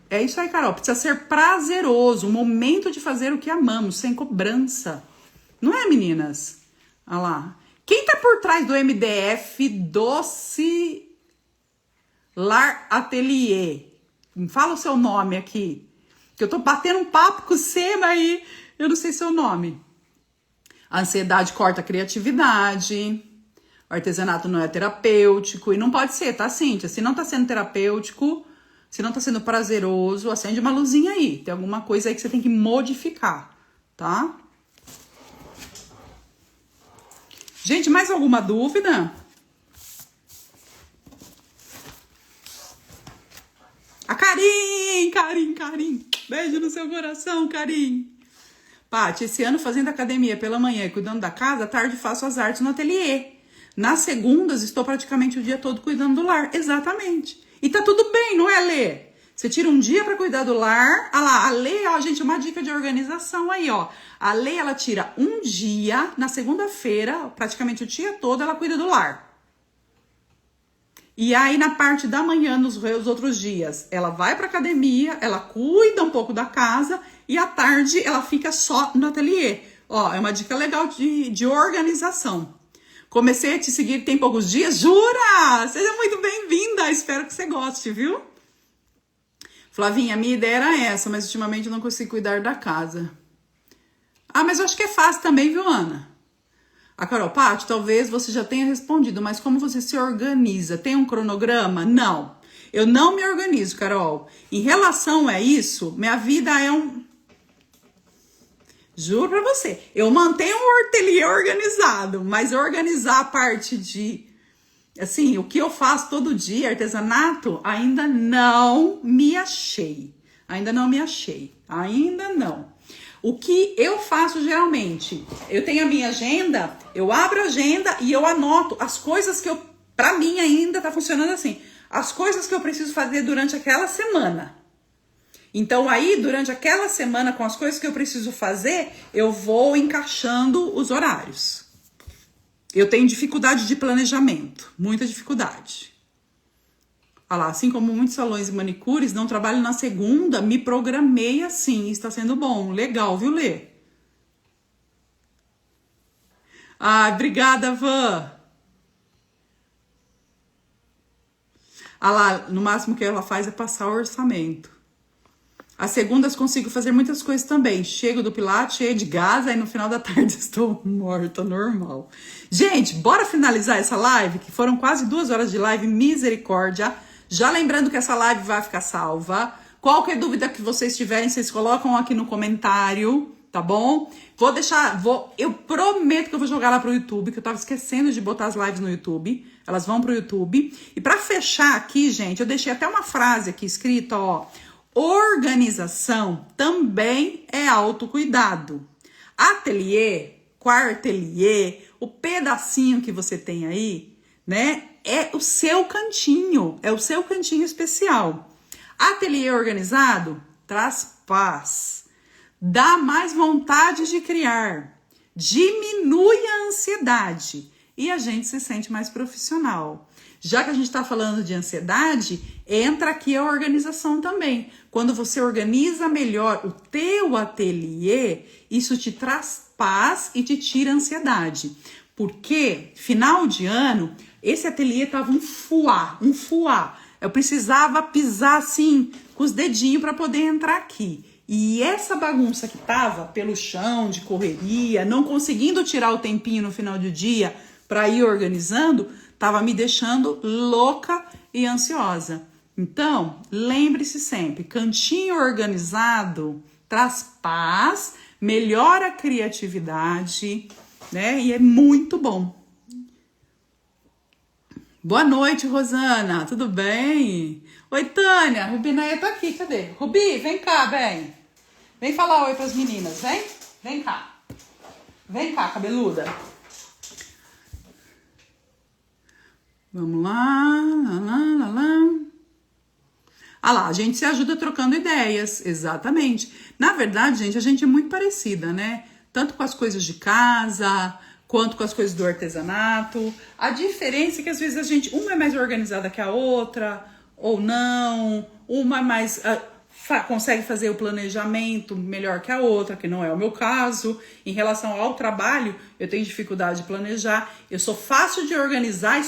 É isso aí, Carol. Precisa ser prazeroso, o momento de fazer o que amamos, sem cobrança. Não é, meninas? Olha lá. Quem tá por trás do MDF Doce Lar Atelier? Fala o seu nome aqui. Que eu tô batendo um papo com você, mas eu não sei seu nome. A ansiedade corta a criatividade. O artesanato não é terapêutico. E não pode ser, tá, Cíntia? Se não tá sendo terapêutico, se não tá sendo prazeroso, acende uma luzinha aí. Tem alguma coisa aí que você tem que modificar, tá? Gente, mais alguma dúvida? A Karim. Beijo no seu coração, Karim. Paty, esse ano fazendo academia pela manhã e cuidando da casa, à tarde faço as artes no ateliê. Nas segundas, estou praticamente o dia todo cuidando do lar. Exatamente. E tá tudo bem, não é, Lê? Você tira um dia pra cuidar do lar. Olha lá, a Lê, ó, gente, uma dica de organização aí, ó. A Lê, ela tira um dia, na segunda-feira, praticamente o dia todo, ela cuida do lar. E aí, na parte da manhã, nos outros dias, ela vai pra academia, ela cuida um pouco da casa e à tarde ela fica só no ateliê. Ó, é uma dica legal de organização. Comecei a te seguir tem poucos dias, jura? Seja muito bem-vinda, espero que você goste, viu? Flavinha, minha ideia era essa, mas ultimamente eu não consigo cuidar da casa. Mas eu acho que é fácil também, viu, Ana? A Carol, Paty, talvez você já tenha respondido, mas como você se organiza? Tem um cronograma? Não, eu não me organizo, Carol. Em relação a isso, minha vida é um... Juro pra você, eu mantenho um ateliê organizado, mas organizar a parte de... Assim, o que eu faço todo dia, artesanato, ainda não me achei. Ainda não. O que eu faço geralmente? Eu tenho a minha agenda, eu abro a agenda e eu anoto as coisas que pra mim ainda tá funcionando assim. As coisas que eu preciso fazer durante aquela semana. Então aí, durante aquela semana, com as coisas que eu preciso fazer, eu vou encaixando os horários. Eu tenho dificuldade de planejamento, muita dificuldade. Olha lá, assim como muitos salões e manicures, não trabalho na segunda, me programei assim, está sendo bom. Legal, viu, Lê? Obrigada, Van. Olha lá, no máximo que ela faz é passar o orçamento. As segundas consigo fazer muitas coisas também. Chego do Pilates, cheia de gás, aí no final da tarde estou morta, normal. Gente, bora finalizar essa live, que foram quase 2 horas de live, misericórdia. Já lembrando que essa live vai ficar salva. Qualquer dúvida que vocês tiverem, vocês colocam aqui no comentário, tá bom? Eu prometo que eu vou jogar lá pro YouTube, que eu tava esquecendo de botar as lives no YouTube. Elas vão pro YouTube. E pra fechar aqui, gente, eu deixei até uma frase aqui escrita, ó. Organização também é autocuidado. Ateliê, quarteliê, o pedacinho que você tem aí, né? É o seu cantinho especial. Ateliê organizado traz paz, dá mais vontade de criar, diminui a ansiedade e a gente se sente mais profissional. Já que a gente está falando de ansiedade, entra aqui a organização também. Quando você organiza melhor o teu ateliê, isso te traz paz e te tira ansiedade. Porque, final de ano, esse ateliê tava um fuá. Eu precisava pisar assim, com os dedinhos para poder entrar aqui. E essa bagunça que tava pelo chão, de correria, não conseguindo tirar o tempinho no final do dia para ir organizando, tava me deixando louca e ansiosa. Então, lembre-se sempre, cantinho organizado traz paz, melhora a criatividade, né? E é muito bom. Boa noite, Rosana. Tudo bem? Oi, Tânia. Rubineia tá aqui. Cadê? Rubi, vem cá, vem. Vem falar oi pras meninas, vem? Vem cá. Vem cá, cabeluda. Vamos lá. Ah lá, a gente se ajuda trocando ideias. Exatamente. Na verdade, gente, a gente é muito parecida, né? Tanto com as coisas de casa, quanto com as coisas do artesanato. A diferença é que às vezes a gente, uma é mais organizada que a outra, ou não. Uma é mais consegue fazer o planejamento melhor que a outra, que não é o meu caso. Em relação ao trabalho, eu tenho dificuldade de planejar. Eu sou fácil de organizar e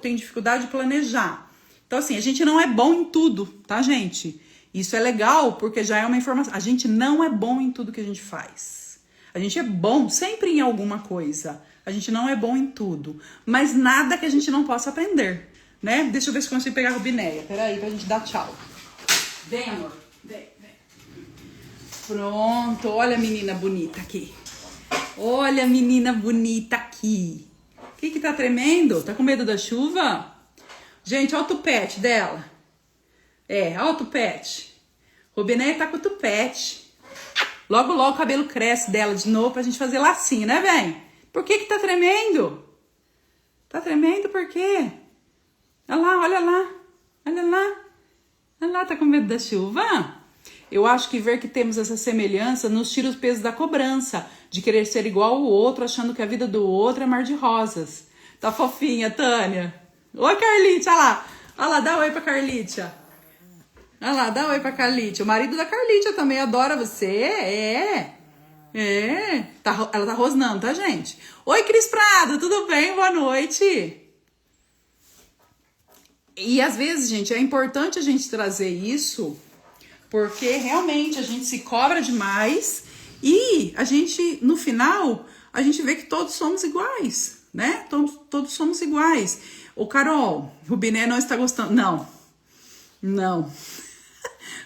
tenho dificuldade de planejar. Então, assim, a gente não é bom em tudo, tá, gente? Isso é legal porque já é uma informação. A gente não é bom em tudo que a gente faz. A gente é bom sempre em alguma coisa. A gente não é bom em tudo. Mas nada que a gente não possa aprender, né? Deixa eu ver se eu consigo pegar a Rubineia. Peraí, pra gente dar tchau. Vem, amor. Vem. Pronto. Olha a menina bonita aqui. Olha a menina bonita aqui. O que tá tremendo? Tá com medo da chuva? Gente, olha o tupete dela. Olha o tupete. Rubineia tá com o tupete. Logo, logo o cabelo cresce dela de novo pra gente fazer lacinho, né, bem? Por que tá tremendo? Tá tremendo por quê? Olha lá, olha lá. Olha lá. Olha lá, tá com medo da chuva? Eu acho que ver que temos essa semelhança nos tira os pesos da cobrança, de querer ser igual ao outro, achando que a vida do outro é mar de rosas. Tá fofinha, Tânia. Oi, Carlícia, olha lá. Olha lá, dá oi pra Carlícia. Olha lá, dá oi pra Carlícia. O marido da Carlícia também adora você. Ela tá rosnando, tá, gente? Oi, Cris Prado, tudo bem? Boa noite. E às vezes, gente, é importante a gente trazer isso, porque realmente a gente se cobra demais e a gente, no final, a gente vê que todos somos iguais, né? Todos somos iguais. Ô, Carol, Rubiné não está gostando. Não.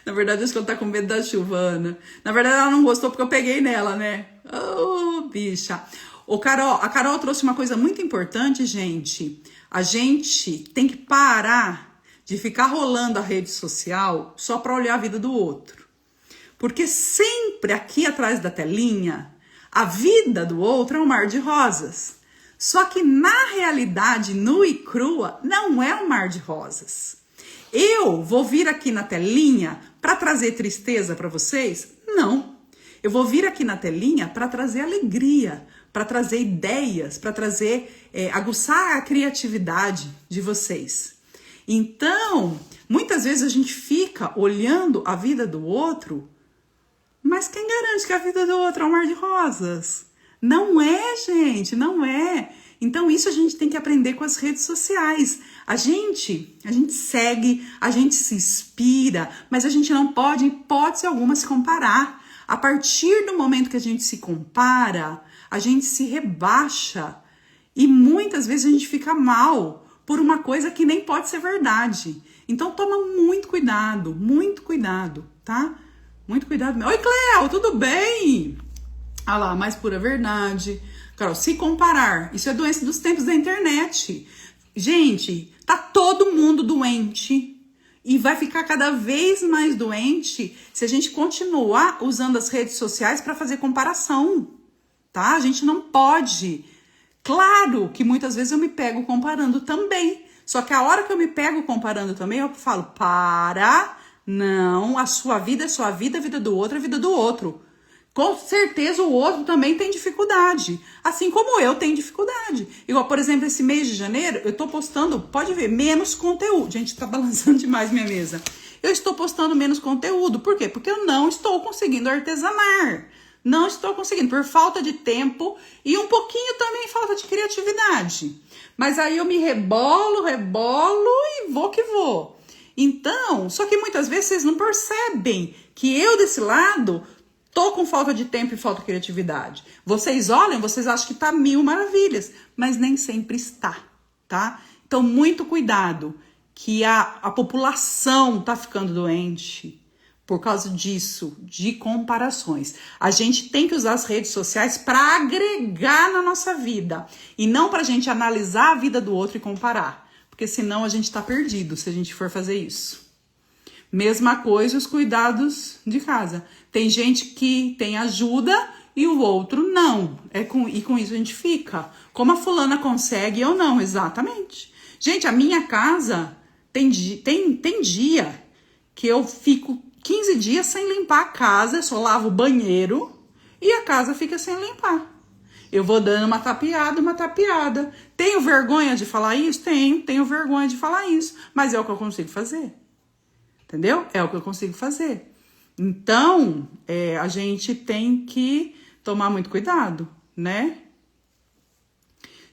Na verdade, acho que ela tá com medo da chuva, Ana. Na verdade, ela não gostou porque eu peguei nela, né? Oh, bicha. A Carol trouxe uma coisa muito importante, gente. A gente tem que parar de ficar rolando a rede social só para olhar a vida do outro. Porque sempre aqui atrás da telinha, a vida do outro é um mar de rosas. Só que na realidade, nua e crua, não é um mar de rosas. Eu vou vir aqui na telinha para trazer tristeza para vocês? Não. Eu vou vir aqui na telinha para trazer alegria, para trazer ideias, para trazer, aguçar a criatividade de vocês. Então, muitas vezes a gente fica olhando a vida do outro, mas quem garante que a vida do outro é um mar de rosas? Não é, gente, não é. Então, isso a gente tem que aprender com as redes sociais. A gente segue, a gente se inspira, mas a gente não pode, em hipótese alguma, se comparar. A partir do momento que a gente se compara, a gente se rebaixa e muitas vezes a gente fica mal por uma coisa que nem pode ser verdade. Então, toma muito cuidado, tá? Muito cuidado. Oi, Cleo, tudo bem? Ah lá, mais pura verdade. Carol, se comparar, isso é doença dos tempos da internet. Gente, tá todo mundo doente e vai ficar cada vez mais doente se a gente continuar usando as redes sociais para fazer comparação, tá? A gente não pode. Claro que muitas vezes eu me pego comparando também. Só que a hora que eu me pego comparando também, eu falo, não, a sua vida é sua vida, a vida do outro é a vida do outro. Com certeza o outro também tem dificuldade, assim como eu tenho dificuldade. Igual, por exemplo, esse mês de janeiro, eu tô postando, pode ver, menos conteúdo. Gente, tá balançando demais minha mesa. Eu estou postando menos conteúdo. Por quê? Porque eu não estou conseguindo artesanar. Não estou conseguindo, por falta de tempo e um pouquinho também falta de criatividade. Mas aí eu me rebolo e vou que vou. Então, só que muitas vezes vocês não percebem que eu desse lado tô com falta de tempo e falta de criatividade. Vocês olham, vocês acham que tá mil maravilhas, mas nem sempre está, tá? Então, muito cuidado, que a população tá ficando doente Por causa disso, de comparações. A gente tem que usar as redes sociais para agregar na nossa vida e não para a gente analisar a vida do outro e comparar, porque senão a gente tá perdido se a gente for fazer isso. Mesma coisa os cuidados de casa. Tem gente que tem ajuda e o outro não. E com isso a gente fica. Como a fulana consegue, eu não, exatamente. Gente, a minha casa tem dia que eu fico 15 dias sem limpar a casa, eu só lavo o banheiro e a casa fica sem limpar. Eu vou dando uma tapeada. Tenho vergonha de falar isso? Tenho vergonha de falar isso, mas é o que eu consigo fazer. Entendeu? É o que eu consigo fazer. Então, a gente tem que tomar muito cuidado, né?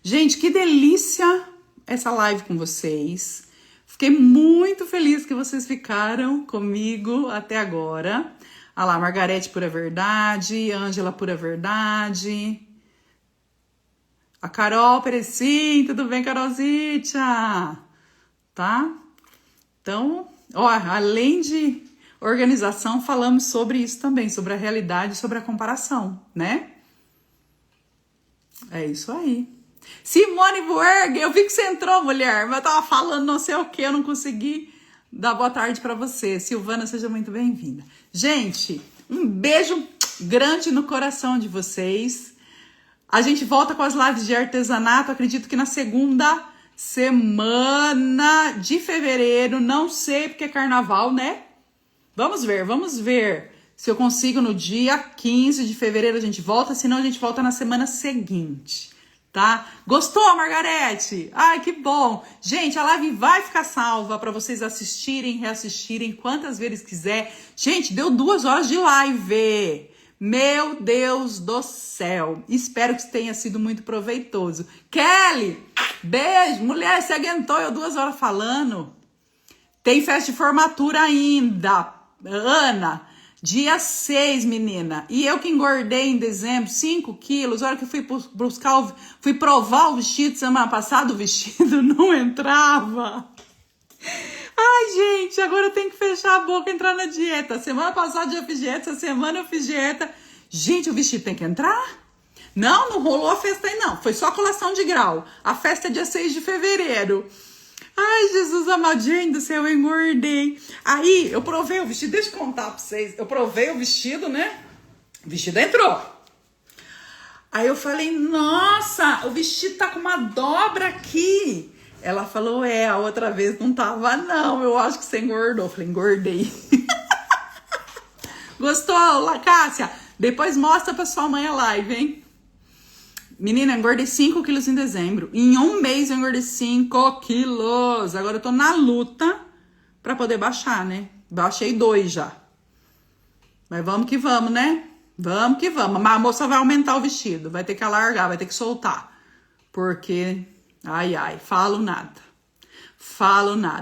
Gente, que delícia essa live com vocês. Fiquei muito feliz que vocês ficaram comigo até agora. Olha lá, Margarete Pura Verdade, Ângela Pura Verdade. A Carol Perecim, tudo bem, Carolzita? Tá? Então, ó, além de organização, falamos sobre isso também, sobre a realidade, sobre a comparação, né? É isso aí. Simone Buerg, eu vi que você entrou, mulher, mas eu tava falando não sei o que, eu não consegui dar boa tarde pra você. Silvana, seja muito bem-vinda. Gente, um beijo grande no coração de vocês. A gente volta com as lives de artesanato, acredito que na segunda semana de fevereiro, não sei porque é carnaval, né? Vamos ver se eu consigo no dia 15 de fevereiro a gente volta, senão a gente volta na semana seguinte, tá? Gostou, Margarete? Ai, que bom! Gente, a live vai ficar salva para vocês assistirem, reassistirem quantas vezes quiser. Gente, deu 2 horas de live! Meu Deus do céu! Espero que tenha sido muito proveitoso. Kelly, beijo! Mulher, você aguentou eu 2 horas falando? Tem festa de formatura ainda, Ana, dia 6, menina. E eu que engordei em dezembro 5 quilos, a hora que eu fui provar o vestido semana passada, o vestido não entrava. Ai, gente, agora eu tenho que fechar a boca e entrar na dieta. Semana passada eu fiz dieta, essa semana eu fiz dieta. Gente, o vestido tem que entrar? Não rolou a festa aí não, foi só a colação de grau. A festa é dia 6 de fevereiro. Ai, Jesus amadinho do céu, eu engordei. Aí, eu provei o vestido, deixa eu contar pra vocês. Eu provei o vestido, né? O vestido entrou. Aí eu falei, nossa, o vestido tá com uma dobra aqui. Ela falou, a outra vez não tava não, eu acho que você engordou. Eu falei, engordei. Gostou, Cássia? Depois mostra pra sua mãe a live, hein? Menina, eu engordei 5 quilos em dezembro. Em um mês eu engordei 5 quilos. Agora eu tô na luta pra poder baixar, né? Baixei 2 já. Mas vamos que vamos, né? Vamos que vamos. Mas a moça vai aumentar o vestido. Vai ter que alargar, vai ter que soltar. Porque, ai, falo nada.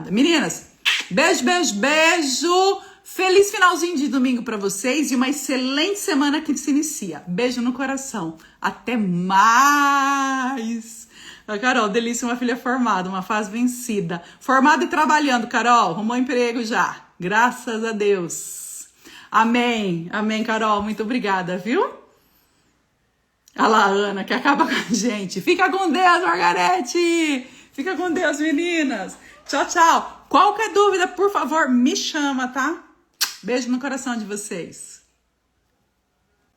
Meninas, beijo. Feliz finalzinho de domingo pra vocês e uma excelente semana que se inicia. Beijo no coração. Até mais. A Carol, delícia, uma filha formada, uma fase vencida. Formada e trabalhando, Carol. Arrumou emprego já. Graças a Deus. Amém, Carol. Muito obrigada, viu? Olha lá, Ana, que acaba com a gente. Fica com Deus, Margarete. Fica com Deus, meninas. Tchau. Qualquer dúvida, por favor, me chama, tá? Beijo no coração de vocês.